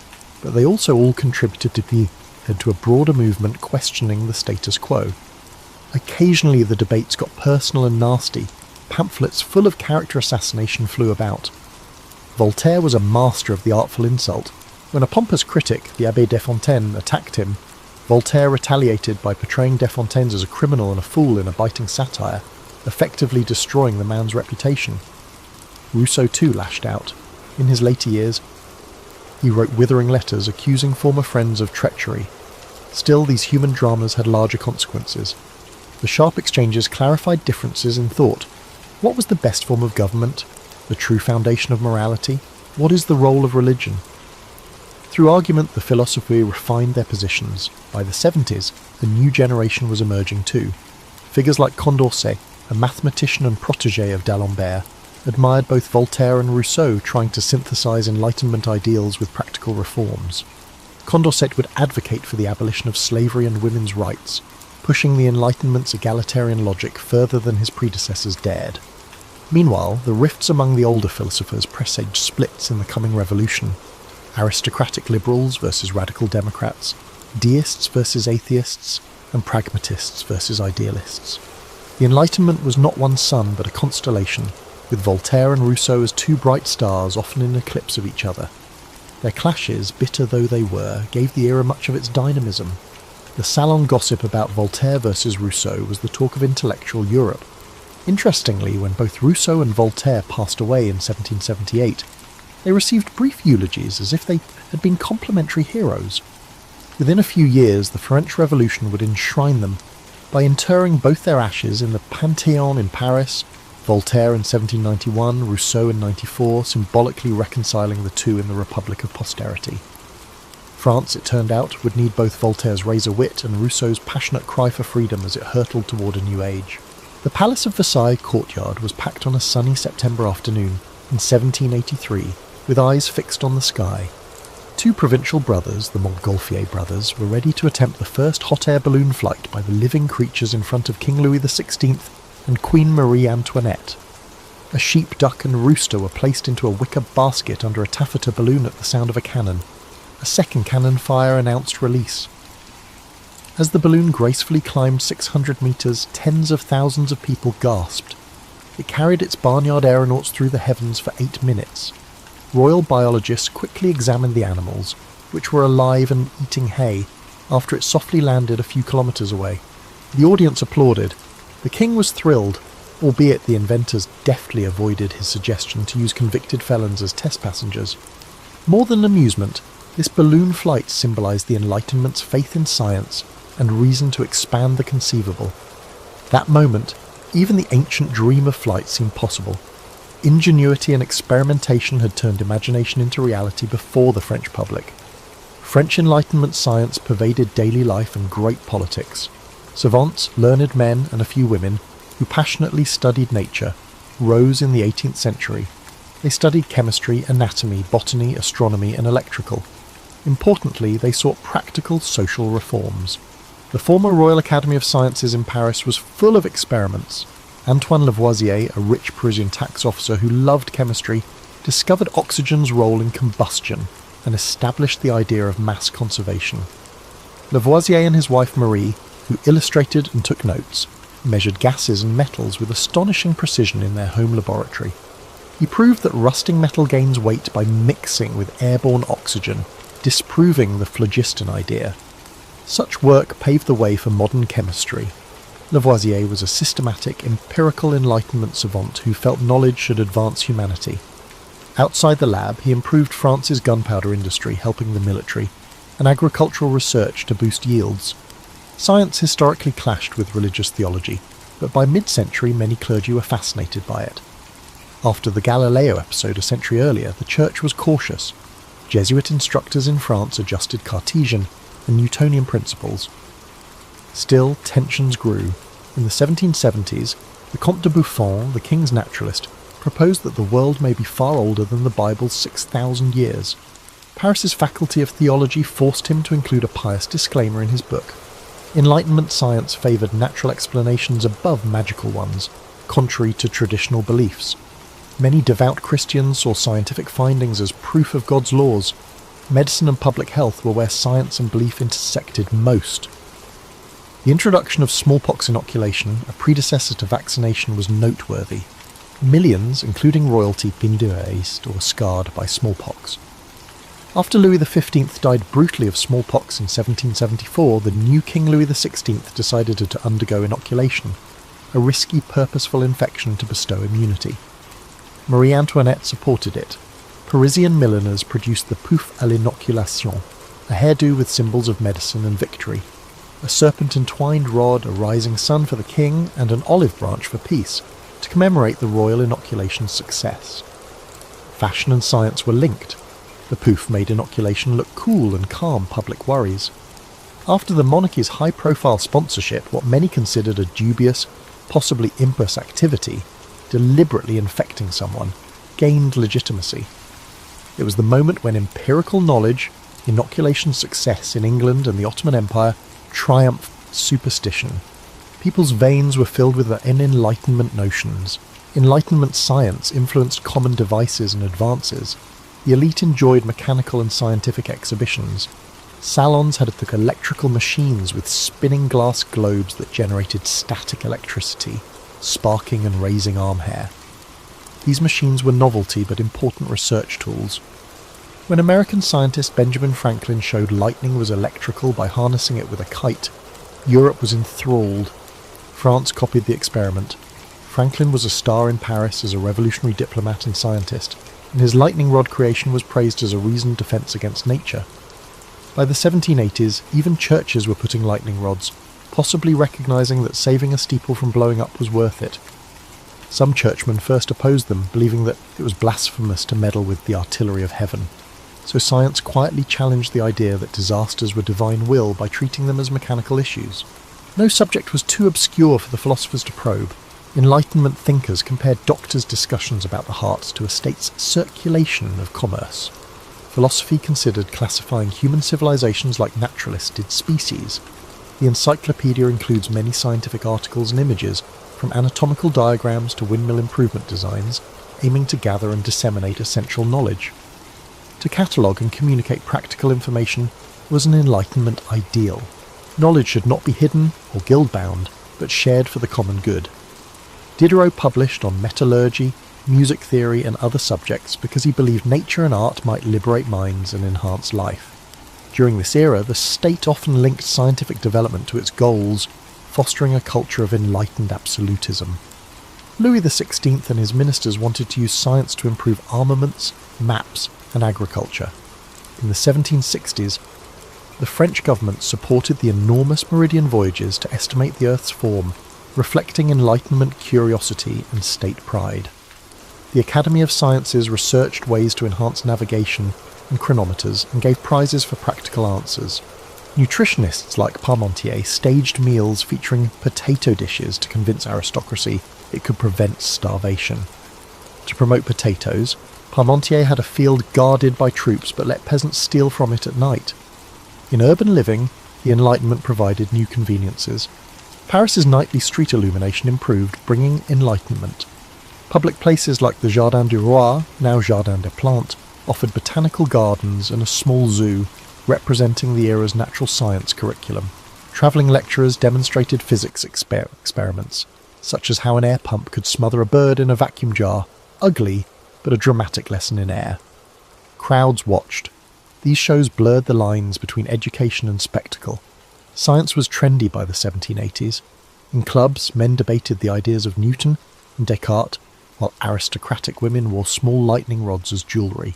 but they also all contributed to a broader movement questioning the status quo. Occasionally the debates got personal and nasty. Pamphlets full of character assassination flew about. Voltaire was a master of the artful insult. When a pompous critic, the Abbé Desfontaines, attacked him, Voltaire retaliated by portraying Desfontaines as a criminal and a fool in a biting satire, effectively destroying the man's reputation. Rousseau too lashed out. In his later years, he wrote withering letters accusing former friends of treachery. Still, these human dramas had larger consequences. The sharp exchanges clarified differences in thought. What was the best form of government? The true foundation of morality? What is the role of religion? Through argument, the philosophy refined their positions. By the 70s, a new generation was emerging too. Figures like Condorcet, a mathematician and protégé of d'Alembert, admired both Voltaire and Rousseau trying to synthesize Enlightenment ideals with practical reforms. Condorcet would advocate for the abolition of slavery and women's rights, pushing the Enlightenment's egalitarian logic further than his predecessors dared. Meanwhile, the rifts among the older philosophers presaged splits in the coming revolution. Aristocratic liberals versus radical democrats, deists versus atheists, and pragmatists versus idealists. The Enlightenment was not one sun but a constellation, with Voltaire and Rousseau as two bright stars often in eclipse of each other. Their clashes, bitter though they were, gave the era much of its dynamism. The salon gossip about Voltaire versus Rousseau was the talk of intellectual Europe. Interestingly, when both Rousseau and Voltaire passed away in 1778, they received brief eulogies as if they had been complementary heroes. Within a few years, the French Revolution would enshrine them by interring both their ashes in the Panthéon in Paris, Voltaire in 1791, Rousseau in 94, symbolically reconciling the two in the Republic of Posterity. France, it turned out, would need both Voltaire's razor wit and Rousseau's passionate cry for freedom as it hurtled toward a new age. The Palace of Versailles courtyard was packed on a sunny September afternoon in 1783, with eyes fixed on the sky. Two provincial brothers, the Montgolfier brothers, were ready to attempt the first hot air balloon flight by the living creatures in front of King Louis XVI and Queen Marie Antoinette. A sheep, duck and rooster were placed into a wicker basket under a taffeta balloon at the sound of a cannon. A second cannon fire announced release. As the balloon gracefully climbed 600 metres, tens of thousands of people gasped. It carried its barnyard aeronauts through the heavens for 8 minutes. Royal biologists quickly examined the animals, which were alive and eating hay, after it softly landed a few kilometres away. The audience applauded. The king was thrilled, albeit the inventors deftly avoided his suggestion to use convicted felons as test passengers. More than amusement, this balloon flight symbolised the Enlightenment's faith in science and reason to expand the conceivable. That moment, even the ancient dream of flight seemed possible. Ingenuity and experimentation had turned imagination into reality before the French public. French Enlightenment science pervaded daily life and great politics. Savants, learned men, and a few women, who passionately studied nature, rose in the 18th century. They studied chemistry, anatomy, botany, astronomy, and electrical. Importantly, they sought practical social reforms. The former Royal Academy of Sciences in Paris was full of experiments. Antoine Lavoisier, a rich Parisian tax officer who loved chemistry, discovered oxygen's role in combustion and established the idea of mass conservation. Lavoisier and his wife Marie, who illustrated and took notes, measured gases and metals with astonishing precision in their home laboratory. He proved that rusting metal gains weight by mixing with airborne oxygen, disproving the phlogiston idea. Such work paved the way for modern chemistry. Lavoisier was a systematic, empirical Enlightenment savant who felt knowledge should advance humanity. Outside the lab, he improved France's gunpowder industry, helping the military, and agricultural research to boost yields. Science historically clashed with religious theology, but by mid-century many clergy were fascinated by it. After the Galileo episode a century earlier, the Church was cautious. Jesuit instructors in France adjusted Cartesian and Newtonian principles. Still, tensions grew. In the 1770s, the Comte de Buffon, the king's naturalist, proposed that the world may be far older than the Bible's 6,000 years. Paris's Faculty of Theology forced him to include a pious disclaimer in his book. Enlightenment science favoured natural explanations above magical ones, contrary to traditional beliefs. Many devout Christians saw scientific findings as proof of God's laws. Medicine and public health were where science and belief intersected most. The introduction of smallpox inoculation, a predecessor to vaccination, was noteworthy. Millions, including royalty, pindurized or scarred by smallpox. After Louis XV died brutally of smallpox in 1774, the new King Louis XVI decided to undergo inoculation, a risky, purposeful infection to bestow immunity. Marie Antoinette supported it. Parisian milliners produced the pouf à l'inoculation, a hairdo with symbols of medicine and victory, a serpent-entwined rod, a rising sun for the king, and an olive branch for peace, to commemorate the royal inoculation's success. Fashion and science were linked. The pouf made inoculation look cool and calm public worries. After the monarchy's high-profile sponsorship, what many considered a dubious, possibly impious activity, deliberately infecting someone, gained legitimacy. It was the moment when empirical knowledge, inoculation success in England and the Ottoman Empire, triumphed superstition. People's veins were filled with Enlightenment notions. Enlightenment science influenced common devices and advances. The elite enjoyed mechanical and scientific exhibitions. Salons had electrical machines with spinning glass globes that generated static electricity, sparking and raising arm hair. These machines were novelty but important research tools. When American scientist Benjamin Franklin showed lightning was electrical by harnessing it with a kite, Europe was enthralled. France copied the experiment. Franklin was a star in Paris as a revolutionary diplomat and scientist, and his lightning rod creation was praised as a reasoned defence against nature. By the 1780s, even churches were putting lightning rods, possibly recognising that saving a steeple from blowing up was worth it. Some churchmen first opposed them, believing that it was blasphemous to meddle with the artillery of heaven. So science quietly challenged the idea that disasters were divine will by treating them as mechanical issues. No subject was too obscure for the philosophers to probe. Enlightenment thinkers compared doctors' discussions about the heart to a state's circulation of commerce. Philosophy considered classifying human civilizations like naturalists did species. The encyclopedia includes many scientific articles and images, from anatomical diagrams to windmill improvement designs, aiming to gather and disseminate essential knowledge. To catalogue and communicate practical information was an Enlightenment ideal. Knowledge should not be hidden or guild-bound, but shared for the common good. Diderot published on metallurgy, music theory and other subjects because he believed nature and art might liberate minds and enhance life. During this era, the state often linked scientific development to its goals, fostering a culture of enlightened absolutism. Louis XVI and his ministers wanted to use science to improve armaments, maps and agriculture. In the 1760s, the French government supported the enormous meridian voyages to estimate the Earth's form, reflecting Enlightenment curiosity and state pride. The Academy of Sciences researched ways to enhance navigation and chronometers and gave prizes for practical answers. Nutritionists like Parmentier staged meals featuring potato dishes to convince aristocracy it could prevent starvation. To promote potatoes, Parmentier had a field guarded by troops but let peasants steal from it at night. In urban living, the Enlightenment provided new conveniences. Paris's nightly street illumination improved, bringing enlightenment. Public places like the Jardin du Roi, now Jardin des Plantes, offered botanical gardens and a small zoo, representing the era's natural science curriculum. Travelling lecturers demonstrated physics experiments, such as how an air pump could smother a bird in a vacuum jar, ugly, but a dramatic lesson in air. Crowds watched. These shows blurred the lines between education and spectacle. Science was trendy by the 1780s. In clubs, men debated the ideas of Newton and Descartes, while aristocratic women wore small lightning rods as jewellery.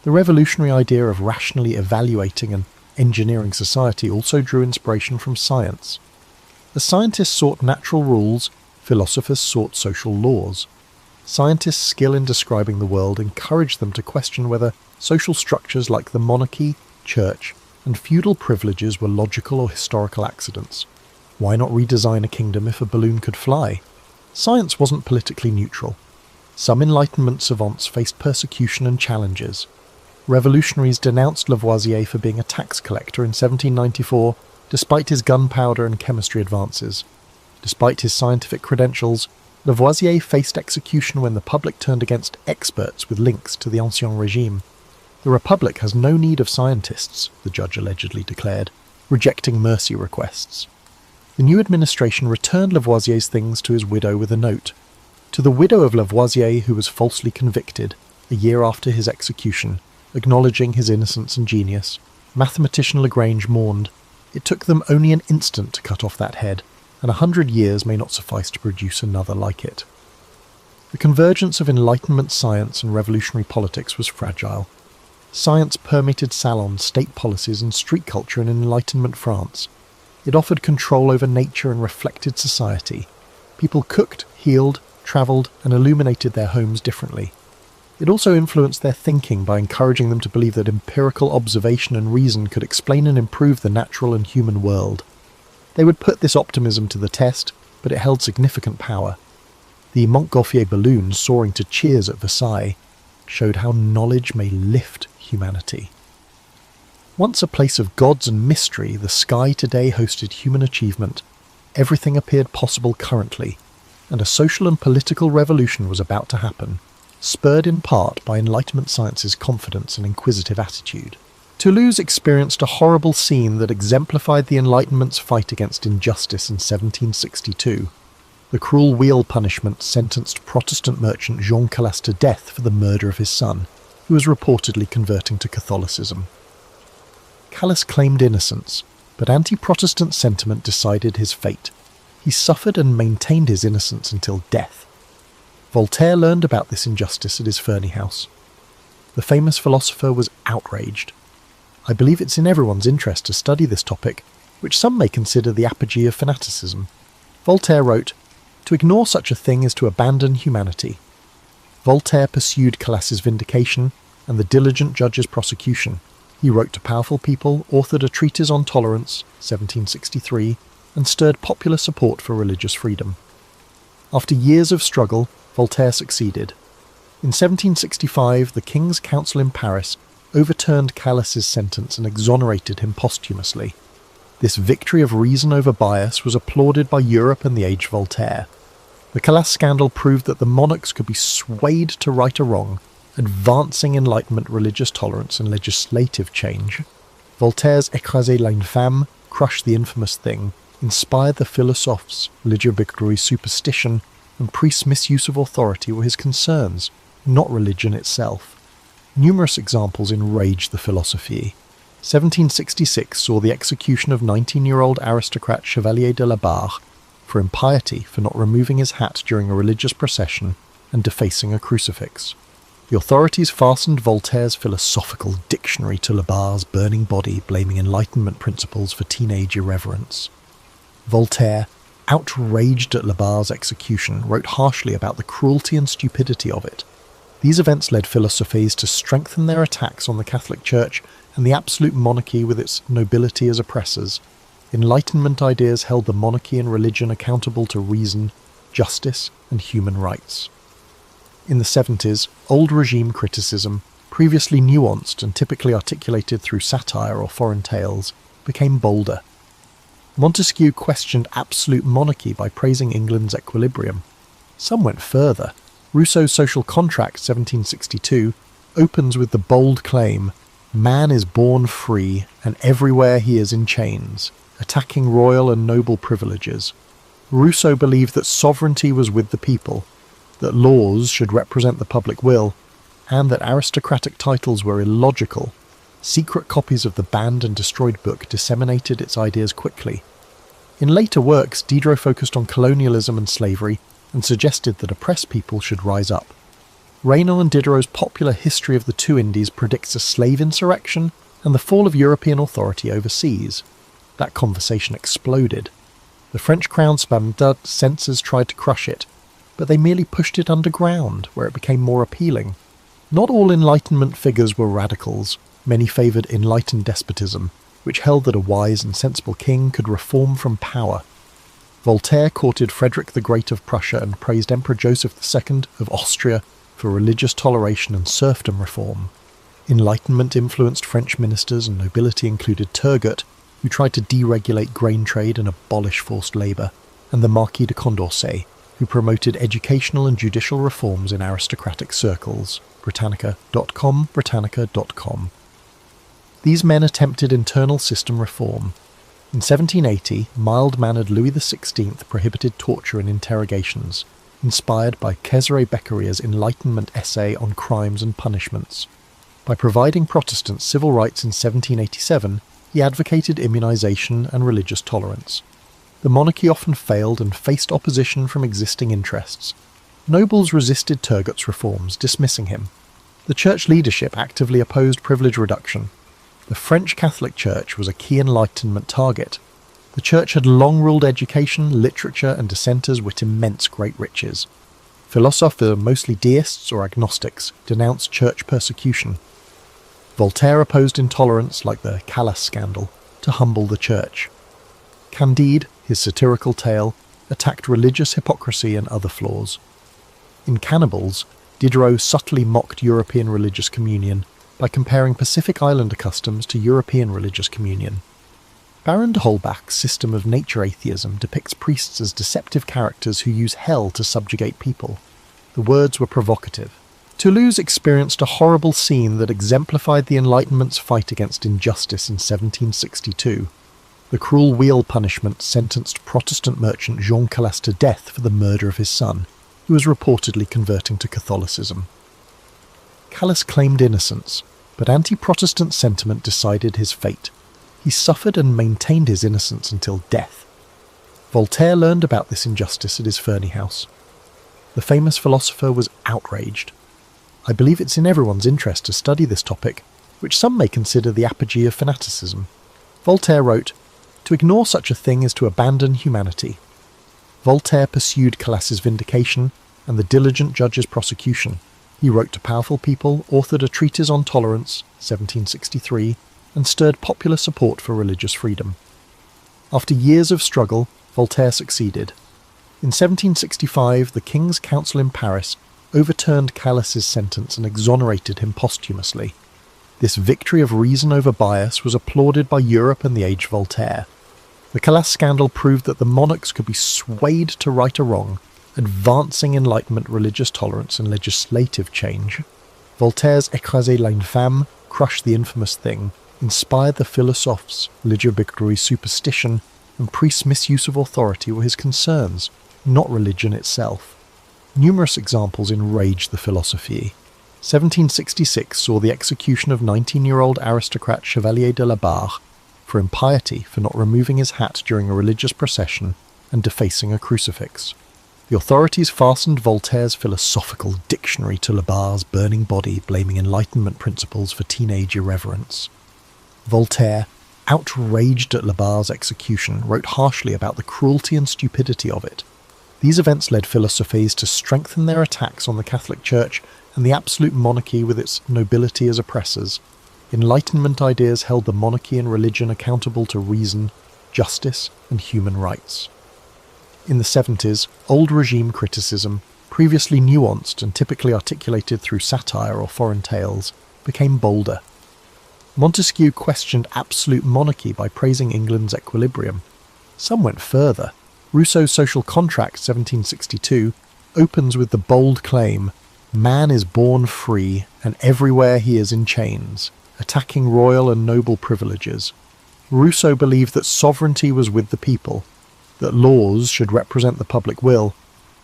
The revolutionary idea of rationally evaluating and engineering society also drew inspiration from science. As scientists sought natural rules, philosophers sought social laws. Scientists' skill in describing the world encouraged them to question whether social structures like the monarchy, church, and feudal privileges were logical or historical accidents. Why not redesign a kingdom if a balloon could fly? Science wasn't politically neutral. Some Enlightenment savants faced persecution and challenges. Revolutionaries denounced Lavoisier for being a tax collector in 1794, despite his gunpowder and chemistry advances. Despite his scientific credentials, Lavoisier faced execution when the public turned against experts with links to the Ancien Regime. The Republic has no need of scientists, the judge allegedly declared, rejecting mercy requests. The new administration returned Lavoisier's things to his widow with a note. To the widow of Lavoisier, who was falsely convicted, a year after his execution, acknowledging his innocence and genius, mathematician Lagrange mourned, "It took them only an instant to cut off that head, and 100 years may not suffice to produce another like it." The convergence of Enlightenment science and revolutionary politics was fragile. Science permeated salons, state policies, and street culture in Enlightenment France. It offered control over nature and reflected society. People cooked, healed, travelled, and illuminated their homes differently. It also influenced their thinking by encouraging them to believe that empirical observation and reason could explain and improve the natural and human world. They would put this optimism to the test, but it held significant power. The Montgolfier balloon soaring to cheers at Versailles showed how knowledge may lift humanity. Once a place of gods and mystery, the sky today hosted human achievement. Everything appeared possible currently, and a social and political revolution was about to happen, spurred in part by Enlightenment science's confidence and inquisitive attitude. Toulouse experienced a horrible scene that exemplified the Enlightenment's fight against injustice in 1762. The cruel wheel punishment sentenced Protestant merchant Jean Calas to death for the murder of his son, who was reportedly converting to Catholicism. Calas claimed innocence, but anti-Protestant sentiment decided his fate. He suffered and maintained his innocence until death. Voltaire learned about this injustice at his Ferney house. The famous philosopher was outraged. I believe it's in everyone's interest to study this topic, which some may consider the apogee of fanaticism. Voltaire wrote, "To ignore such a thing is to abandon humanity." Voltaire pursued Calas's vindication and the diligent judge's prosecution. He wrote to powerful people, authored a treatise on tolerance, 1763, and stirred popular support for religious freedom. After years of struggle, Voltaire succeeded. In 1765, the King's Council in Paris overturned Calas's sentence and exonerated him posthumously. This victory of reason over bias was applauded by Europe and the age Voltaire. The Calas scandal proved that the monarchs could be swayed to right a wrong, advancing Enlightenment religious tolerance and legislative change. Voltaire's "Écraser l'infâme," crush the infamous thing, inspired the philosophes. Religieux-Bigotry's superstition and priests' misuse of authority were his concerns, not religion itself. Numerous examples enraged the philosophie. 1766 saw the execution of 19-year-old aristocrat Chevalier de la Barre for impiety for not removing his hat during a religious procession and defacing a crucifix. The authorities fastened Voltaire's philosophical dictionary to La Barre's burning body, blaming Enlightenment principles for teenage irreverence. Voltaire, outraged at La Barre's execution, wrote harshly about the cruelty and stupidity of it. These events led philosophes to strengthen their attacks on the Catholic Church and the absolute monarchy with its nobility as oppressors. Enlightenment ideas held the monarchy and religion accountable to reason, justice, and human rights. In the 70s, old regime criticism, previously nuanced and typically articulated through satire or foreign tales, became bolder. Montesquieu questioned absolute monarchy by praising England's equilibrium. Some went further. Rousseau's Social Contract, 1762, opens with the bold claim, "Man is born free, and everywhere he is in chains," attacking royal and noble privileges. Rousseau believed that sovereignty was with the people, that laws should represent the public will, and that aristocratic titles were illogical. Secret copies of the banned and destroyed book disseminated its ideas quickly. In later works, Diderot focused on colonialism and slavery and suggested that oppressed people should rise up. Raynal and Diderot's popular History of the Two Indies predicts a slave insurrection and the fall of European authority overseas. That conversation exploded. The French crown spammed, censors tried to crush it, but they merely pushed it underground, where it became more appealing. Not all Enlightenment figures were radicals. Many favoured enlightened despotism, which held that a wise and sensible king could reform from power. Voltaire courted Frederick the Great of Prussia and praised Emperor Joseph II of Austria for religious toleration and serfdom reform. Enlightenment-influenced French ministers and nobility included Turgot, who tried to deregulate grain trade and abolish forced labour, and the Marquis de Condorcet, who promoted educational and judicial reforms in aristocratic circles. Britannica.com. These men attempted internal system reform. In 1780, mild-mannered Louis XVI prohibited torture and interrogations, inspired by Cesare Beccaria's Enlightenment essay on crimes and punishments. By providing Protestants civil rights in 1787, he advocated immunization and religious tolerance. The monarchy often failed and faced opposition from existing interests. Nobles resisted Turgot's reforms, dismissing him. The church leadership actively opposed privilege reduction. The French Catholic Church was a key Enlightenment target. The church had long ruled education, literature, and dissenters with immense great riches. Philosophers, mostly deists or agnostics, denounced church persecution. Voltaire opposed intolerance, like the Calas scandal, to humble the church. Candide, his satirical tale, attacked religious hypocrisy and other flaws. In Cannibals, Diderot subtly mocked European religious communion by comparing Pacific Islander customs to European religious communion. Baron de Holbach's system of nature atheism depicts priests as deceptive characters who use hell to subjugate people. The words were provocative. Toulouse experienced a horrible scene that exemplified the Enlightenment's fight against injustice in 1762. The cruel wheel punishment sentenced Protestant merchant Jean Calas to death for the murder of his son, who was reportedly converting to Catholicism. Calas claimed innocence, but anti-Protestant sentiment decided his fate. He suffered and maintained his innocence until death. Voltaire learned about this injustice at his Ferney house. The famous philosopher was outraged. I believe it's in everyone's interest to study this topic, which some may consider the apogee of fanaticism. Voltaire wrote, "To ignore such a thing is to abandon humanity." Voltaire pursued Calas's vindication and the diligent judge's prosecution. He wrote to powerful people, authored a treatise on tolerance, 1763, and stirred popular support for religious freedom. After years of struggle, Voltaire succeeded. In 1765, the King's Council in Paris overturned Calas's sentence and exonerated him posthumously. This victory of reason over bias was applauded by Europe and the age of Voltaire. The Calas scandal proved that the monarchs could be swayed to right a wrong, advancing Enlightenment religious tolerance and legislative change. Voltaire's "Écraser l'infâme," crush the infamous thing, inspired the philosophes. Legibigre's superstition and priests' misuse of authority were his concerns, not religion itself. Numerous examples enraged the philosophie. 1766 saw the execution of 19-year-old aristocrat Chevalier de la Barre for impiety for not removing his hat during a religious procession and defacing a crucifix. The authorities fastened Voltaire's philosophical dictionary to La Barre's burning body, blaming Enlightenment principles for teenage irreverence. Voltaire, outraged at La Barre's execution, wrote harshly about the cruelty and stupidity of it. These events led philosophes to strengthen their attacks on the Catholic Church and the absolute monarchy with its nobility as oppressors. Enlightenment ideas held the monarchy and religion accountable to reason, justice, and human rights. In the 70s, old regime criticism, previously nuanced and typically articulated through satire or foreign tales, became bolder. Montesquieu questioned absolute monarchy by praising England's equilibrium. Some went further. Rousseau's Social Contract, 1762, opens with the bold claim, "Man is born free, and everywhere he is in chains," attacking royal and noble privileges. Rousseau believed that sovereignty was with the people, that laws should represent the public will,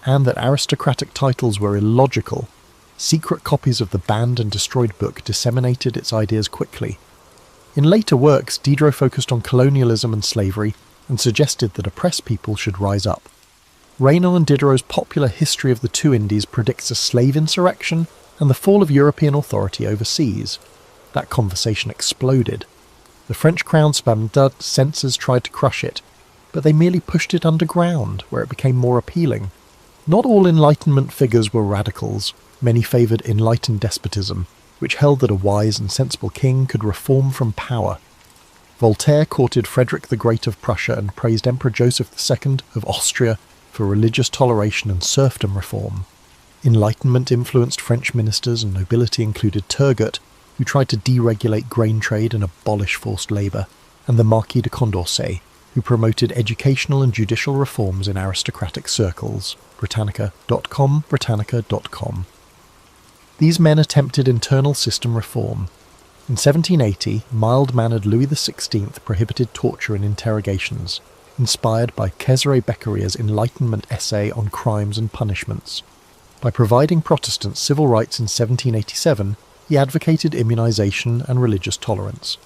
and that aristocratic titles were illogical. Secret copies of the banned and destroyed book disseminated its ideas quickly. In later works, Diderot focused on colonialism and slavery and suggested that oppressed people should rise up. Raynal and Diderot's popular History of the Two Indies predicts a slave insurrection and the fall of European authority overseas. That conversation exploded. The French crown Spamdud censors tried to crush it, but they merely pushed it underground, where it became more appealing. Not all Enlightenment figures were radicals. Many favoured enlightened despotism, which held that a wise and sensible king could reform from power. Voltaire courted Frederick the Great of Prussia and praised Emperor Joseph II of Austria for religious toleration and serfdom reform. Enlightenment-influenced French ministers and nobility included Turgot, who tried to deregulate grain trade and abolish forced labour, and the Marquis de Condorcet, who promoted educational and judicial reforms in aristocratic circles. Britannica.com. These men attempted internal system reform. In 1780, mild-mannered Louis XVI prohibited torture and interrogations, inspired by Cesare Beccaria's Enlightenment essay on crimes and punishments. By providing Protestants civil rights in 1787, he advocated immunization and religious tolerance.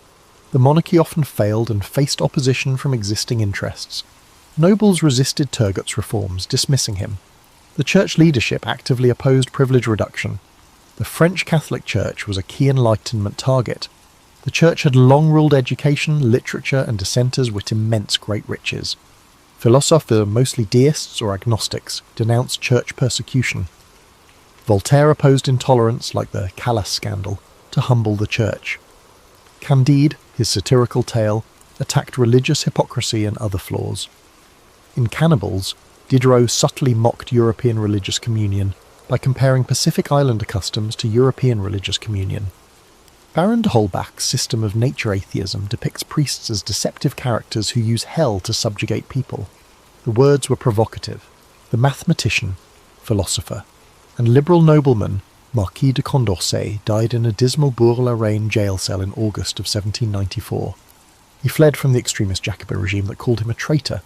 The monarchy often failed and faced opposition from existing interests. Nobles resisted Turgot's reforms, dismissing him. The church leadership actively opposed privilege reduction. The French Catholic Church was a key Enlightenment target. The church had long ruled education, literature, and dissenters with immense great riches. Philosophers, mostly deists or agnostics, denounced church persecution. Voltaire opposed intolerance, like the Calas scandal, to humble the church. Candide, his satirical tale, attacked religious hypocrisy and other flaws. In Cannibals, Diderot subtly mocked European religious communion by comparing Pacific Islander customs to European religious communion. Baron de Holbach's system of nature atheism depicts priests as deceptive characters who use hell to subjugate people. The words were provocative. The mathematician, philosopher, and liberal nobleman Marquis de Condorcet died in a dismal Bourg-la-Reine jail cell in August of 1794. He fled from the extremist Jacobin regime that called him a traitor.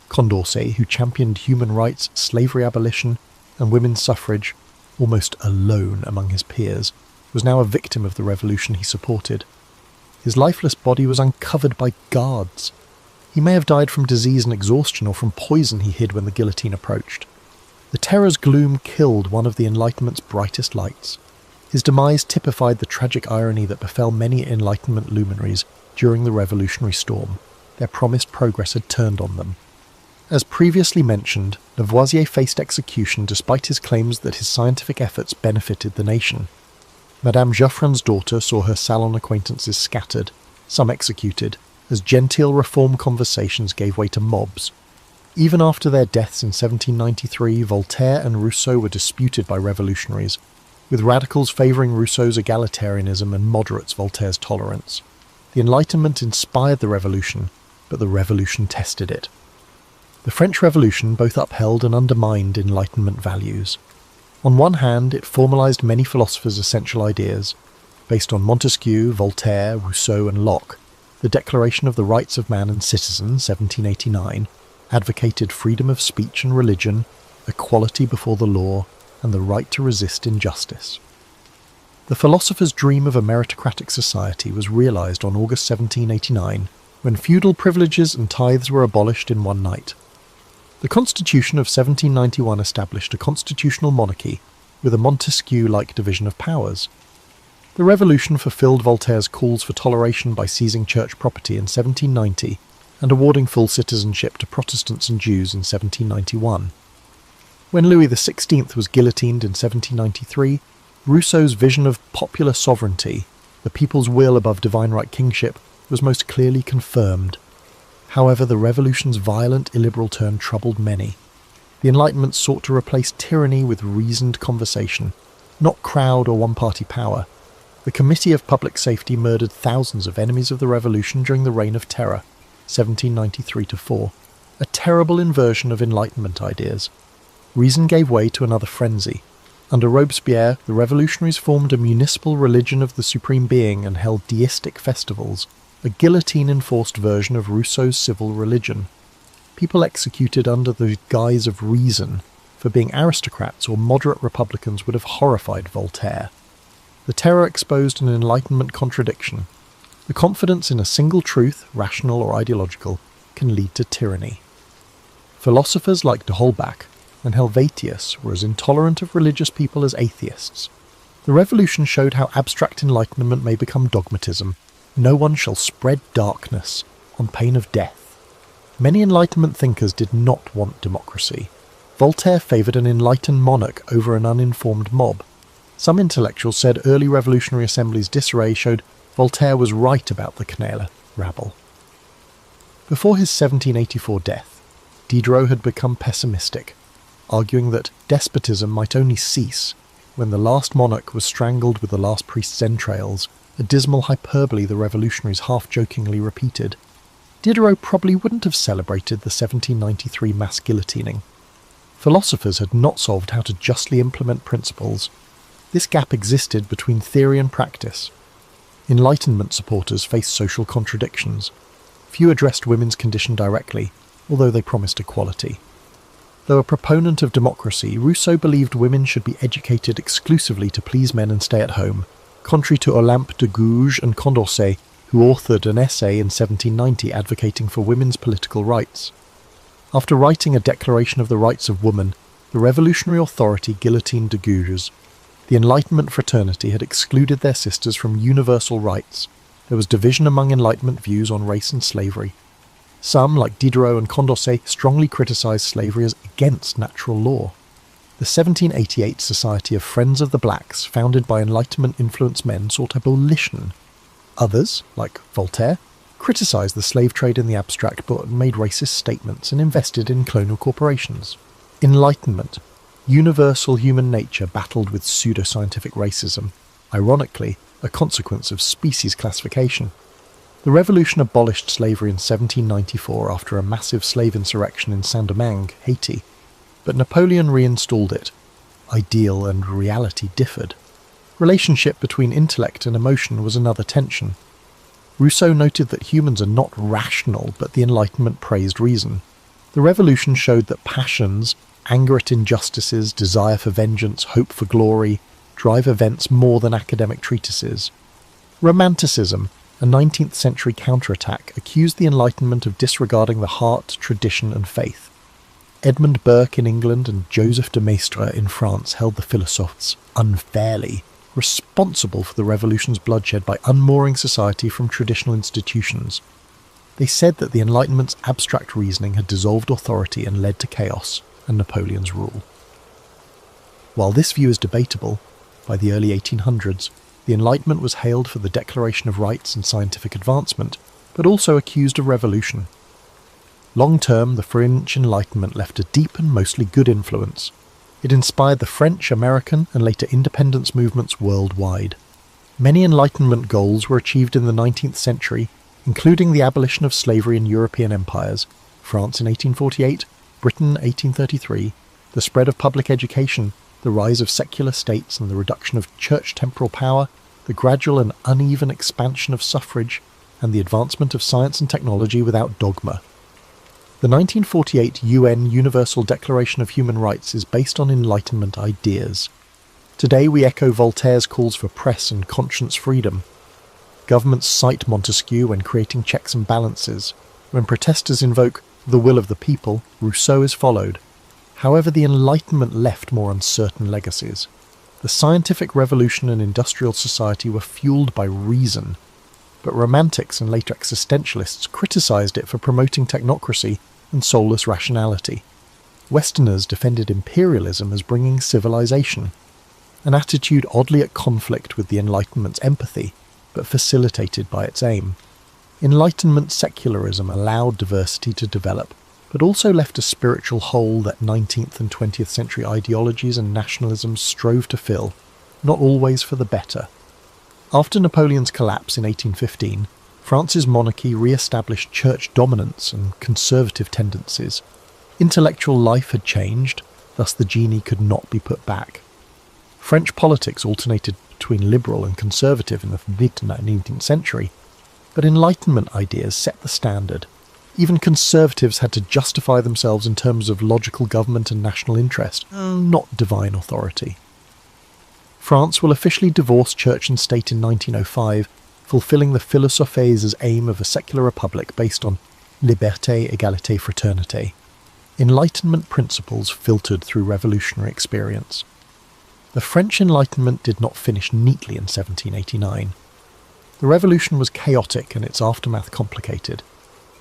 Condorcet, who championed human rights, slavery abolition, and women's suffrage, almost alone among his peers, was now a victim of the revolution he supported. His lifeless body was uncovered by guards. He may have died from disease and exhaustion or from poison he hid when the guillotine approached. The terror's gloom killed one of the Enlightenment's brightest lights. His demise typified the tragic irony that befell many Enlightenment luminaries during the revolutionary storm. Their promised progress had turned on them. As previously mentioned, Lavoisier faced execution despite his claims that his scientific efforts benefited the nation. Madame Geoffrin's daughter saw her salon acquaintances scattered, some executed, as genteel reform conversations gave way to mobs. Even after their deaths in 1793, Voltaire and Rousseau were disputed by revolutionaries, with radicals favouring Rousseau's egalitarianism and moderates Voltaire's tolerance. The Enlightenment inspired the revolution, but the revolution tested it. The French Revolution both upheld and undermined Enlightenment values. On one hand, it formalised many philosophers' essential ideas, based on Montesquieu, Voltaire, Rousseau and Locke. The Declaration of the Rights of Man and Citizen, 1789, advocated freedom of speech and religion, equality before the law, and the right to resist injustice. The philosopher's dream of a meritocratic society was realised on August 1789, when feudal privileges and tithes were abolished in one night. The Constitution of 1791 established a constitutional monarchy with a Montesquieu-like division of powers. The Revolution fulfilled Voltaire's calls for toleration by seizing church property in 1790 and awarding full citizenship to Protestants and Jews in 1791. When Louis XVI was guillotined in 1793, Rousseau's vision of popular sovereignty, the people's will above divine right kingship, was most clearly confirmed. However, the revolution's violent, illiberal turn troubled many. The Enlightenment sought to replace tyranny with reasoned conversation, not crowd or one-party power. The Committee of Public Safety murdered thousands of enemies of the revolution during the Reign of Terror, 1793-4, a terrible inversion of Enlightenment ideas. Reason gave way to another frenzy. Under Robespierre, the revolutionaries formed a municipal religion of the Supreme Being and held deistic festivals, a guillotine-enforced version of Rousseau's civil religion. People executed under the guise of reason for being aristocrats or moderate republicans would have horrified Voltaire. The terror exposed an Enlightenment contradiction. The confidence in a single truth, rational or ideological, can lead to tyranny. Philosophers like de Holbach and Helvetius were as intolerant of religious people as atheists. The revolution showed how abstract enlightenment may become dogmatism. No one shall spread darkness, on pain of death. Many Enlightenment thinkers did not want democracy. Voltaire favoured an enlightened monarch over an uninformed mob. Some intellectuals said early revolutionary assemblies' disarray showed Voltaire was right about the Quenelle rabble. Before his 1784 death, Diderot had become pessimistic, arguing that despotism might only cease when the last monarch was strangled with the last priest's entrails, a dismal hyperbole the revolutionaries half-jokingly repeated. Diderot probably wouldn't have celebrated the 1793 mass guillotining. Philosophers had not solved how to justly implement principles. This gap existed between theory and practice. Enlightenment supporters faced social contradictions. Few addressed women's condition directly, although they promised equality. Though a proponent of democracy, Rousseau believed women should be educated exclusively to please men and stay at home, contrary to Olympe de Gouges and Condorcet, who authored an essay in 1790 advocating for women's political rights. After writing a Declaration of the Rights of Woman, the revolutionary authority guillotined de Gouges. The Enlightenment fraternity had excluded their sisters from universal rights. There was division among Enlightenment views on race and slavery. Some, like Diderot and Condorcet, strongly criticised slavery as against natural law. The 1788 Society of Friends of the Blacks, founded by Enlightenment-influenced men, sought abolition. Others, like Voltaire, criticised the slave trade in the abstract but made racist statements and invested in colonial corporations. Enlightenment, universal human nature battled with pseudo-scientific racism, ironically, a consequence of species classification. The revolution abolished slavery in 1794 after a massive slave insurrection in Saint-Domingue, Haiti, but Napoleon reinstalled it. Ideal and reality differed. Relationship between intellect and emotion was another tension. Rousseau noted that humans are not rational, but the Enlightenment praised reason. The revolution showed that passions, anger at injustices, desire for vengeance, hope for glory, drive events more than academic treatises. Romanticism, a 19th century counterattack, accused the Enlightenment of disregarding the heart, tradition and faith. Edmund Burke in England and Joseph de Maistre in France held the philosophes unfairly responsible for the revolution's bloodshed by unmooring society from traditional institutions. They said that the Enlightenment's abstract reasoning had dissolved authority and led to chaos and Napoleon's rule. While this view is debatable, by the early 1800s, the Enlightenment was hailed for the Declaration of Rights and scientific advancement, but also accused of revolution. Long-term, the French Enlightenment left a deep and mostly good influence. It inspired the French, American, and later independence movements worldwide. Many Enlightenment goals were achieved in the 19th century, including the abolition of slavery in European empires, France in 1848, Britain 1833, the spread of public education, the rise of secular states and the reduction of church temporal power, the gradual and uneven expansion of suffrage, and the advancement of science and technology without dogma. The 1948 UN Universal Declaration of Human Rights is based on Enlightenment ideas. Today we echo Voltaire's calls for press and conscience freedom. Governments cite Montesquieu when creating checks and balances. When protesters invoke the will of the people, Rousseau is followed. However, the Enlightenment left more uncertain legacies. The scientific revolution and industrial society were fueled by reason, but Romantics and later existentialists criticised it for promoting technocracy and soulless rationality. Westerners defended imperialism as bringing civilization, an attitude oddly at conflict with the Enlightenment's empathy, but facilitated by its aim. Enlightenment secularism allowed diversity to develop, but also left a spiritual hole that 19th and 20th century ideologies and nationalisms strove to fill, not always for the better. After Napoleon's collapse in 1815, France's monarchy re-established church dominance and conservative tendencies. Intellectual life had changed, thus the genie could not be put back. French politics alternated between liberal and conservative in the mid-19th century, but Enlightenment ideas set the standard. Even conservatives had to justify themselves in terms of logical government and national interest, not divine authority. France will officially divorce church and state in 1905, fulfilling the philosophes' aim of a secular republic based on liberté, égalité, fraternité. Enlightenment principles filtered through revolutionary experience. The French Enlightenment did not finish neatly in 1789. The revolution was chaotic and its aftermath complicated.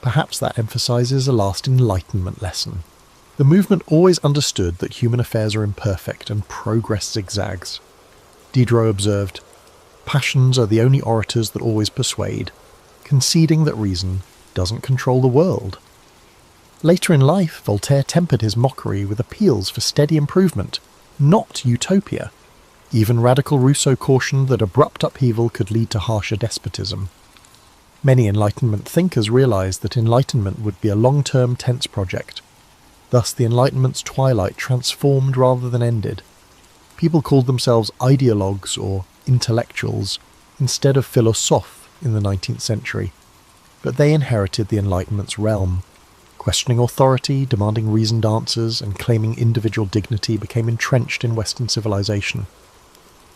Perhaps that emphasises a last Enlightenment lesson. The movement always understood that human affairs are imperfect and progress zigzags. Diderot observed, "Passions are the only orators that always persuade, conceding that reason, doesn't control the world. Later in life, Voltaire tempered his mockery with appeals for steady improvement, not utopia. Even radical Rousseau cautioned that abrupt upheaval could lead to harsher despotism. Many Enlightenment thinkers realised that enlightenment would be a long-term tense project. Thus the Enlightenment's twilight transformed rather than ended. People called themselves ideologues or intellectuals instead of philosophes in the 19th century, but they inherited the Enlightenment's realm. Questioning authority, demanding reasoned answers, and claiming individual dignity became entrenched in Western civilization.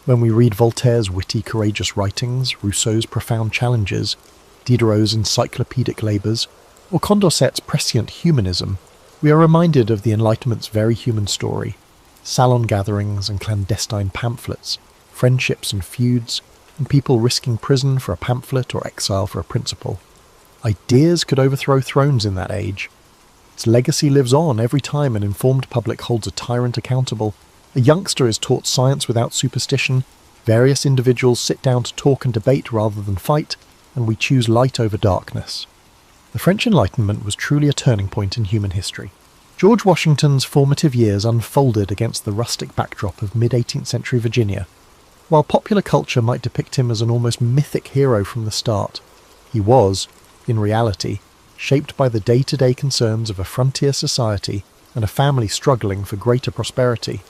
When we read Voltaire's witty, courageous writings, Rousseau's profound challenges, Diderot's encyclopedic labours, or Condorcet's prescient humanism, we are reminded of the Enlightenment's very human story: salon gatherings and clandestine pamphlets, friendships and feuds, and people risking prison for a pamphlet or exile for a principle. Ideas could overthrow thrones in that age. Its legacy lives on every time an informed public holds a tyrant accountable. A youngster is taught science without superstition, various individuals sit down to talk and debate rather than fight, and we choose light over darkness. The French Enlightenment was truly a turning point in human history. George Washington's formative years unfolded against the rustic backdrop of mid-18th century Virginia. While popular culture might depict him as an almost mythic hero from the start, he was, in reality, shaped by the day-to-day concerns of a frontier society and a family struggling for greater prosperity.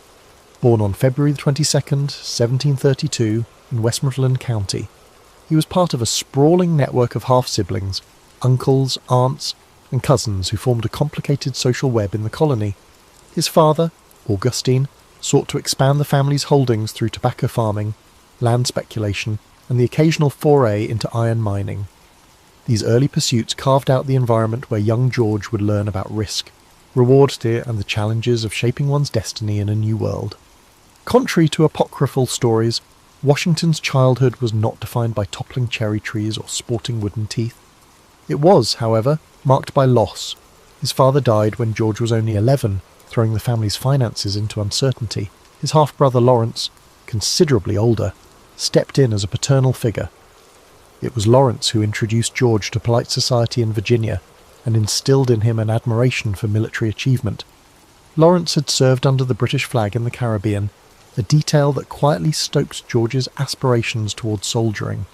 Born on February 22nd, 1732, in Westmoreland County, he was part of a sprawling network of half-siblings, uncles, aunts, and cousins who formed a complicated social web in the colony. His father, Augustine, sought to expand the family's holdings through tobacco farming, land speculation, and the occasional foray into iron mining. These early pursuits carved out the environment where young George would learn about risk, reward and the challenges of shaping one's destiny in a new world. Contrary to apocryphal stories, Washington's childhood was not defined by toppling cherry trees or sporting wooden teeth. It was, however, marked by loss. His father died when George was only 11, throwing the family's finances into uncertainty. His half-brother Lawrence, considerably older, stepped in as a paternal figure. It was Lawrence who introduced George to polite society in Virginia and instilled in him an admiration for military achievement. Lawrence had served under the British flag in the Caribbean, a detail that quietly stoked George's aspirations towards soldiering.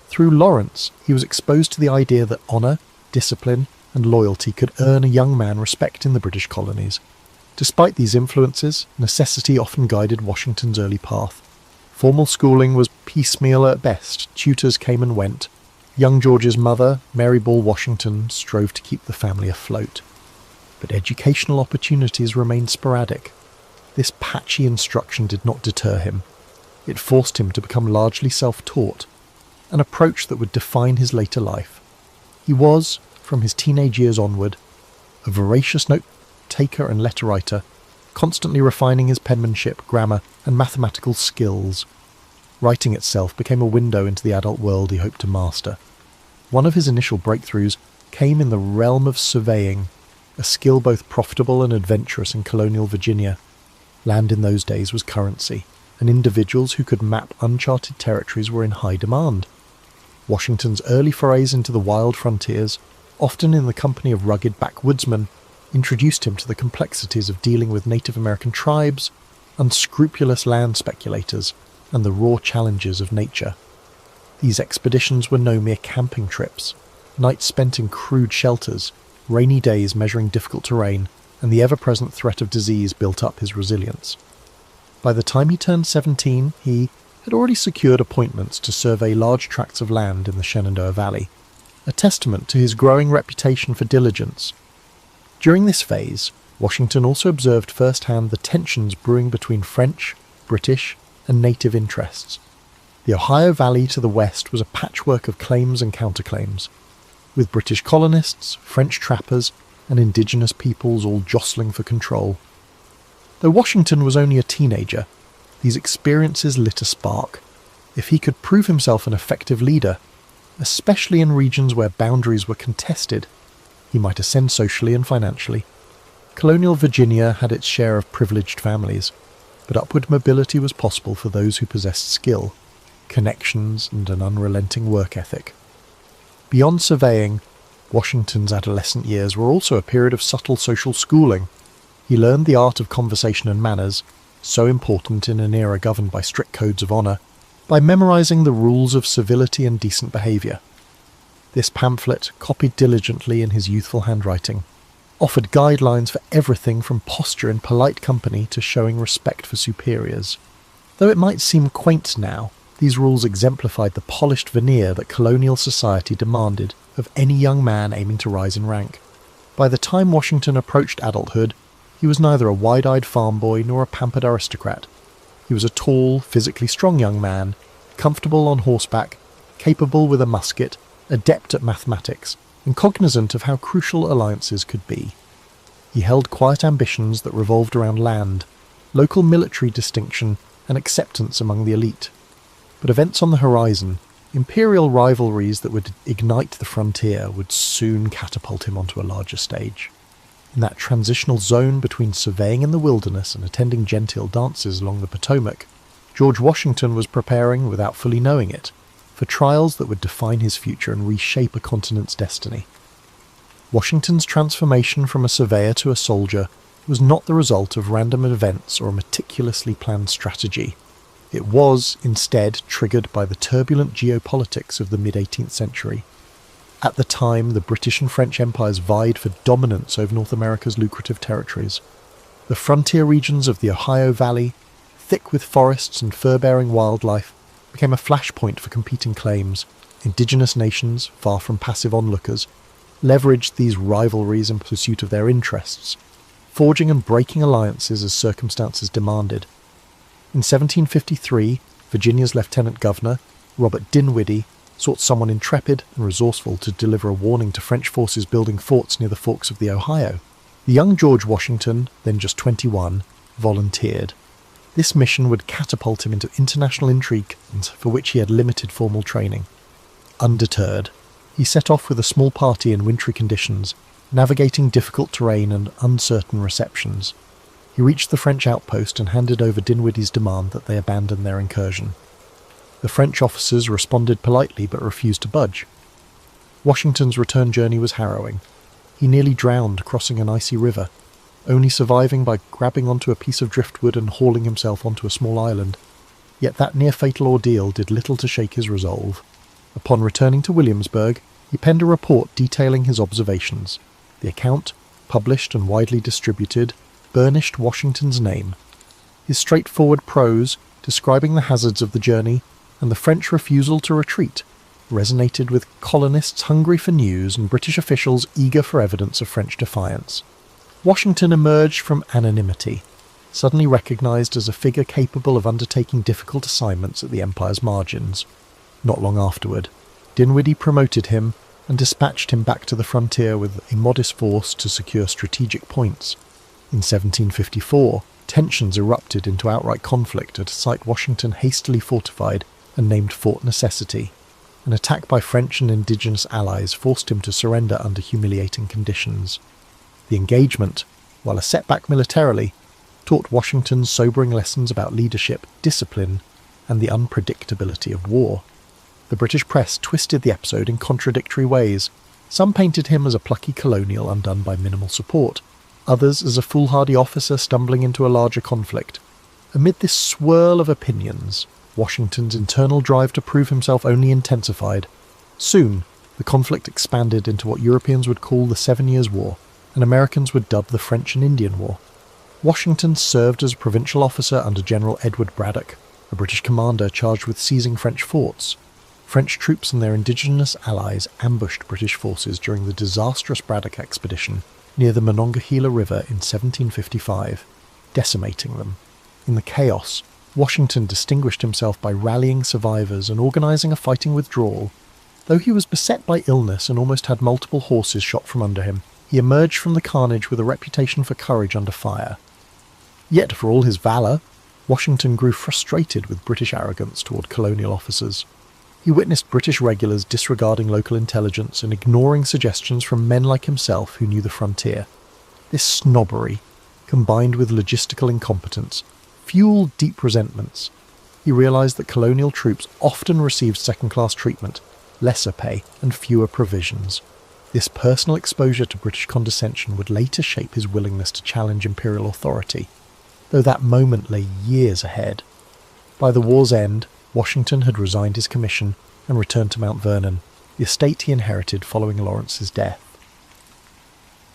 Through Lawrence, he was exposed to the idea that honour, discipline, and loyalty could earn a young man respect in the British colonies. Despite these influences, necessity often guided Washington's early path. Formal schooling was piecemeal at best, tutors came and went. Young George's mother, Mary Ball Washington, strove to keep the family afloat. But educational opportunities remained sporadic. This patchy instruction did not deter him. It forced him to become largely self-taught, an approach that would define his later life. He was, from his teenage years onward, a voracious note-taker and letter-writer, constantly refining his penmanship, grammar, and mathematical skills. Writing itself became a window into the adult world he hoped to master. One of his initial breakthroughs came in the realm of surveying, a skill both profitable and adventurous in colonial Virginia. Land in those days was currency, and individuals who could map uncharted territories were in high demand. Washington's early forays into the wild frontiers, often in the company of rugged backwoodsmen, introduced him to the complexities of dealing with Native American tribes, unscrupulous land speculators, and the raw challenges of nature. These expeditions were no mere camping trips. Nights spent in crude shelters, rainy days measuring difficult terrain, and the ever-present threat of disease built up his resilience. By the time he turned 17, he had already secured appointments to survey large tracts of land in the Shenandoah Valley, a testament to his growing reputation for diligence. During this phase, Washington also observed firsthand the tensions brewing between French, British, and native interests. The Ohio Valley to the west was a patchwork of claims and counterclaims, with British colonists, French trappers, and indigenous peoples all jostling for control. Though Washington was only a teenager, these experiences lit a spark. If he could prove himself an effective leader, especially in regions where boundaries were contested, he might ascend socially and financially. Colonial Virginia had its share of privileged families, but upward mobility was possible for those who possessed skill, connections, and an unrelenting work ethic. Beyond surveying, Washington's adolescent years were also a period of subtle social schooling. He learned the art of conversation and manners, so important in an era governed by strict codes of honour, by memorising the rules of civility and decent behaviour. This pamphlet, copied diligently in his youthful handwriting, offered guidelines for everything from posture in polite company to showing respect for superiors. Though it might seem quaint now, these rules exemplified the polished veneer that colonial society demanded of any young man aiming to rise in rank. By the time Washington approached adulthood, he was neither a wide-eyed farm boy nor a pampered aristocrat. He was a tall, physically strong young man, comfortable on horseback, capable with a musket, adept at mathematics, and cognizant of how crucial alliances could be. He held quiet ambitions that revolved around land, local military distinction, and acceptance among the elite. But events on the horizon, imperial rivalries that would ignite the frontier, would soon catapult him onto a larger stage. In that transitional zone between surveying in the wilderness and attending genteel dances along the Potomac, George Washington was preparing, without fully knowing it, for trials that would define his future and reshape a continent's destiny. Washington's transformation from a surveyor to a soldier was not the result of random events or a meticulously planned strategy. It was, instead, triggered by the turbulent geopolitics of the mid-18th century. At the time, the British and French empires vied for dominance over North America's lucrative territories. The frontier regions of the Ohio Valley, thick with forests and fur-bearing wildlife, became a flashpoint for competing claims. Indigenous nations, far from passive onlookers, leveraged these rivalries in pursuit of their interests, forging and breaking alliances as circumstances demanded. In 1753, Virginia's Lieutenant Governor, Robert Dinwiddie, sought someone intrepid and resourceful to deliver a warning to French forces building forts near the forks of the Ohio. The young George Washington, then just 21, volunteered. This mission would catapult him into international intrigue, for which he had limited formal training. Undeterred, he set off with a small party in wintry conditions, navigating difficult terrain and uncertain receptions. He reached the French outpost and handed over Dinwiddie's demand that they abandon their incursion. The French officers responded politely but refused to budge. Washington's return journey was harrowing. He nearly drowned crossing an icy river, only surviving by grabbing onto a piece of driftwood and hauling himself onto a small island. Yet that near-fatal ordeal did little to shake his resolve. Upon returning to Williamsburg, he penned a report detailing his observations. The account, published and widely distributed, burnished Washington's name. His straightforward prose, describing the hazards of the journey and the French refusal to retreat, resonated with colonists hungry for news and British officials eager for evidence of French defiance. Washington emerged from anonymity, suddenly recognised as a figure capable of undertaking difficult assignments at the Empire's margins. Not long afterward, Dinwiddie promoted him and dispatched him back to the frontier with a modest force to secure strategic points. In 1754, tensions erupted into outright conflict at a site Washington hastily fortified and named Fort Necessity. An attack by French and indigenous allies forced him to surrender under humiliating conditions. The engagement, while a setback militarily, taught Washington sobering lessons about leadership, discipline, and the unpredictability of war. The British press twisted the episode in contradictory ways. Some painted him as a plucky colonial undone by minimal support, others as a foolhardy officer stumbling into a larger conflict. Amid this swirl of opinions, Washington's internal drive to prove himself only intensified. Soon, the conflict expanded into what Europeans would call the 7 Years' War, and Americans would dub the French and Indian War. Washington served as a provincial officer under General Edward Braddock, a British commander charged with seizing French forts. French troops and their indigenous allies ambushed British forces during the disastrous Braddock expedition near the Monongahela River in 1755, decimating them. In the chaos, Washington distinguished himself by rallying survivors and organising a fighting withdrawal. Though he was beset by illness and almost had multiple horses shot from under him, he emerged from the carnage with a reputation for courage under fire. Yet, for all his valour, Washington grew frustrated with British arrogance toward colonial officers. He witnessed British regulars disregarding local intelligence and ignoring suggestions from men like himself who knew the frontier. This snobbery, combined with logistical incompetence, fueled deep resentments. He realised that colonial troops often received second-class treatment, lesser pay, and fewer provisions. This personal exposure to British condescension would later shape his willingness to challenge imperial authority, though that moment lay years ahead. By the war's end, Washington had resigned his commission and returned to Mount Vernon, the estate he inherited following Lawrence's death.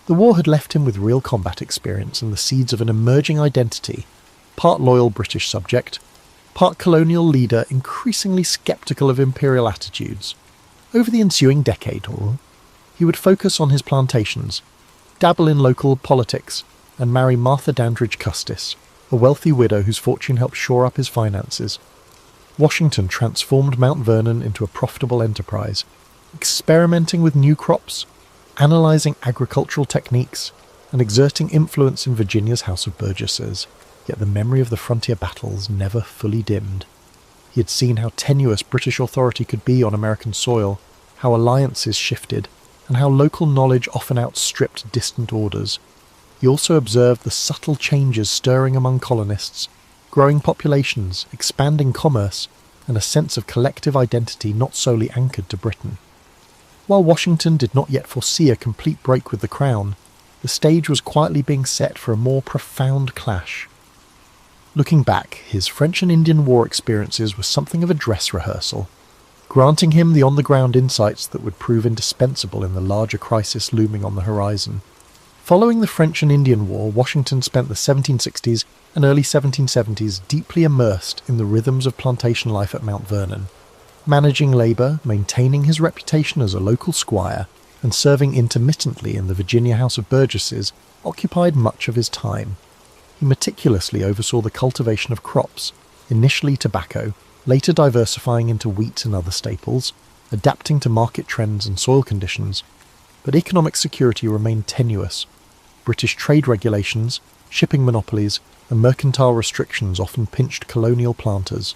The war had left him with real combat experience and the seeds of an emerging identity, part loyal British subject, part colonial leader increasingly sceptical of imperial attitudes. Over the ensuing decade, he would focus on his plantations, dabble in local politics, and marry Martha Dandridge Custis, a wealthy widow whose fortune helped shore up his finances. Washington transformed Mount Vernon into a profitable enterprise, experimenting with new crops, analysing agricultural techniques, and exerting influence in Virginia's House of Burgesses, yet the memory of the frontier battles never fully dimmed. He had seen how tenuous British authority could be on American soil, how alliances shifted, and how local knowledge often outstripped distant orders. He also observed the subtle changes stirring among colonists, growing populations, expanding commerce, and a sense of collective identity not solely anchored to Britain. While Washington did not yet foresee a complete break with the Crown, the stage was quietly being set for a more profound clash. Looking back, his French and Indian War experiences were something of a dress rehearsal, granting him the on-the-ground insights that would prove indispensable in the larger crisis looming on the horizon. Following the French and Indian War, Washington spent the 1760s and early 1770s deeply immersed in the rhythms of plantation life at Mount Vernon, managing labour, maintaining his reputation as a local squire, and serving intermittently in the Virginia House of Burgesses occupied much of his time. He meticulously oversaw the cultivation of crops, initially tobacco, later diversifying into wheat and other staples, adapting to market trends and soil conditions, but economic security remained tenuous. British trade regulations, shipping monopolies, and mercantile restrictions often pinched colonial planters.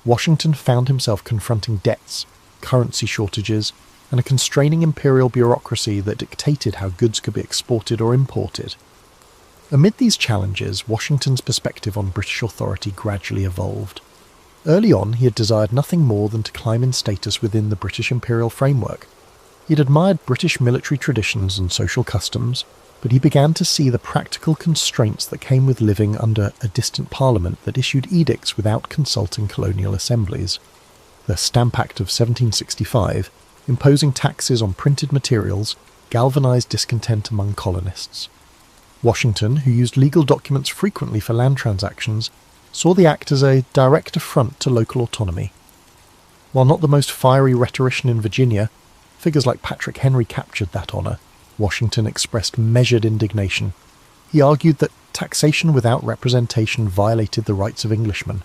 Washington found himself confronting debts, currency shortages, and a constraining imperial bureaucracy that dictated how goods could be exported or imported. Amid these challenges, Washington's perspective on British authority gradually evolved. Early on, he had desired nothing more than to climb in status within the British imperial framework. He had admired British military traditions and social customs, but he began to see the practical constraints that came with living under a distant parliament that issued edicts without consulting colonial assemblies. The Stamp Act of 1765, imposing taxes on printed materials, galvanised discontent among colonists. Washington, who used legal documents frequently for land transactions, saw the act as a direct affront to local autonomy. While not the most fiery rhetorician in Virginia, figures like Patrick Henry captured that honour. Washington expressed measured indignation. He argued that taxation without representation violated the rights of Englishmen,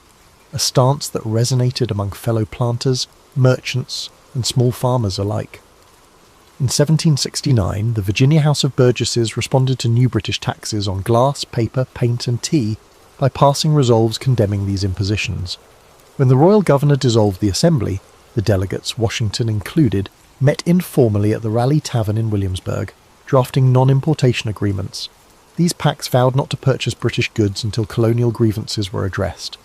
a stance that resonated among fellow planters, merchants, and small farmers alike. In 1769, the Virginia House of Burgesses responded to new British taxes on glass, paper, paint, and tea by passing resolves condemning these impositions. When the royal governor dissolved the assembly, the delegates, Washington included, met informally at the Raleigh Tavern in Williamsburg, drafting non-importation agreements. These pacts vowed not to purchase British goods until colonial grievances were addressed.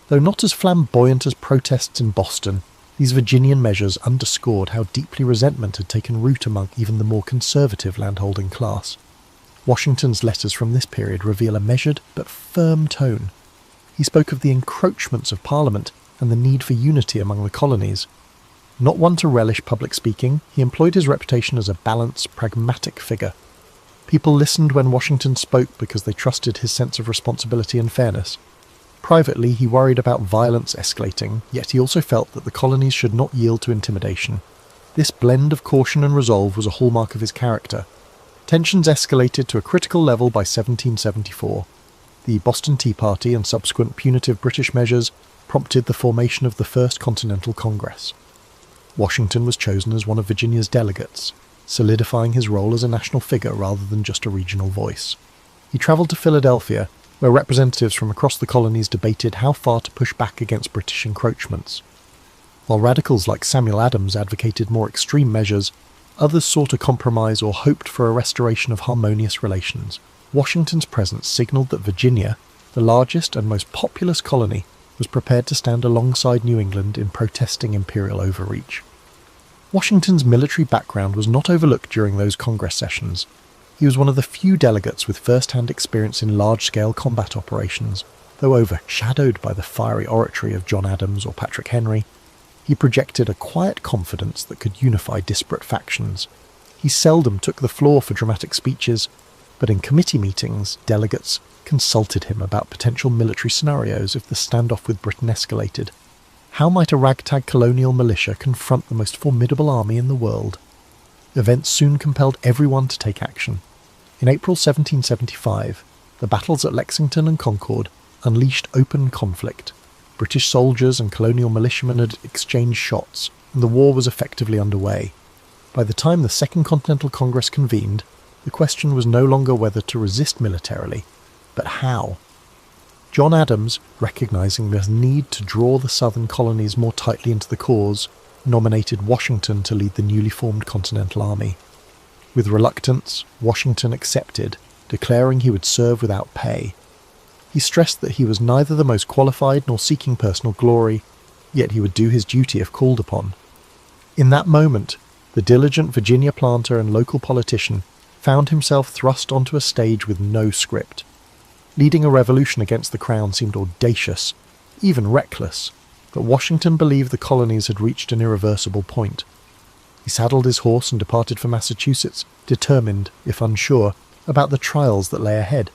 Though not as flamboyant as protests in Boston, these Virginian measures underscored how deeply resentment had taken root among even the more conservative landholding class. Washington's letters from this period reveal a measured but firm tone. He spoke of the encroachments of Parliament and the need for unity among the colonies. Not one to relish public speaking, he employed his reputation as a balanced, pragmatic figure. People listened when Washington spoke because they trusted his sense of responsibility and fairness. Privately, he worried about violence escalating, yet he also felt that the colonies should not yield to intimidation. This blend of caution and resolve was a hallmark of his character. Tensions escalated to a critical level by 1774. The Boston Tea Party and subsequent punitive British measures prompted the formation of the First Continental Congress. Washington was chosen as one of Virginia's delegates, solidifying his role as a national figure rather than just a regional voice. He travelled to Philadelphia, where representatives from across the colonies debated how far to push back against British encroachments. While radicals like Samuel Adams advocated more extreme measures, others sought a compromise or hoped for a restoration of harmonious relations. Washington's presence signalled that Virginia, the largest and most populous colony, was prepared to stand alongside New England in protesting imperial overreach. Washington's military background was not overlooked during those Congress sessions. He was one of the few delegates with first-hand experience in large-scale combat operations. Though overshadowed by the fiery oratory of John Adams or Patrick Henry, he projected a quiet confidence that could unify disparate factions. He seldom took the floor for dramatic speeches, but in committee meetings, delegates consulted him about potential military scenarios if the standoff with Britain escalated. How might a ragtag colonial militia confront the most formidable army in the world? Events soon compelled everyone to take action. In April 1775, the battles at Lexington and Concord unleashed open conflict. British soldiers and colonial militiamen had exchanged shots, and the war was effectively underway. By the time the Second Continental Congress convened, the question was no longer whether to resist militarily, but how. John Adams, recognising the need to draw the southern colonies more tightly into the cause, nominated Washington to lead the newly formed Continental Army. With reluctance, Washington accepted, declaring he would serve without pay. He stressed that he was neither the most qualified nor seeking personal glory, yet he would do his duty if called upon. In that moment, the diligent Virginia planter and local politician found himself thrust onto a stage with no script. Leading a revolution against the crown seemed audacious, even reckless, but Washington believed the colonies had reached an irreversible point. He saddled his horse and departed for Massachusetts, determined, if unsure, about the trials that lay ahead.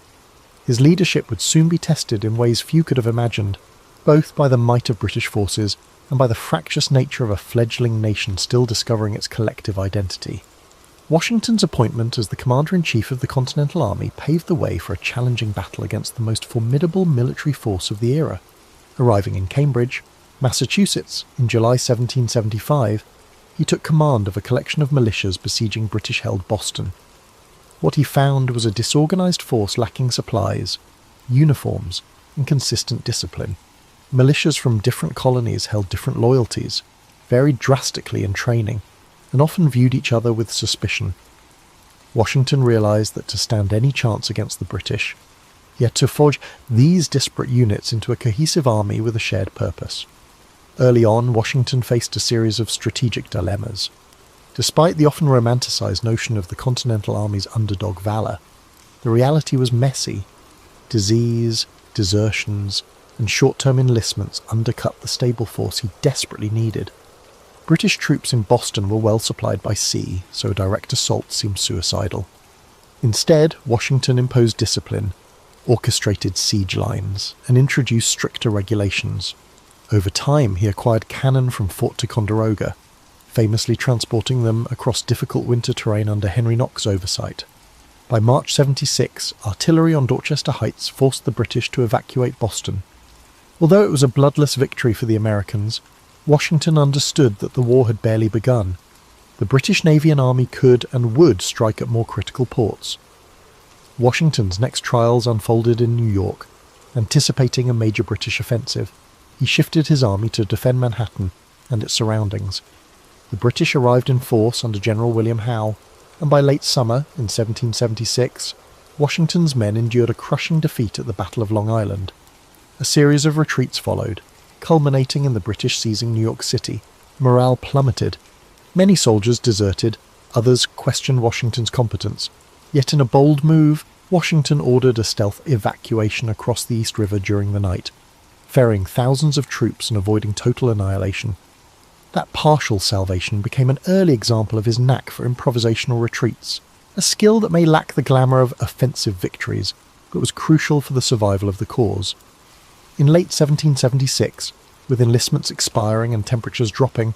His leadership would soon be tested in ways few could have imagined, both by the might of British forces and by the fractious nature of a fledgling nation still discovering its collective identity. Washington's appointment as the Commander-in-Chief of the Continental Army paved the way for a challenging battle against the most formidable military force of the era. Arriving in Cambridge, Massachusetts, in July 1775, he took command of a collection of militias besieging British-held Boston. What he found was a disorganised force lacking supplies, uniforms, and consistent discipline. Militias from different colonies held different loyalties, varied drastically in training, and often viewed each other with suspicion. Washington realised that to stand any chance against the British, he had to forge these disparate units into a cohesive army with a shared purpose. Early on, Washington faced a series of strategic dilemmas. Despite the often romanticised notion of the Continental Army's underdog valour, the reality was messy. Disease, desertions, and short-term enlistments undercut the stable force he desperately needed. British troops in Boston were well supplied by sea, so a direct assault seemed suicidal. Instead, Washington imposed discipline, orchestrated siege lines, and introduced stricter regulations. Over time, he acquired cannon from Fort Ticonderoga, famously transporting them across difficult winter terrain under Henry Knox's oversight. By March 76, artillery on Dorchester Heights forced the British to evacuate Boston. Although it was a bloodless victory for the Americans, Washington understood that the war had barely begun. The British Navy and Army could and would strike at more critical ports. Washington's next trials unfolded in New York. Anticipating a major British offensive, he shifted his army to defend Manhattan and its surroundings. The British arrived in force under General William Howe, and by late summer, in 1776, Washington's men endured a crushing defeat at the Battle of Long Island. A series of retreats followed, culminating in the British seizing New York City. Morale plummeted. Many soldiers deserted, others questioned Washington's competence. Yet in a bold move, Washington ordered a stealth evacuation across the East River during the night, ferrying thousands of troops and avoiding total annihilation. That partial salvation became an early example of his knack for improvisational retreats, a skill that may lack the glamour of offensive victories, but was crucial for the survival of the cause. In late 1776, with enlistments expiring and temperatures dropping,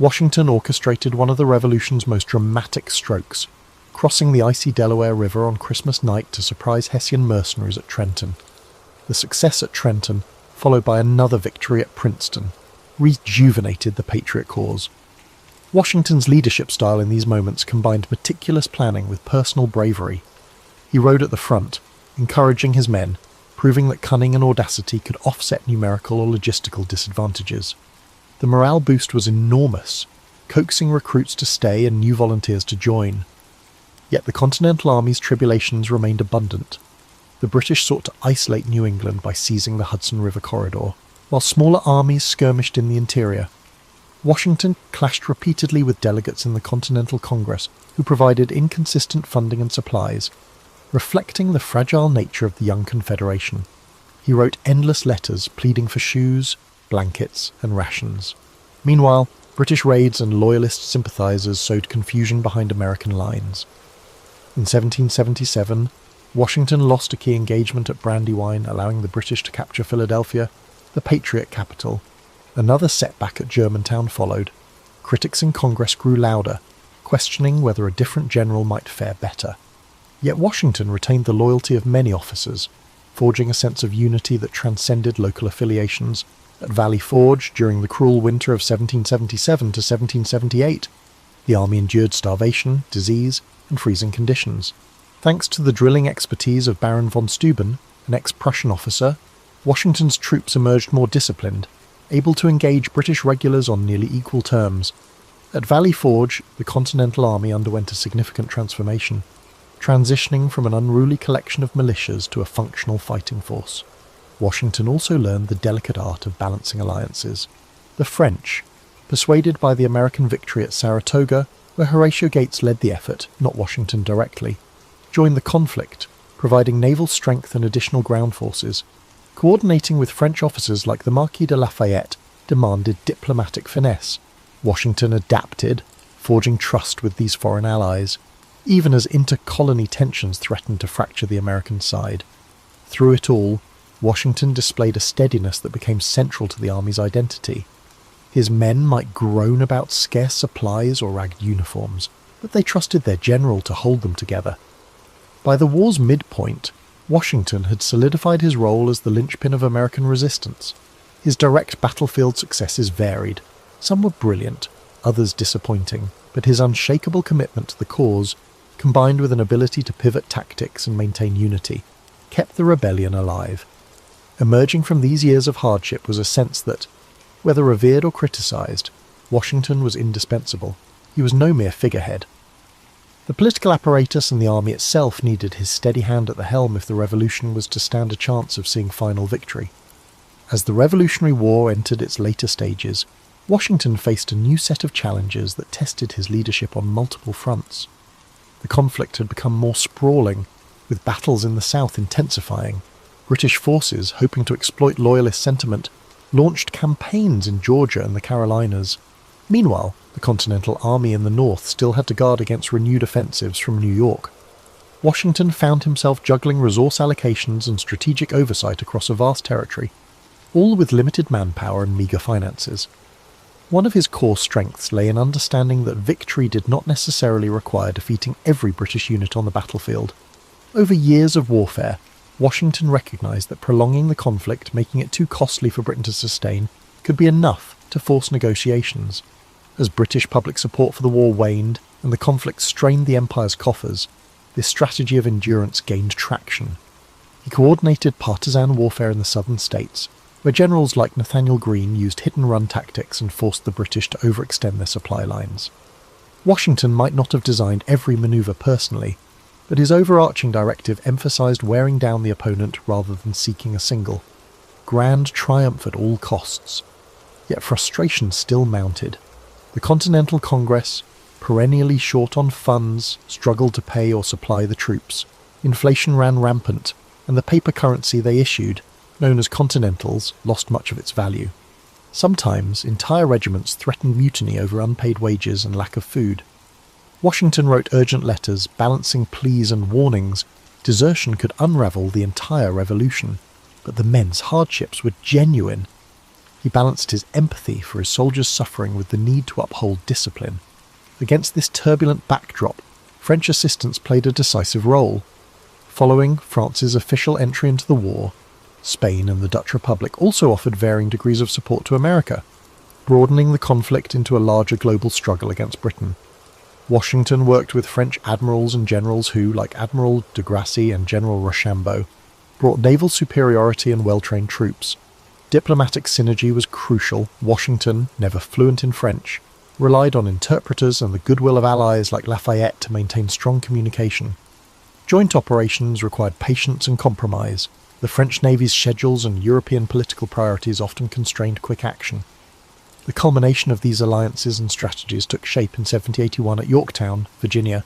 Washington orchestrated one of the Revolution's most dramatic strokes, crossing the icy Delaware River on Christmas night to surprise Hessian mercenaries at Trenton. The success at Trenton, followed by another victory at Princeton, rejuvenated the Patriot cause. Washington's leadership style in these moments combined meticulous planning with personal bravery. He rode at the front, encouraging his men, proving that cunning and audacity could offset numerical or logistical disadvantages. The morale boost was enormous, coaxing recruits to stay and new volunteers to join. Yet the Continental Army's tribulations remained abundant. The British sought to isolate New England by seizing the Hudson River corridor, while smaller armies skirmished in the interior. Washington clashed repeatedly with delegates in the Continental Congress who provided inconsistent funding and supplies, reflecting the fragile nature of the young Confederation. He wrote endless letters pleading for shoes, blankets, and rations. Meanwhile, British raids and Loyalist sympathisers sowed confusion behind American lines. In 1777, Washington lost a key engagement at Brandywine, allowing the British to capture Philadelphia, the Patriot capital. Another setback at Germantown followed. Critics in Congress grew louder, questioning whether a different general might fare better. Yet Washington retained the loyalty of many officers, forging a sense of unity that transcended local affiliations. At Valley Forge, during the cruel winter of 1777 to 1778, the army endured starvation, disease, and freezing conditions. Thanks to the drilling expertise of Baron von Steuben, an ex-Prussian officer, Washington's troops emerged more disciplined, able to engage British regulars on nearly equal terms. At Valley Forge, the Continental Army underwent a significant transformation, transitioning from an unruly collection of militias to a functional fighting force. Washington also learned the delicate art of balancing alliances. The French, persuaded by the American victory at Saratoga, where Horatio Gates led the effort, not Washington directly, joined the conflict, providing naval strength and additional ground forces. Coordinating with French officers like the Marquis de Lafayette demanded diplomatic finesse. Washington adapted, forging trust with these foreign allies, even as inter-colony tensions threatened to fracture the American side. Through it all, Washington displayed a steadiness that became central to the army's identity. His men might groan about scarce supplies or ragged uniforms, but they trusted their general to hold them together. By the war's midpoint, Washington had solidified his role as the linchpin of American resistance. His direct battlefield successes varied. Some were brilliant, others disappointing, but his unshakable commitment to the cause, combined with an ability to pivot tactics and maintain unity, kept the rebellion alive. Emerging from these years of hardship was a sense that, whether revered or criticised, Washington was indispensable. He was no mere figurehead. The political apparatus and the army itself needed his steady hand at the helm if the revolution was to stand a chance of seeing final victory. As the Revolutionary War entered its later stages, Washington faced a new set of challenges that tested his leadership on multiple fronts. The conflict had become more sprawling, with battles in the south intensifying. British forces, hoping to exploit Loyalist sentiment, launched campaigns in Georgia and the Carolinas. Meanwhile, the Continental Army in the north still had to guard against renewed offensives from New York. Washington found himself juggling resource allocations and strategic oversight across a vast territory, all with limited manpower and meagre finances. One of his core strengths lay in understanding that victory did not necessarily require defeating every British unit on the battlefield. Over years of warfare, Washington recognised that prolonging the conflict, making it too costly for Britain to sustain, could be enough to force negotiations. As British public support for the war waned and the conflict strained the Empire's coffers, this strategy of endurance gained traction. He coordinated partisan warfare in the southern states, where generals like Nathaniel Greene used hit-and-run tactics and forced the British to overextend their supply lines. Washington might not have designed every manoeuvre personally, but his overarching directive emphasised wearing down the opponent rather than seeking a single. Grand triumph at all costs. Yet frustration still mounted. The Continental Congress, perennially short on funds, struggled to pay or supply the troops. Inflation ran rampant, and the paper currency they issued, known as Continentals, lost much of its value. Sometimes entire regiments threatened mutiny over unpaid wages and lack of food. Washington wrote urgent letters, balancing pleas and warnings. Desertion could unravel the entire revolution, but the men's hardships were genuine. He balanced his empathy for his soldiers' suffering with the need to uphold discipline. Against this turbulent backdrop, French assistance played a decisive role. Following France's official entry into the war, Spain and the Dutch Republic also offered varying degrees of support to America, broadening the conflict into a larger global struggle against Britain. Washington worked with French admirals and generals who, like Admiral de Grasse and General Rochambeau, brought naval superiority and well-trained troops. Diplomatic synergy was crucial. Washington, never fluent in French, relied on interpreters and the goodwill of allies like Lafayette to maintain strong communication. Joint operations required patience and compromise. The French Navy's schedules and European political priorities often constrained quick action. The culmination of these alliances and strategies took shape in 1781 at Yorktown, Virginia.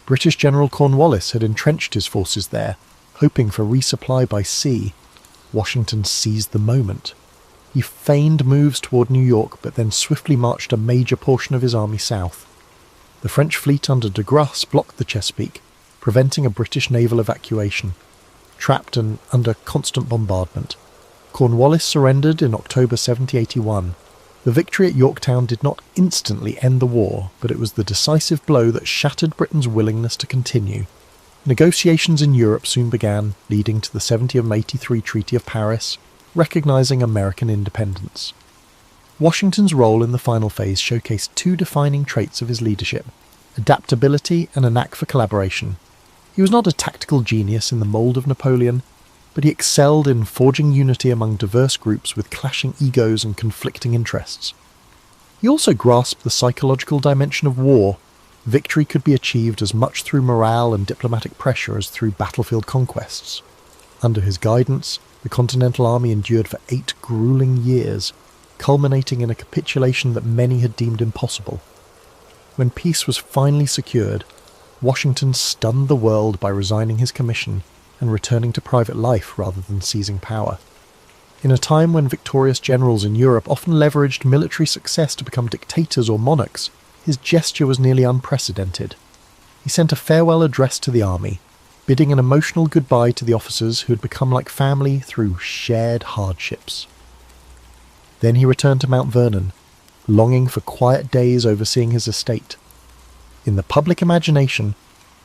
British General Cornwallis had entrenched his forces there, hoping for resupply by sea. Washington seized the moment. He feigned moves toward New York, but then swiftly marched a major portion of his army south. The French fleet under de Grasse blocked the Chesapeake, preventing a British naval evacuation. Trapped and under constant bombardment, Cornwallis surrendered in October 1781. The victory at Yorktown did not instantly end the war, but it was the decisive blow that shattered Britain's willingness to continue. Negotiations in Europe soon began, leading to the 1783 Treaty of Paris, recognising American independence. Washington's role in the final phase showcased two defining traits of his leadership: adaptability and a knack for collaboration. He was not a tactical genius in the mould of Napoleon, but he excelled in forging unity among diverse groups with clashing egos and conflicting interests. He also grasped the psychological dimension of war. Victory could be achieved as much through morale and diplomatic pressure as through battlefield conquests. Under his guidance, the Continental Army endured for 8 grueling years, culminating in a capitulation that many had deemed impossible. When peace was finally secured, Washington stunned the world by resigning his commission and returning to private life rather than seizing power. In a time when victorious generals in Europe often leveraged military success to become dictators or monarchs, his gesture was nearly unprecedented. He sent a farewell address to the army, bidding an emotional goodbye to the officers who had become like family through shared hardships. Then he returned to Mount Vernon, longing for quiet days overseeing his estate. In the public imagination,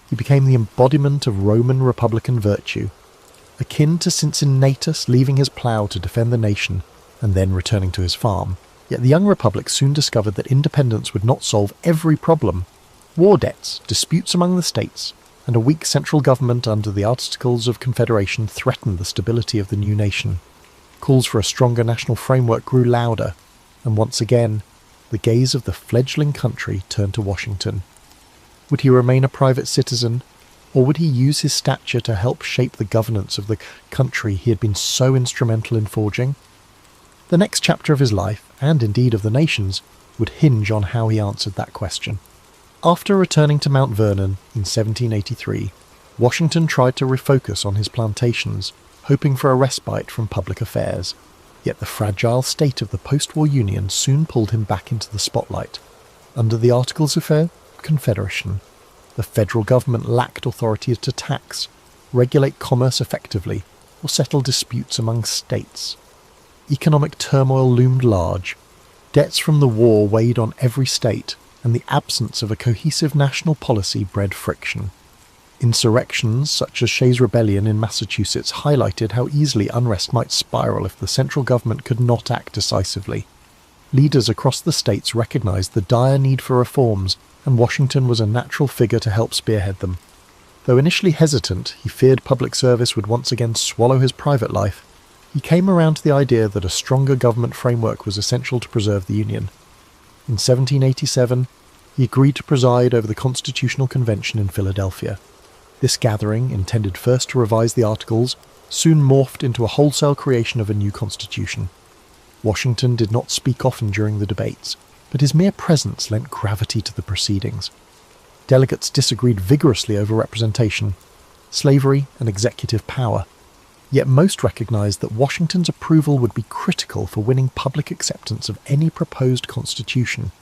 he became the embodiment of Roman republican virtue, akin to Cincinnatus leaving his plough to defend the nation and then returning to his farm. Yet the young republic soon discovered that independence would not solve every problem. War debts, disputes among the states, and a weak central government under the Articles of Confederation threatened the stability of the new nation. Calls for a stronger national framework grew louder, and once again, the gaze of the fledgling country turned to Washington. Would he remain a private citizen, or would he use his stature to help shape the governance of the country he had been so instrumental in forging? The next chapter of his life, and indeed of the nation's, would hinge on how he answered that question. After returning to Mount Vernon in 1783, Washington tried to refocus on his plantations, hoping for a respite from public affairs. Yet the fragile state of the post-war Union soon pulled him back into the spotlight. Under the Articles of Confederation, the federal government lacked authority to tax, regulate commerce effectively, or settle disputes among states. Economic turmoil loomed large. Debts from the war weighed on every state, and the absence of a cohesive national policy bred friction. Insurrections such as Shays' Rebellion in Massachusetts highlighted how easily unrest might spiral if the central government could not act decisively. Leaders across the states recognized the dire need for reforms, and Washington was a natural figure to help spearhead them. Though initially hesitant, he feared public service would once again swallow his private life. He came around to the idea that a stronger government framework was essential to preserve the Union. In 1787, he agreed to preside over the Constitutional Convention in Philadelphia. This gathering, intended first to revise the Articles, soon morphed into a wholesale creation of a new constitution. Washington did not speak often during the debates, but his mere presence lent gravity to the proceedings. Delegates disagreed vigorously over representation, slavery, and executive power. Yet most recognized that Washington's approval would be critical for winning public acceptance of any proposed constitution.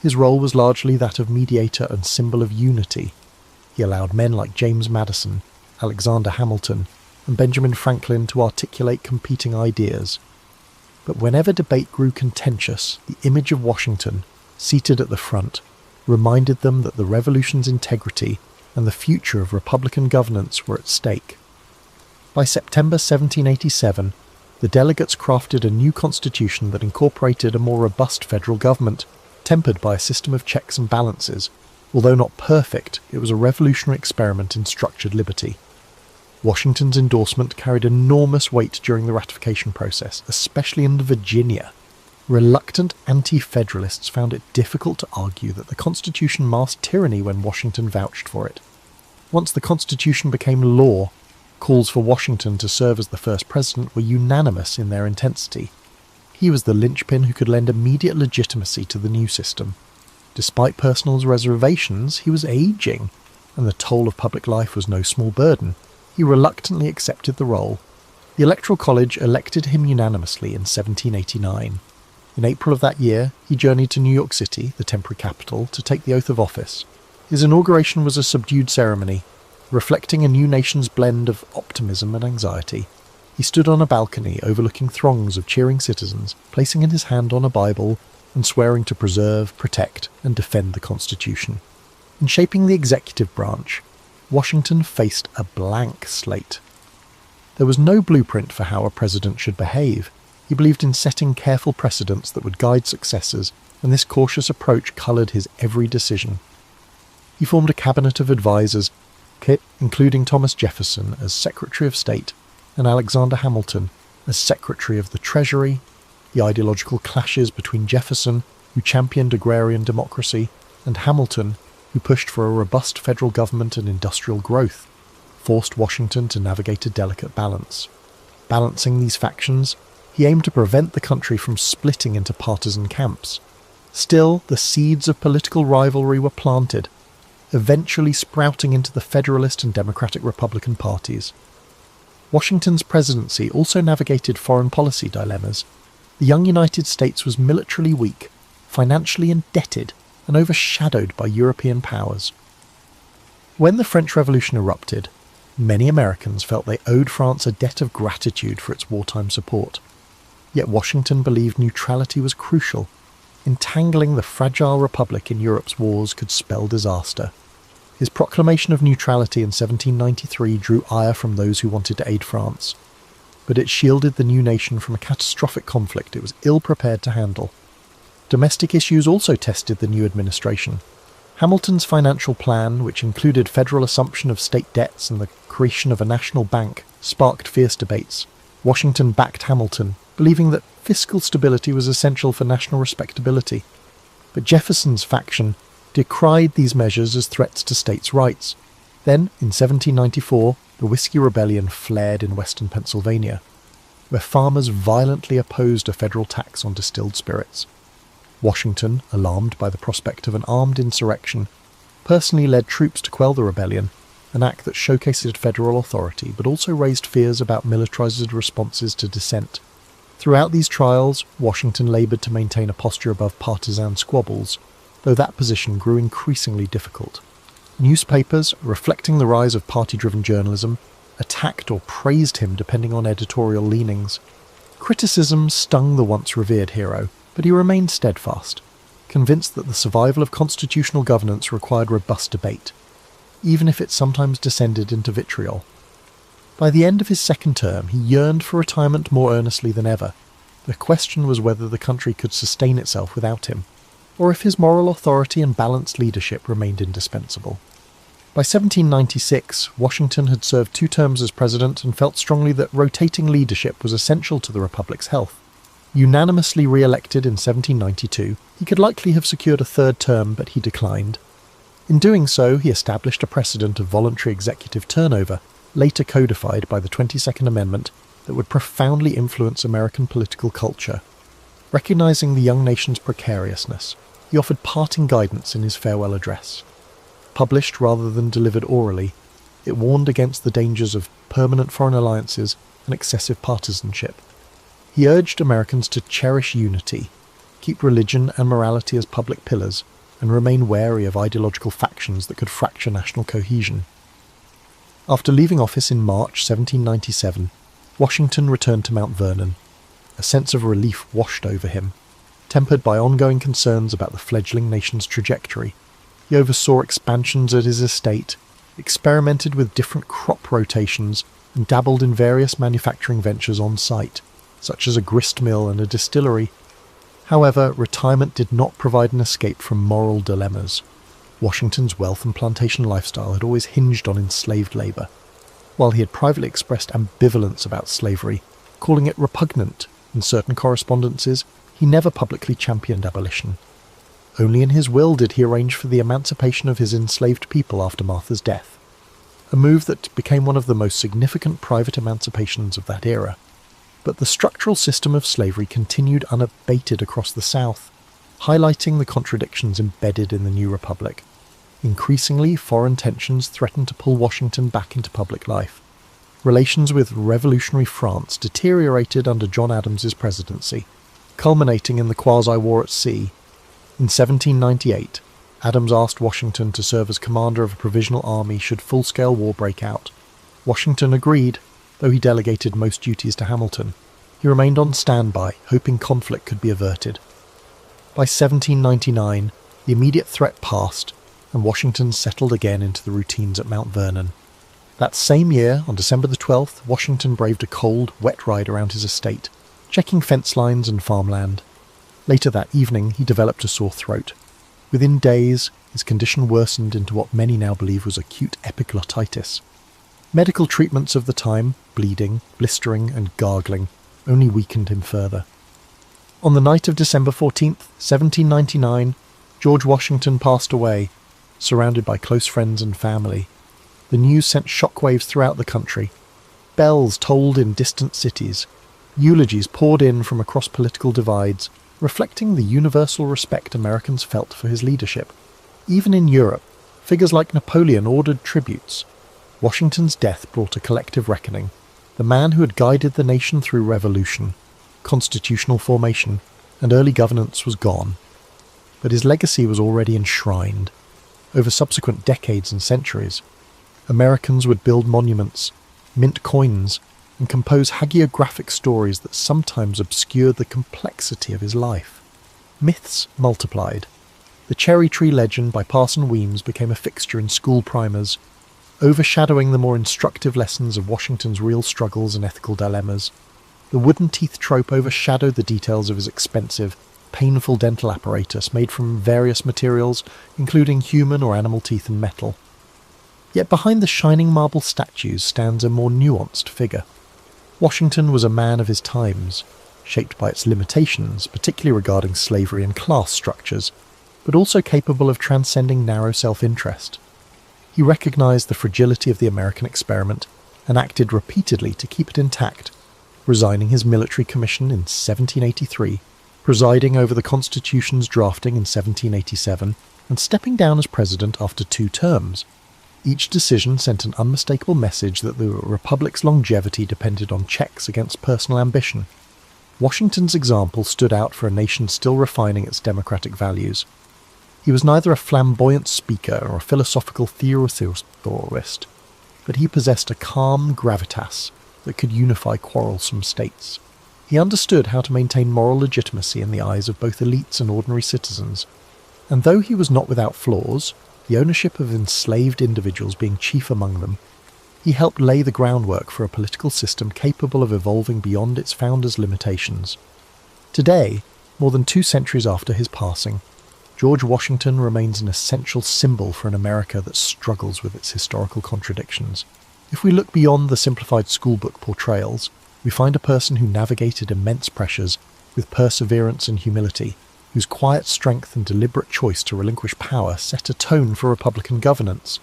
His role was largely that of mediator and symbol of unity. He allowed men like James Madison, Alexander Hamilton, and Benjamin Franklin to articulate competing ideas. But whenever debate grew contentious, the image of Washington, seated at the front, reminded them that the Revolution's integrity and the future of Republican governance were at stake. By September 1787, the delegates crafted a new constitution that incorporated a more robust federal government, tempered by a system of checks and balances. Although not perfect, it was a revolutionary experiment in structured liberty. Washington's endorsement carried enormous weight during the ratification process, especially in Virginia. Reluctant anti-federalists found it difficult to argue that the Constitution masked tyranny when Washington vouched for it. Once the Constitution became law, calls for Washington to serve as the first president were unanimous in their intensity. He was the linchpin who could lend immediate legitimacy to the new system. Despite personal reservations, he was ageing, and the toll of public life was no small burden. He reluctantly accepted the role. The Electoral College elected him unanimously in 1789. In April of that year, he journeyed to New York City, the temporary capital, to take the oath of office. His inauguration was a subdued ceremony, reflecting a new nation's blend of optimism and anxiety. He stood on a balcony overlooking throngs of cheering citizens, placing in his hand on a Bible and swearing to preserve, protect, and defend the Constitution. In shaping the executive branch, Washington faced a blank slate. There was no blueprint for how a president should behave. He believed in setting careful precedents that would guide successors, and this cautious approach coloured his every decision. He formed a cabinet of advisers, including Thomas Jefferson as Secretary of State and Alexander Hamilton as Secretary of the Treasury. The ideological clashes between Jefferson, who championed agrarian democracy, and Hamilton, who pushed for a robust federal government and industrial growth, forced Washington to navigate a delicate balance. Balancing these factions, he aimed to prevent the country from splitting into partisan camps. Still, the seeds of political rivalry were planted, eventually sprouting into the Federalist and Democratic Republican parties. Washington's presidency also navigated foreign policy dilemmas. The young United States was militarily weak, financially indebted, and overshadowed by European powers. When the French Revolution erupted, many Americans felt they owed France a debt of gratitude for its wartime support. Yet Washington believed neutrality was crucial. Entangling the fragile republic in Europe's wars could spell disaster. His proclamation of neutrality in 1793 drew ire from those who wanted to aid France, but it shielded the new nation from a catastrophic conflict it was ill-prepared to handle. Domestic issues also tested the new administration. Hamilton's financial plan, which included federal assumption of state debts and the creation of a national bank, sparked fierce debates. Washington backed Hamilton, believing that fiscal stability was essential for national respectability. But Jefferson's faction decried these measures as threats to states' rights. Then, in 1794, the Whiskey Rebellion flared in western Pennsylvania, where farmers violently opposed a federal tax on distilled spirits. Washington, alarmed by the prospect of an armed insurrection, personally led troops to quell the rebellion, an act that showcased federal authority but also raised fears about militarized responses to dissent. Throughout these trials, Washington laboured to maintain a posture above partisan squabbles, though that position grew increasingly difficult. Newspapers, reflecting the rise of party-driven journalism, attacked or praised him depending on editorial leanings. Criticism stung the once revered hero, but he remained steadfast, convinced that the survival of constitutional governance required robust debate, even if it sometimes descended into vitriol. By the end of his second term, he yearned for retirement more earnestly than ever. The question was whether the country could sustain itself without him, or if his moral authority and balanced leadership remained indispensable. By 1796, Washington had served 2 terms as president and felt strongly that rotating leadership was essential to the Republic's health. Unanimously re-elected in 1792, he could likely have secured a 3rd term, but he declined. In doing so, he established a precedent of voluntary executive turnover, later codified by the 22nd Amendment, that would profoundly influence American political culture. Recognizing the young nation's precariousness, he offered parting guidance in his farewell address. Published rather than delivered orally, it warned against the dangers of permanent foreign alliances and excessive partisanship. He urged Americans to cherish unity, keep religion and morality as public pillars, and remain wary of ideological factions that could fracture national cohesion. After leaving office in March 1797, Washington returned to Mount Vernon. A sense of relief washed over him, tempered by ongoing concerns about the fledgling nation's trajectory. He oversaw expansions at his estate, experimented with different crop rotations, and dabbled in various manufacturing ventures on site, such as a grist mill and a distillery. However, retirement did not provide an escape from moral dilemmas. Washington's wealth and plantation lifestyle had always hinged on enslaved labour. While he had privately expressed ambivalence about slavery, calling it repugnant in certain correspondences, he never publicly championed abolition. Only in his will did he arrange for the emancipation of his enslaved people after Martha's death, a move that became one of the most significant private emancipations of that era. But the structural system of slavery continued unabated across the South, highlighting the contradictions embedded in the new republic. Increasingly, foreign tensions threatened to pull Washington back into public life. Relations with revolutionary France deteriorated under John Adams's presidency, culminating in the Quasi-War at Sea. In 1798, Adams asked Washington to serve as commander of a provisional army should full-scale war break out. Washington agreed, though he delegated most duties to Hamilton. He remained on standby, hoping conflict could be averted. By 1799, the immediate threat passed, and Washington settled again into the routines at Mount Vernon. That same year, on December the 12th, Washington braved a cold, wet ride around his estate, checking fence lines and farmland. Later that evening, he developed a sore throat. Within days, his condition worsened into what many now believe was acute epiglottitis. Medical treatments of the time, bleeding, blistering, and gargling, only weakened him further. On the night of December 14th, 1799, George Washington passed away, surrounded by close friends and family. The news sent shockwaves throughout the country. Bells tolled in distant cities. Eulogies poured in from across political divides, reflecting the universal respect Americans felt for his leadership. Even in Europe, figures like Napoleon ordered tributes. Washington's death brought a collective reckoning. The man who had guided the nation through revolution, constitutional formation, and early governance was gone. But his legacy was already enshrined. Over subsequent decades and centuries, Americans would build monuments, mint coins, and compose hagiographic stories that sometimes obscured the complexity of his life. Myths multiplied. The cherry tree legend by Parson Weems became a fixture in school primers, overshadowing the more instructive lessons of Washington's real struggles and ethical dilemmas. The wooden teeth trope overshadowed the details of his expensive, painful dental apparatus made from various materials, including human or animal teeth and metal. Yet behind the shining marble statues stands a more nuanced figure. Washington was a man of his times, shaped by its limitations, particularly regarding slavery and class structures, but also capable of transcending narrow self-interest. He recognized the fragility of the American experiment and acted repeatedly to keep it intact, resigning his military commission in 1783, presiding over the Constitution's drafting in 1787, and stepping down as president after 2 terms. Each decision sent an unmistakable message that the Republic's longevity depended on checks against personal ambition. Washington's example stood out for a nation still refining its democratic values. He was neither a flamboyant speaker or a philosophical theorist, but he possessed a calm gravitas that could unify quarrelsome states. He understood how to maintain moral legitimacy in the eyes of both elites and ordinary citizens, and though he was not without flaws, the ownership of enslaved individuals being chief among them, he helped lay the groundwork for a political system capable of evolving beyond its founders' limitations. Today, more than 2 centuries after his passing, George Washington remains an essential symbol for an America that struggles with its historical contradictions. If we look beyond the simplified schoolbook portrayals, we find a person who navigated immense pressures with perseverance and humility, whose quiet strength and deliberate choice to relinquish power set a tone for Republican governance.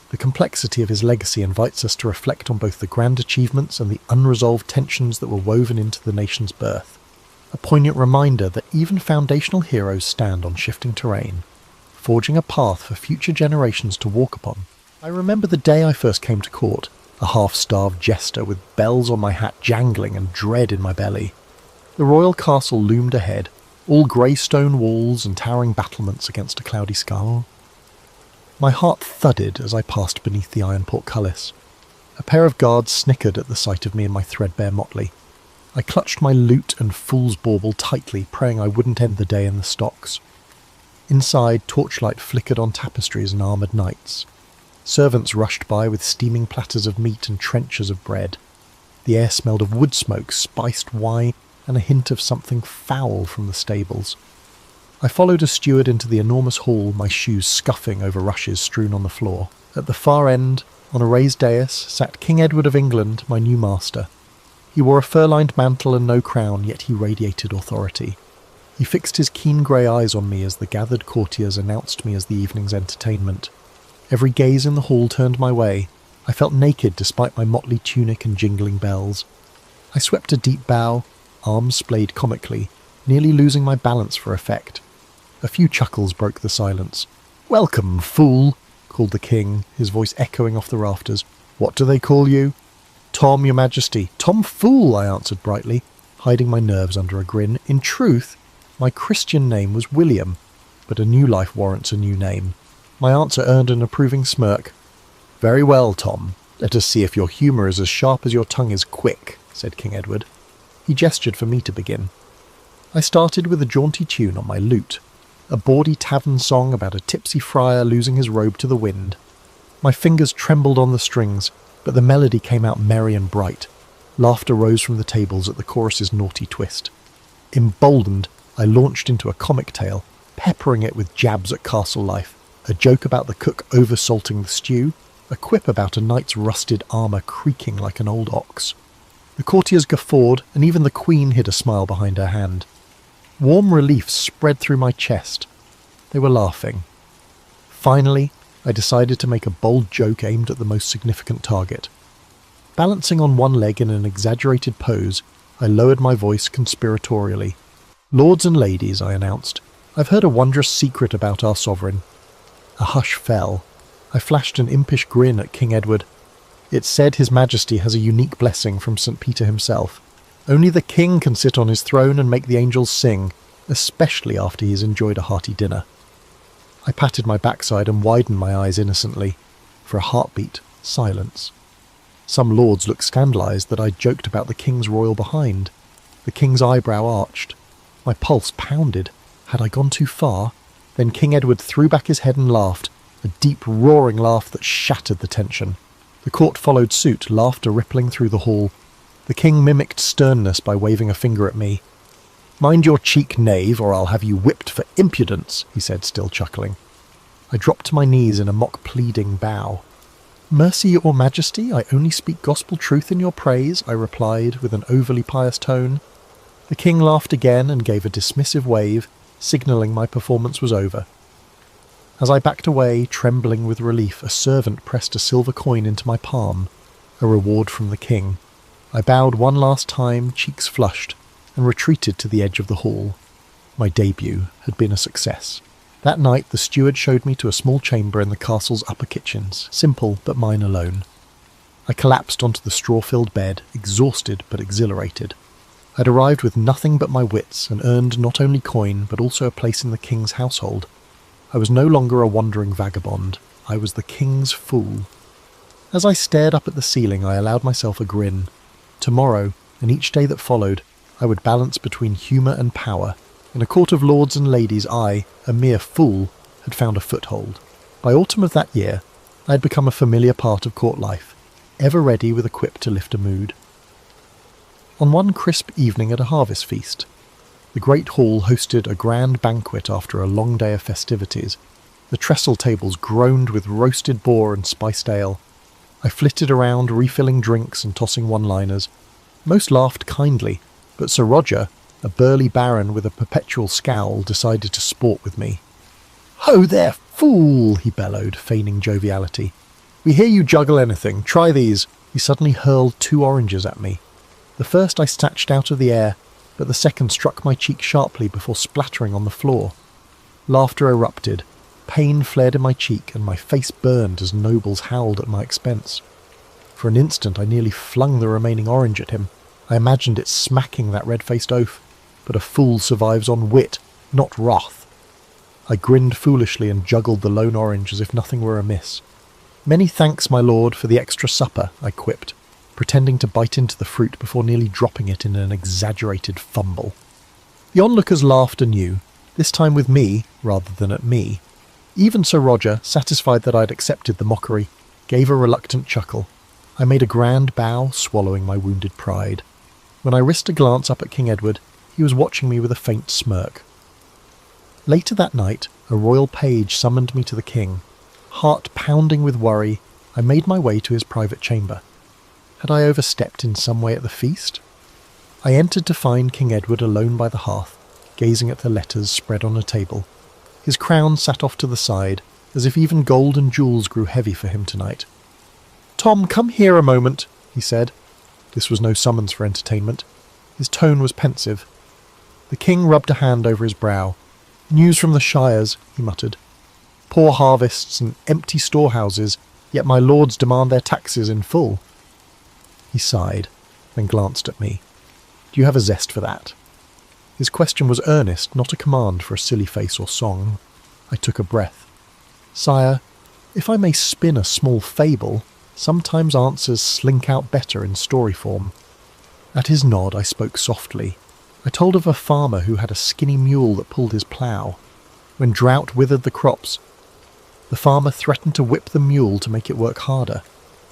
The complexity of his legacy invites us to reflect on both the grand achievements and the unresolved tensions that were woven into the nation's birth. A poignant reminder that even foundational heroes stand on shifting terrain, forging a path for future generations to walk upon. I remember the day I first came to court, a half-starved jester with bells on my hat jangling and dread in my belly. The royal castle loomed ahead, all grey stone walls and towering battlements against a cloudy sky. My heart thudded as I passed beneath the iron portcullis. A pair of guards snickered at the sight of me in my threadbare motley. I clutched my lute and fool's bauble tightly, praying I wouldn't end the day in the stocks. Inside, torchlight flickered on tapestries and armoured knights. Servants rushed by with steaming platters of meat and trenchers of bread. The air smelled of wood smoke, spiced wine, and a hint of something foul from the stables. I followed a steward into the enormous hall, my shoes scuffing over rushes strewn on the floor. At the far end, on a raised dais, sat King Edward of England, my new master. He wore a fur-lined mantle and no crown, yet he radiated authority. He fixed his keen grey eyes on me as the gathered courtiers announced me as the evening's entertainment. Every gaze in the hall turned my way. I felt naked despite my motley tunic and jingling bells. I swept a deep bow, arms splayed comically, nearly losing my balance for effect. A few chuckles broke the silence. "Welcome, fool," called the king, his voice echoing off the rafters. "What do they call you?" "Tom, your majesty." "Tom Fool," I answered brightly, hiding my nerves under a grin. In truth, my Christian name was William, but a new life warrants a new name. My answer earned an approving smirk. "Very well, Tom. Let us see if your humour is as sharp as your tongue is quick," said King Edward. He gestured for me to begin. I started with a jaunty tune on my lute, a bawdy tavern song about a tipsy friar losing his robe to the wind. My fingers trembled on the strings, but the melody came out merry and bright. Laughter rose from the tables at the chorus's naughty twist. Emboldened, I launched into a comic tale, peppering it with jabs at castle life, a joke about the cook over-salting the stew, a quip about a knight's rusted armour creaking like an old ox. The courtiers guffawed, and even the queen hid a smile behind her hand. Warm relief spread through my chest. They were laughing. Finally, I decided to make a bold joke aimed at the most significant target. Balancing on one leg in an exaggerated pose, I lowered my voice conspiratorially. "Lords and ladies," I announced, "I've heard a wondrous secret about our sovereign." A hush fell. I flashed an impish grin at King Edward. "It's said His Majesty has a unique blessing from St. Peter himself. Only the king can sit on his throne and make the angels sing, especially after he's enjoyed a hearty dinner." I patted my backside and widened my eyes innocently. For a heartbeat, silence. Some lords looked scandalised that I'd joked about the king's royal behind. The king's eyebrow arched. My pulse pounded. Had I gone too far? Then King Edward threw back his head and laughed, a deep roaring laugh that shattered the tension. The court followed suit, laughter rippling through the hall. The king mimicked sternness by waving a finger at me. "Mind your cheek, knave, or I'll have you whipped for impudence," he said, still chuckling. I dropped to my knees in a mock-pleading bow. "Mercy, your majesty, I only speak gospel truth in your praise," I replied with an overly pious tone. The king laughed again and gave a dismissive wave, signalling my performance was over. As I backed away, trembling with relief, a servant pressed a silver coin into my palm, a reward from the king. I bowed one last time, cheeks flushed, and retreated to the edge of the hall. My debut had been a success. That night the steward showed me to a small chamber in the castle's upper kitchens, simple but mine alone. I collapsed onto the straw-filled bed, exhausted but exhilarated. I'd arrived with nothing but my wits and earned not only coin but also a place in the king's household. I was no longer a wandering vagabond. I was the king's fool. As I stared up at the ceiling, I allowed myself a grin. Tomorrow, and each day that followed, I would balance between humour and power. In a court of lords and ladies, I, a mere fool, had found a foothold. By autumn of that year, I had become a familiar part of court life, ever ready with a quip to lift a mood. On one crisp evening at a harvest feast, the great hall hosted a grand banquet after a long day of festivities. The trestle tables groaned with roasted boar and spiced ale. I flitted around, refilling drinks and tossing one-liners. Most laughed kindly, but Sir Roger, a burly baron with a perpetual scowl, decided to sport with me. "Ho there, fool!" he bellowed, feigning joviality. "We hear you juggle anything. Try these." He suddenly hurled 2 oranges at me. The first I snatched out of the air, but the second struck my cheek sharply before splattering on the floor. Laughter erupted. Pain flared in my cheek, and my face burned as nobles howled at my expense. For an instant I nearly flung the remaining orange at him. I imagined it smacking that red-faced oaf. But a fool survives on wit, not wrath. I grinned foolishly and juggled the lone orange as if nothing were amiss. "Many thanks, my lord, for the extra supper," I quipped, pretending to bite into the fruit before nearly dropping it in an exaggerated fumble. The onlookers laughed anew, this time with me rather than at me. Even Sir Roger, satisfied that I'd accepted the mockery, gave a reluctant chuckle. I made a grand bow, swallowing my wounded pride. When I risked a glance up at King Edward, he was watching me with a faint smirk. Later that night, a royal page summoned me to the king. Heart pounding with worry, I made my way to his private chamber. Had I overstepped in some way at the feast? I entered to find King Edward alone by the hearth, gazing at the letters spread on a table. His crown sat off to the side, as if even gold and jewels grew heavy for him tonight. "Tom, come here a moment," he said. This was no summons for entertainment. His tone was pensive. The king rubbed a hand over his brow. "News from the shires," he muttered. "Poor harvests and empty storehouses, yet my lords demand their taxes in full." He sighed, then glanced at me. "Do you have a zest for that?" His question was earnest, not a command for a silly face or song. I took a breath. "Sire, if I may spin a small fable, sometimes answers slink out better in story form." At his nod, I spoke softly. I told of a farmer who had a skinny mule that pulled his plough. When drought withered the crops, the farmer threatened to whip the mule to make it work harder,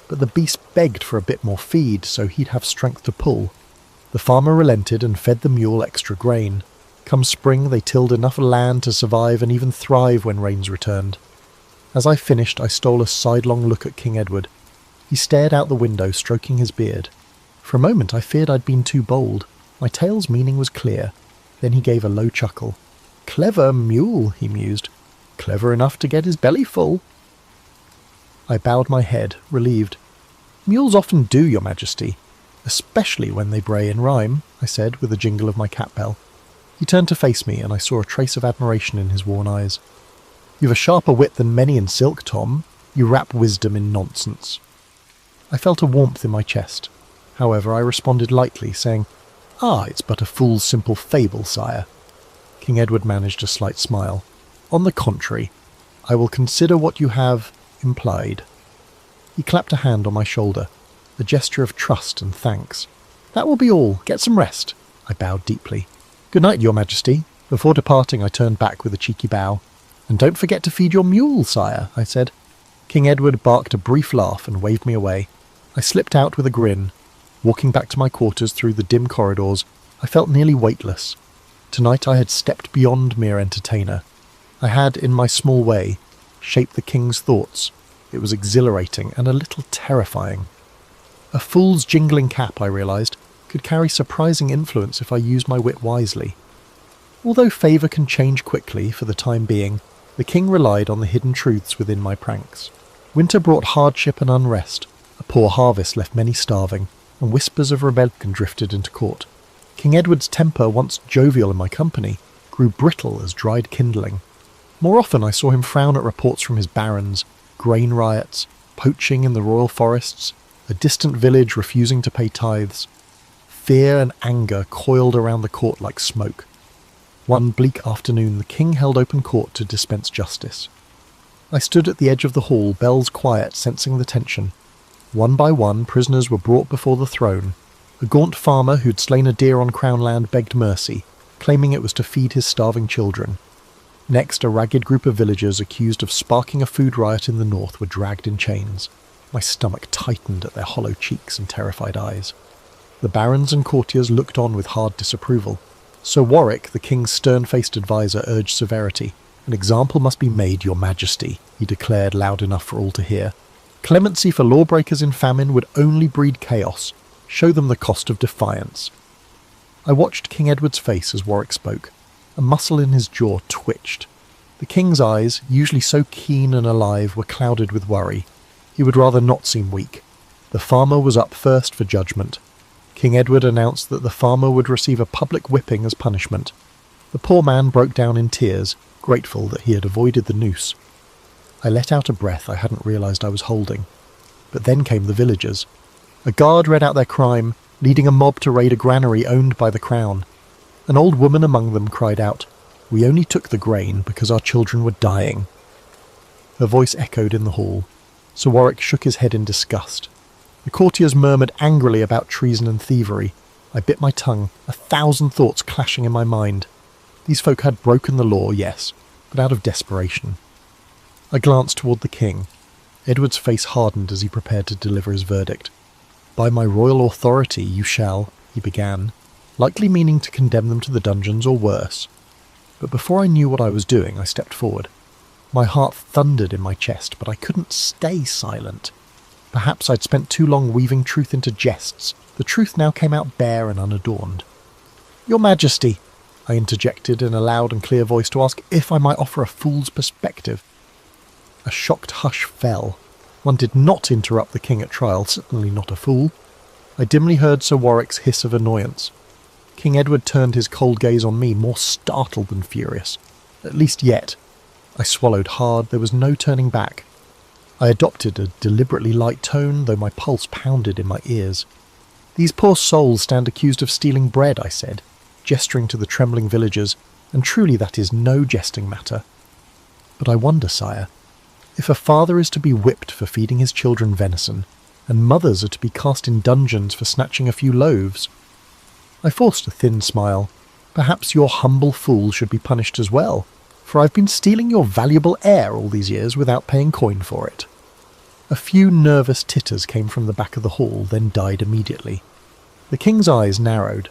but the beast begged for a bit more feed so he'd have strength to pull. The farmer relented and fed the mule extra grain. Come spring, they tilled enough land to survive and even thrive when rains returned. As I finished, I stole a sidelong look at King Edward. He stared out the window, stroking his beard. For a moment I feared I'd been too bold. My tale's meaning was clear. Then he gave a low chuckle. "Clever mule," he mused. "Clever enough to get his belly full." I bowed my head, relieved. "Mules often do, Your Majesty, especially when they bray in rhyme," I said with a jingle of my cat bell. He turned to face me, and I saw a trace of admiration in his worn eyes. "You've a sharper wit than many in silk, Tom. You wrap wisdom in nonsense." I felt a warmth in my chest. However, I responded lightly, saying, "Ah, it's but a fool's simple fable, sire." King Edward managed a slight smile. "On the contrary, I will consider what you have implied." He clapped a hand on my shoulder, a gesture of trust and thanks. "That will be all. Get some rest." I bowed deeply. "Good night, Your Majesty." Before departing, I turned back with a cheeky bow. "And don't forget to feed your mule, sire," I said. King Edward barked a brief laugh and waved me away. I slipped out with a grin. Walking back to my quarters through the dim corridors, I felt nearly weightless. Tonight I had stepped beyond mere entertainer. I had, in my small way, shaped the king's thoughts. It was exhilarating and a little terrifying. A fool's jingling cap, I realised, could carry surprising influence if I used my wit wisely. Although favour can change quickly for the time being, the king relied on the hidden truths within my pranks. Winter brought hardship and unrest. A poor harvest left many starving, and whispers of rebellion drifted into court. King Edward's temper, once jovial in my company, grew brittle as dried kindling. More often I saw him frown at reports from his barons, grain riots, poaching in the royal forests, a distant village refusing to pay tithes. Fear and anger coiled around the court like smoke. One bleak afternoon the king held open court to dispense justice. I stood at the edge of the hall, bells quiet, sensing the tension. One by one, prisoners were brought before the throne. A gaunt farmer who'd slain a deer on Crown land begged mercy, claiming it was to feed his starving children. Next, a ragged group of villagers accused of sparking a food riot in the north were dragged in chains. My stomach tightened at their hollow cheeks and terrified eyes. The barons and courtiers looked on with hard disapproval. Sir Warwick, the king's stern-faced adviser, urged severity. "An example must be made, Your Majesty," he declared loud enough for all to hear. "Clemency for lawbreakers in famine would only breed chaos. Show them the cost of defiance." I watched King Edward's face as Warwick spoke. A muscle in his jaw twitched. The king's eyes, usually so keen and alive, were clouded with worry. He would rather not seem weak. The farmer was up first for judgment. King Edward announced that the farmer would receive a public whipping as punishment. The poor man broke down in tears, grateful that he had avoided the noose. I let out a breath I hadn't realised I was holding. But then came the villagers. A guard read out their crime, leading a mob to raid a granary owned by the crown. An old woman among them cried out, "We only took the grain because our children were dying." Her voice echoed in the hall. Sir Warwick shook his head in disgust. The courtiers murmured angrily about treason and thievery. I bit my tongue, 1,000 thoughts clashing in my mind. These folk had broken the law, yes, but out of desperation. I glanced toward the king. Edward's face hardened as he prepared to deliver his verdict. "By my royal authority you shall," he began, likely meaning to condemn them to the dungeons or worse. But before I knew what I was doing, I stepped forward. My heart thundered in my chest, but I couldn't stay silent. Perhaps I'd spent too long weaving truth into jests. The truth now came out bare and unadorned. "Your Majesty," I interjected in a loud and clear voice to ask if I might offer a fool's perspective. A shocked hush fell. One did not interrupt the king at trial, certainly not a fool. I dimly heard Sir Warwick's hiss of annoyance. King Edward turned his cold gaze on me, more startled than furious. At least yet. I swallowed hard. There was no turning back. I adopted a deliberately light tone, though my pulse pounded in my ears. "These poor souls stand accused of stealing bread," I said, gesturing to the trembling villagers, "and truly that is no jesting matter. But I wonder, sire, if a father is to be whipped for feeding his children venison, and mothers are to be cast in dungeons for snatching a few loaves." I forced a thin smile. "Perhaps your humble fool should be punished as well, for I've been stealing your valuable air all these years without paying coin for it." A few nervous titters came from the back of the hall, then died immediately. The king's eyes narrowed.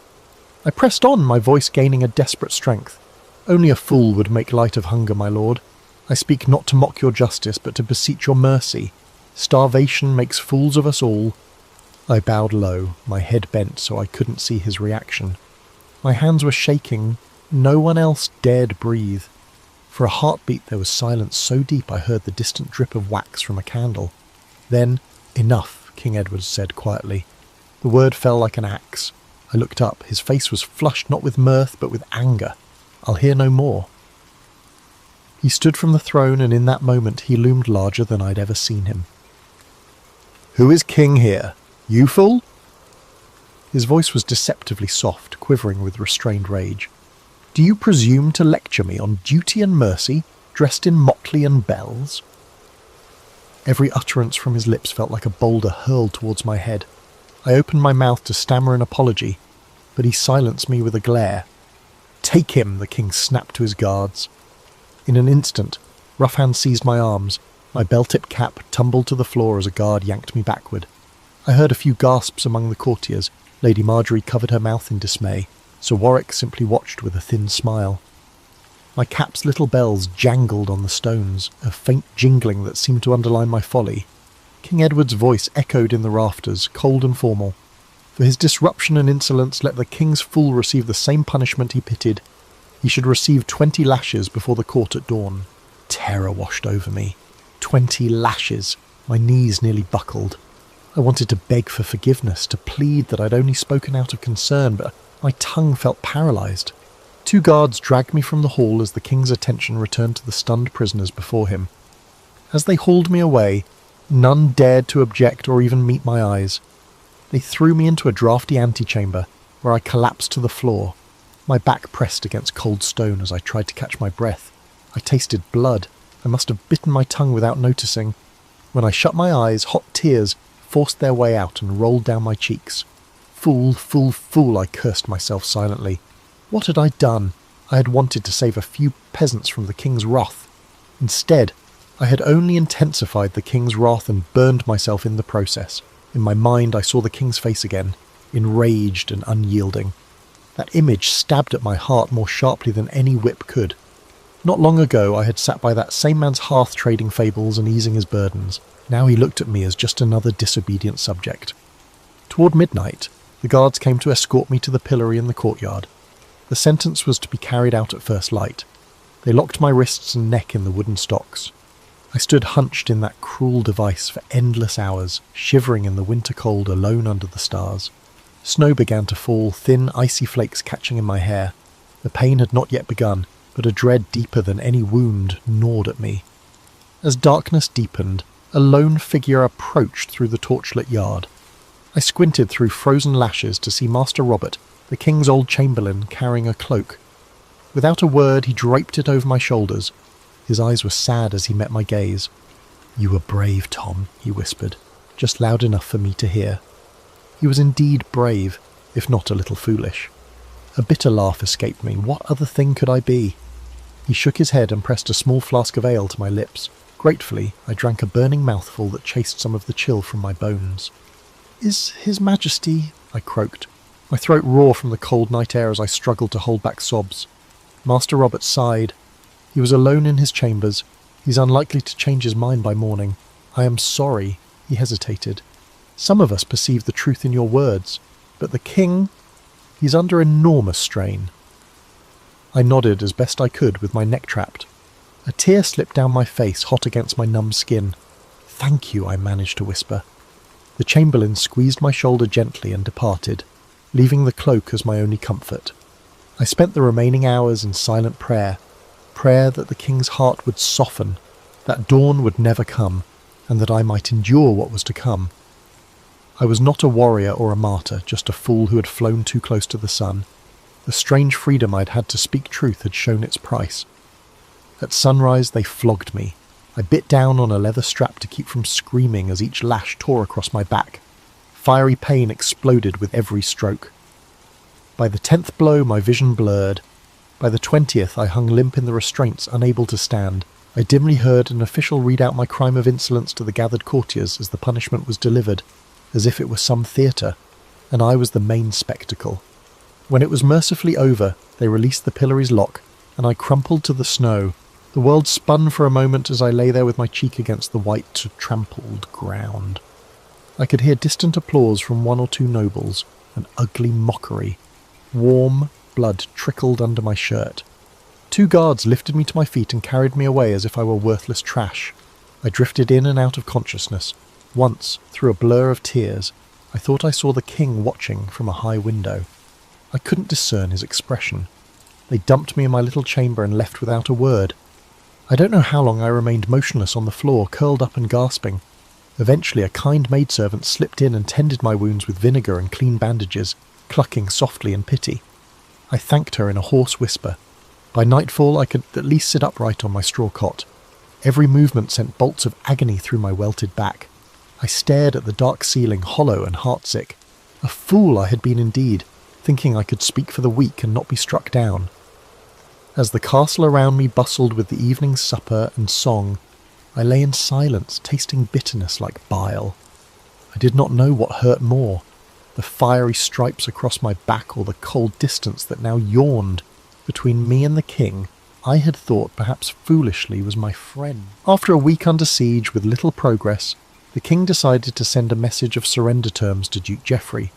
I pressed on, my voice gaining a desperate strength. "Only a fool would make light of hunger, my lord. I speak not to mock your justice, but to beseech your mercy. Starvation makes fools of us all." I bowed low, my head bent so I couldn't see his reaction. My hands were shaking. No one else dared breathe. For a heartbeat there was silence so deep I heard the distant drip of wax from a candle. Then, "Enough," King Edward said quietly. The word fell like an axe. I looked up. His face was flushed not with mirth but with anger. "I'll hear no more." He stood from the throne, and in that moment he loomed larger than I'd ever seen him. "Who is king here? You fool?" His voice was deceptively soft, quivering with restrained rage. "Do you presume to lecture me on duty and mercy, dressed in motley and bells?" Every utterance from his lips felt like a boulder hurled towards my head. I opened my mouth to stammer an apology, but he silenced me with a glare. "Take him!" the king snapped to his guards. In an instant, rough hands seized my arms. My bell-tip cap tumbled to the floor as a guard yanked me backward. I heard a few gasps among the courtiers. Lady Marjorie covered her mouth in dismay. Sir Warwick simply watched with a thin smile. My cap's little bells jangled on the stones, a faint jingling that seemed to underline my folly. King Edward's voice echoed in the rafters, cold and formal. For his disruption and insolence, let the king's fool receive the same punishment he pitied. He should receive 20 lashes before the court at dawn. Terror washed over me. 20 lashes. My knees nearly buckled. I wanted to beg for forgiveness, to plead that I'd only spoken out of concern, but my tongue felt paralysed. 2 guards dragged me from the hall as the king's attention returned to the stunned prisoners before him. As they hauled me away, none dared to object or even meet my eyes. They threw me into a draughty antechamber, where I collapsed to the floor. My back pressed against cold stone as I tried to catch my breath. I tasted blood. I must have bitten my tongue without noticing. When I shut my eyes, hot tears forced their way out and rolled down my cheeks. "Fool, fool, fool," I cursed myself silently. What had I done? I had wanted to save a few peasants from the king's wrath. Instead, I had only intensified the king's wrath and burned myself in the process. In my mind I saw the king's face again, enraged and unyielding. That image stabbed at my heart more sharply than any whip could. Not long ago I had sat by that same man's hearth trading fables and easing his burdens. Now he looked at me as just another disobedient subject. Toward midnight, the guards came to escort me to the pillory in the courtyard. The sentence was to be carried out at first light. They locked my wrists and neck in the wooden stocks. I stood hunched in that cruel device for endless hours, shivering in the winter cold alone under the stars. Snow began to fall, thin icy flakes catching in my hair. The pain had not yet begun, but a dread deeper than any wound gnawed at me. As darkness deepened, a lone figure approached through the torchlit yard. I squinted through frozen lashes to see Master Robert, the king's old chamberlain, carrying a cloak. Without a word he draped it over my shoulders. His eyes were sad as he met my gaze. "You were brave, Tom," he whispered, just loud enough for me to hear. He was indeed brave, if not a little foolish. A bitter laugh escaped me. What other thing could I be? He shook his head and pressed a small flask of ale to my lips. Gratefully, I drank a burning mouthful that chased some of the chill from my bones. "Is His Majesty—" I croaked. My throat raw from the cold night air as I struggled to hold back sobs. Master Robert sighed. He was alone in his chambers. He's unlikely to change his mind by morning. "I am sorry," he hesitated. "Some of us perceive the truth in your words, but the king, he's under enormous strain." I nodded as best I could with my neck trapped. A tear slipped down my face, hot against my numb skin. "Thank you," I managed to whisper. The chamberlain squeezed my shoulder gently and departed, leaving the cloak as my only comfort. I spent the remaining hours in silent prayer that the king's heart would soften, that dawn would never come, and that I might endure what was to come. I was not a warrior or a martyr, just a fool who had flown too close to the sun. The strange freedom I'd had to speak truth had shown its price. At sunrise they flogged me. I bit down on a leather strap to keep from screaming as each lash tore across my back. Fiery pain exploded with every stroke. By the 10th blow my vision blurred. By the 20th I hung limp in the restraints, unable to stand. I dimly heard an official read out my crime of insolence to the gathered courtiers as the punishment was delivered, as if it were some theatre, and I was the main spectacle. When it was mercifully over, they released the pillory's lock, and I crumpled to the snow. The world spun for a moment as I lay there with my cheek against the white, trampled ground. I could hear distant applause from one or two nobles, an ugly mockery. Warm blood trickled under my shirt. 2 guards lifted me to my feet and carried me away as if I were worthless trash. I drifted in and out of consciousness. Once, through a blur of tears, I thought I saw the king watching from a high window. I couldn't discern his expression. They dumped me in my little chamber and left without a word. I don't know how long I remained motionless on the floor, curled up and gasping. Eventually a kind maidservant slipped in and tended my wounds with vinegar and clean bandages, clucking softly in pity. I thanked her in a hoarse whisper. By nightfall I could at least sit upright on my straw cot. Every movement sent bolts of agony through my welted back. I stared at the dark ceiling, hollow and heartsick. A fool I had been indeed, thinking I could speak for the weak and not be struck down. As the castle around me bustled with the evening supper and song, I lay in silence, tasting bitterness like bile. I did not know what hurt more, the fiery stripes across my back or the cold distance that now yawned between me and the king I had thought perhaps foolishly was my friend. After a week under siege with little progress, the king decided to send a message of surrender terms to Duke Geoffrey.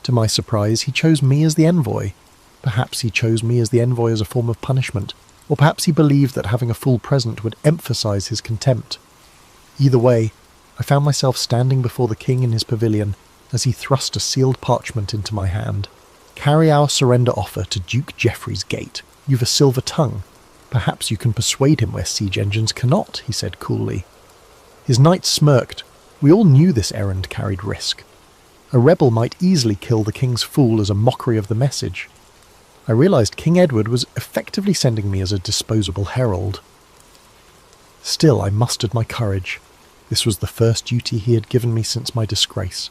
To my surprise, he chose me as the envoy. Perhaps he chose me as the envoy as a form of punishment, or perhaps he believed that having a fool present would emphasize his contempt. Either way, I found myself standing before the king in his pavilion as he thrust a sealed parchment into my hand. "Carry our surrender offer to Duke Geoffrey's gate. You've a silver tongue. Perhaps you can persuade him where siege engines cannot," he said coolly. His knights smirked. We all knew this errand carried risk. A rebel might easily kill the king's fool as a mockery of the message. I realized King Edward was effectively sending me as a disposable herald. Still, I mustered my courage. This was the first duty he had given me since my disgrace.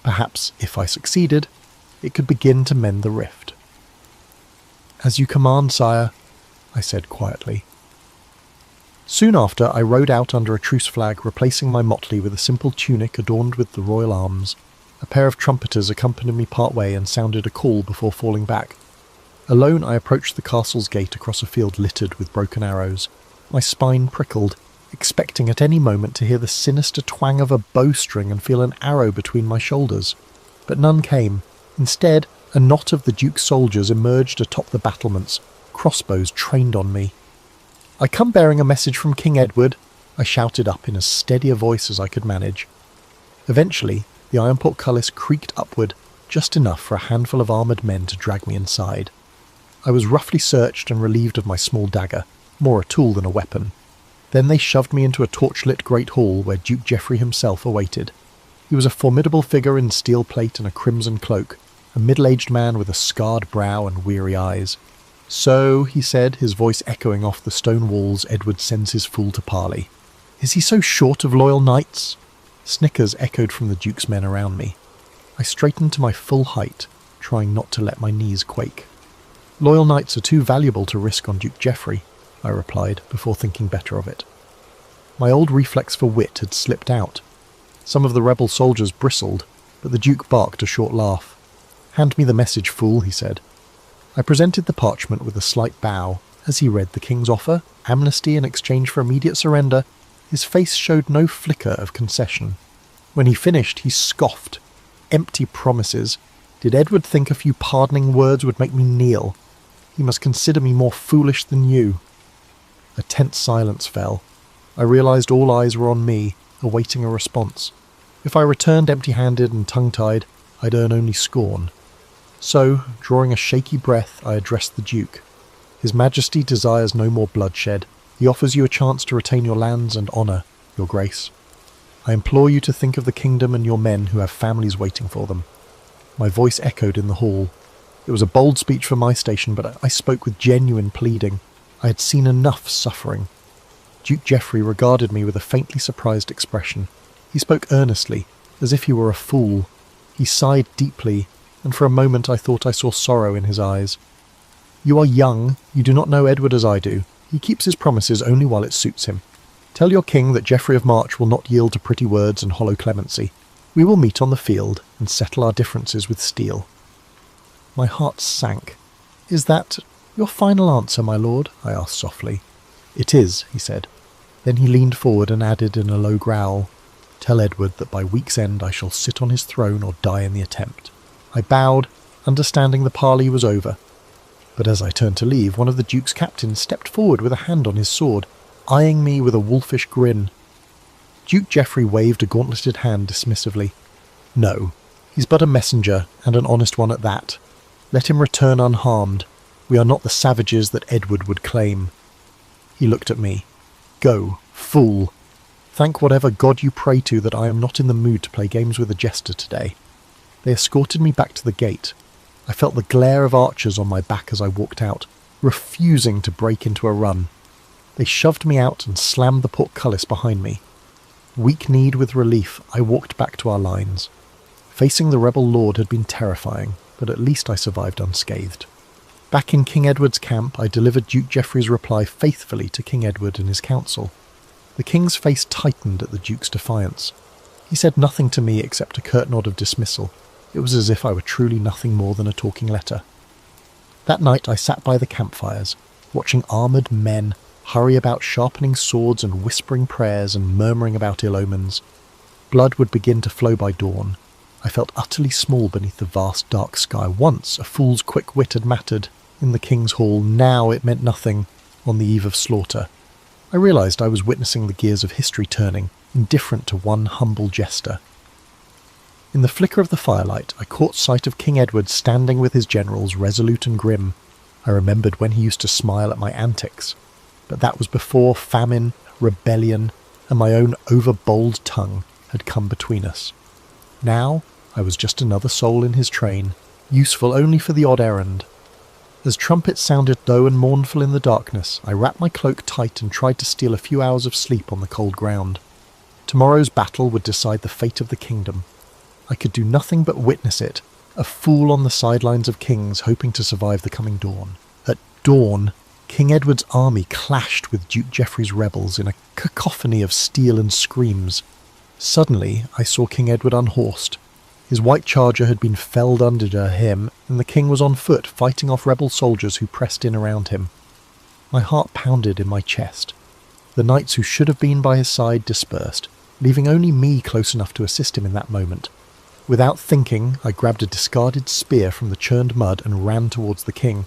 Perhaps, if I succeeded, it could begin to mend the rift. "As you command, sire," I said quietly. Soon after, I rode out under a truce flag, replacing my motley with a simple tunic adorned with the royal arms. A pair of trumpeters accompanied me part way and sounded a call before falling back. Alone, I approached the castle's gate across a field littered with broken arrows. My spine prickled, expecting at any moment to hear the sinister twang of a bowstring and feel an arrow between my shoulders. But none came. Instead, a knot of the Duke's soldiers emerged atop the battlements, crossbows trained on me. "I come bearing a message from King Edward," I shouted up in as steady a voice as I could manage. Eventually, the iron portcullis creaked upward, just enough for a handful of armoured men to drag me inside. I was roughly searched and relieved of my small dagger, more a tool than a weapon. Then they shoved me into a torchlit great hall where Duke Geoffrey himself awaited. He was a formidable figure in steel plate and a crimson cloak, a middle-aged man with a scarred brow and weary eyes. "So," he said, his voice echoing off the stone walls, "Edward sends his fool to parley. Is he so short of loyal knights?" Snickers echoed from the Duke's men around me. I straightened to my full height, trying not to let my knees quake. "Loyal knights are too valuable to risk on Duke Geoffrey," I replied, before thinking better of it. My old reflex for wit had slipped out. Some of the rebel soldiers bristled, but the Duke barked a short laugh. "Hand me the message, fool," he said. I presented the parchment with a slight bow. As he read the king's offer, amnesty in exchange for immediate surrender, his face showed no flicker of concession. When he finished, he scoffed. "Empty promises. Did Edward think a few pardoning words would make me kneel? He must consider me more foolish than you." A tense silence fell. I realized all eyes were on me, awaiting a response. If I returned empty-handed and tongue-tied, I'd earn only scorn. So, drawing a shaky breath, I addressed the Duke. His Majesty desires no more bloodshed. He offers you a chance to retain your lands and honour, your grace. I implore you to think of the kingdom and your men who have families waiting for them. My voice echoed in the hall. It was a bold speech for my station, but I spoke with genuine pleading. I had seen enough suffering. Duke Geoffrey regarded me with a faintly surprised expression. He spoke earnestly, as if he were a fool. He sighed deeply, and for a moment I thought I saw sorrow in his eyes. You are young. You do not know Edward as I do. He keeps his promises only while it suits him. Tell your king that Geoffrey of March will not yield to pretty words and hollow clemency. We will meet on the field and settle our differences with steel. My heart sank. Is that your final answer, my lord? I asked softly. It is, he said. Then he leaned forward and added in a low growl, Tell Edward that by week's end I shall sit on his throne or die in the attempt. I bowed, understanding the parley was over. But as I turned to leave, one of the Duke's captains stepped forward with a hand on his sword, eyeing me with a wolfish grin. Duke Geoffrey waved a gauntleted hand dismissively. No, he's but a messenger, and an honest one at that. Let him return unharmed. We are not the savages that Edward would claim. He looked at me. Go, fool. Thank whatever god you pray to that I am not in the mood to play games with a jester today. They escorted me back to the gate. I felt the glare of archers on my back as I walked out, refusing to break into a run. They shoved me out and slammed the portcullis behind me. Weak-kneed with relief, I walked back to our lines. Facing the rebel lord had been terrifying, but at least I survived unscathed. Back in King Edward's camp, I delivered Duke Geoffrey's reply faithfully to King Edward and his council. The king's face tightened at the Duke's defiance. He said nothing to me except a curt nod of dismissal. It was as if I were truly nothing more than a talking letter. That night I sat by the campfires, watching armoured men hurry about sharpening swords and whispering prayers and murmuring about ill omens. Blood would begin to flow by dawn. I felt utterly small beneath the vast dark sky. Once a fool's quick wit had mattered in the king's hall. Now it meant nothing on the eve of slaughter. I realised I was witnessing the gears of history turning, indifferent to one humble jester. In the flicker of the firelight, I caught sight of King Edward standing with his generals, resolute and grim. I remembered when he used to smile at my antics. But that was before famine, rebellion, and my own over-bold tongue had come between us. Now I was just another soul in his train, useful only for the odd errand. As trumpets sounded low and mournful in the darkness, I wrapped my cloak tight and tried to steal a few hours of sleep on the cold ground. Tomorrow's battle would decide the fate of the kingdom. I could do nothing but witness it, a fool on the sidelines of kings hoping to survive the coming dawn. At dawn, King Edward's army clashed with Duke Geoffrey's rebels in a cacophony of steel and screams. Suddenly, I saw King Edward unhorsed. His white charger had been felled under him, and the king was on foot, fighting off rebel soldiers who pressed in around him. My heart pounded in my chest. The knights who should have been by his side dispersed, leaving only me close enough to assist him in that moment. Without thinking, I grabbed a discarded spear from the churned mud and ran towards the king.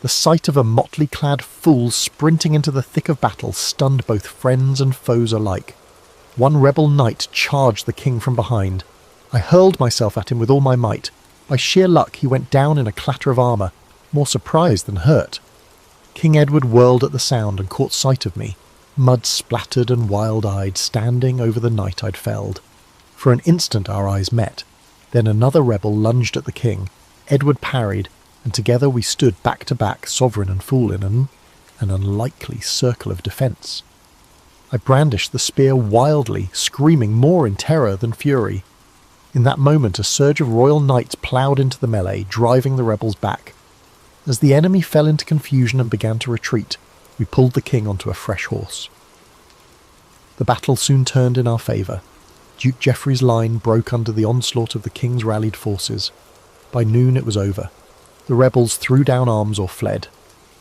The sight of a motley-clad fool sprinting into the thick of battle stunned both friends and foes alike. One rebel knight charged the king from behind. I hurled myself at him with all my might. By sheer luck, he went down in a clatter of armour, more surprised than hurt. King Edward whirled at the sound and caught sight of me, mud-splattered and wild-eyed, standing over the knight I'd felled. For an instant our eyes met. Then another rebel lunged at the king. Edward parried, and together we stood back to back, sovereign and fool, in an unlikely circle of defence. I brandished the spear wildly, screaming more in terror than fury. In that moment a surge of royal knights ploughed into the melee, driving the rebels back. As the enemy fell into confusion and began to retreat, we pulled the king onto a fresh horse. The battle soon turned in our favour. Duke Geoffrey's line broke under the onslaught of the king's rallied forces. By noon it was over. The rebels threw down arms or fled.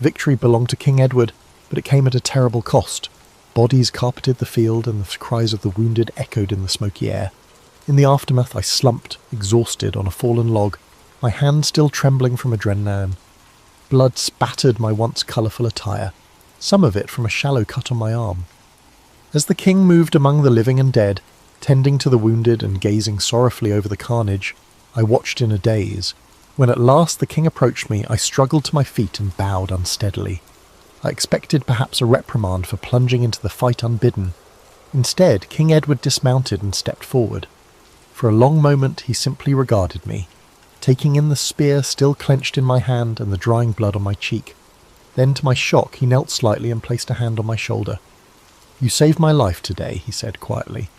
Victory belonged to King Edward, but it came at a terrible cost. Bodies carpeted the field, and the cries of the wounded echoed in the smoky air. In the aftermath I slumped, exhausted, on a fallen log, my hand still trembling from adrenaline. Blood spattered my once colourful attire, some of it from a shallow cut on my arm. As the king moved among the living and dead, Tending to the wounded and gazing sorrowfully over the carnage, I watched in a daze. When at last the king approached me, I struggled to my feet and bowed unsteadily. I expected perhaps a reprimand for plunging into the fight unbidden. Instead, King Edward dismounted and stepped forward. For a long moment he simply regarded me, taking in the spear still clenched in my hand and the drying blood on my cheek. Then, to my shock, he knelt slightly and placed a hand on my shoulder. "You saved my life today," he said quietly.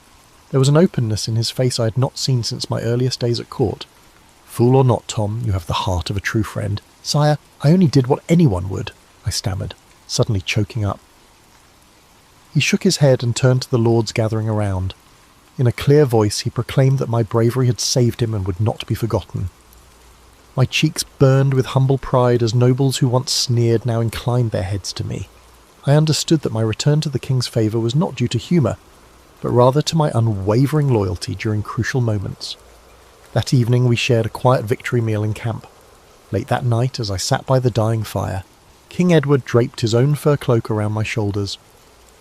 There was an openness in his face I had not seen since my earliest days at court. "Fool or not, Tom, you have the heart of a true friend." "Sire, I only did what anyone would," I stammered, suddenly choking up. He shook his head and turned to the lords gathering around. In a clear voice he proclaimed that my bravery had saved him and would not be forgotten. My cheeks burned with humble pride as nobles who once sneered now inclined their heads to me. I understood that my return to the king's favour was not due to humour, but rather to my unwavering loyalty during crucial moments. That evening we shared a quiet victory meal in camp. Late that night, as I sat by the dying fire, King Edward draped his own fur cloak around my shoulders.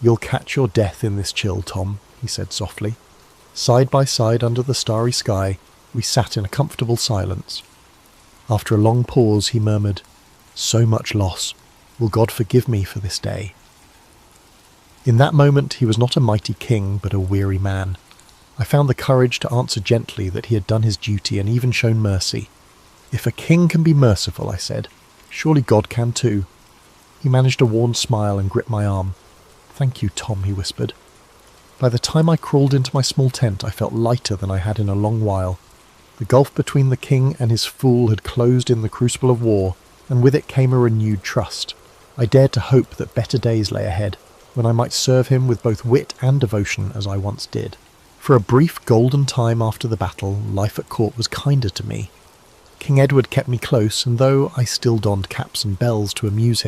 "You'll catch your death in this chill, Tom," he said softly. Side by side under the starry sky, we sat in a comfortable silence. After a long pause, he murmured, "So much loss. Will God forgive me for this day?" In that moment he was not a mighty king, but a weary man. I found the courage to answer gently that he had done his duty and even shown mercy. "If a king can be merciful," I said, "surely God can too." He managed a worn smile and gripped my arm. "Thank you, Tom," he whispered. By the time I crawled into my small tent, I felt lighter than I had in a long while. The gulf between the king and his fool had closed in the crucible of war, and with it came a renewed trust. I dared to hope that better days lay ahead, when I might serve him with both wit and devotion as I once did. For a brief golden time after the battle, life at court was kinder to me. King Edward kept me close, and though I still donned caps and bells to amuse him,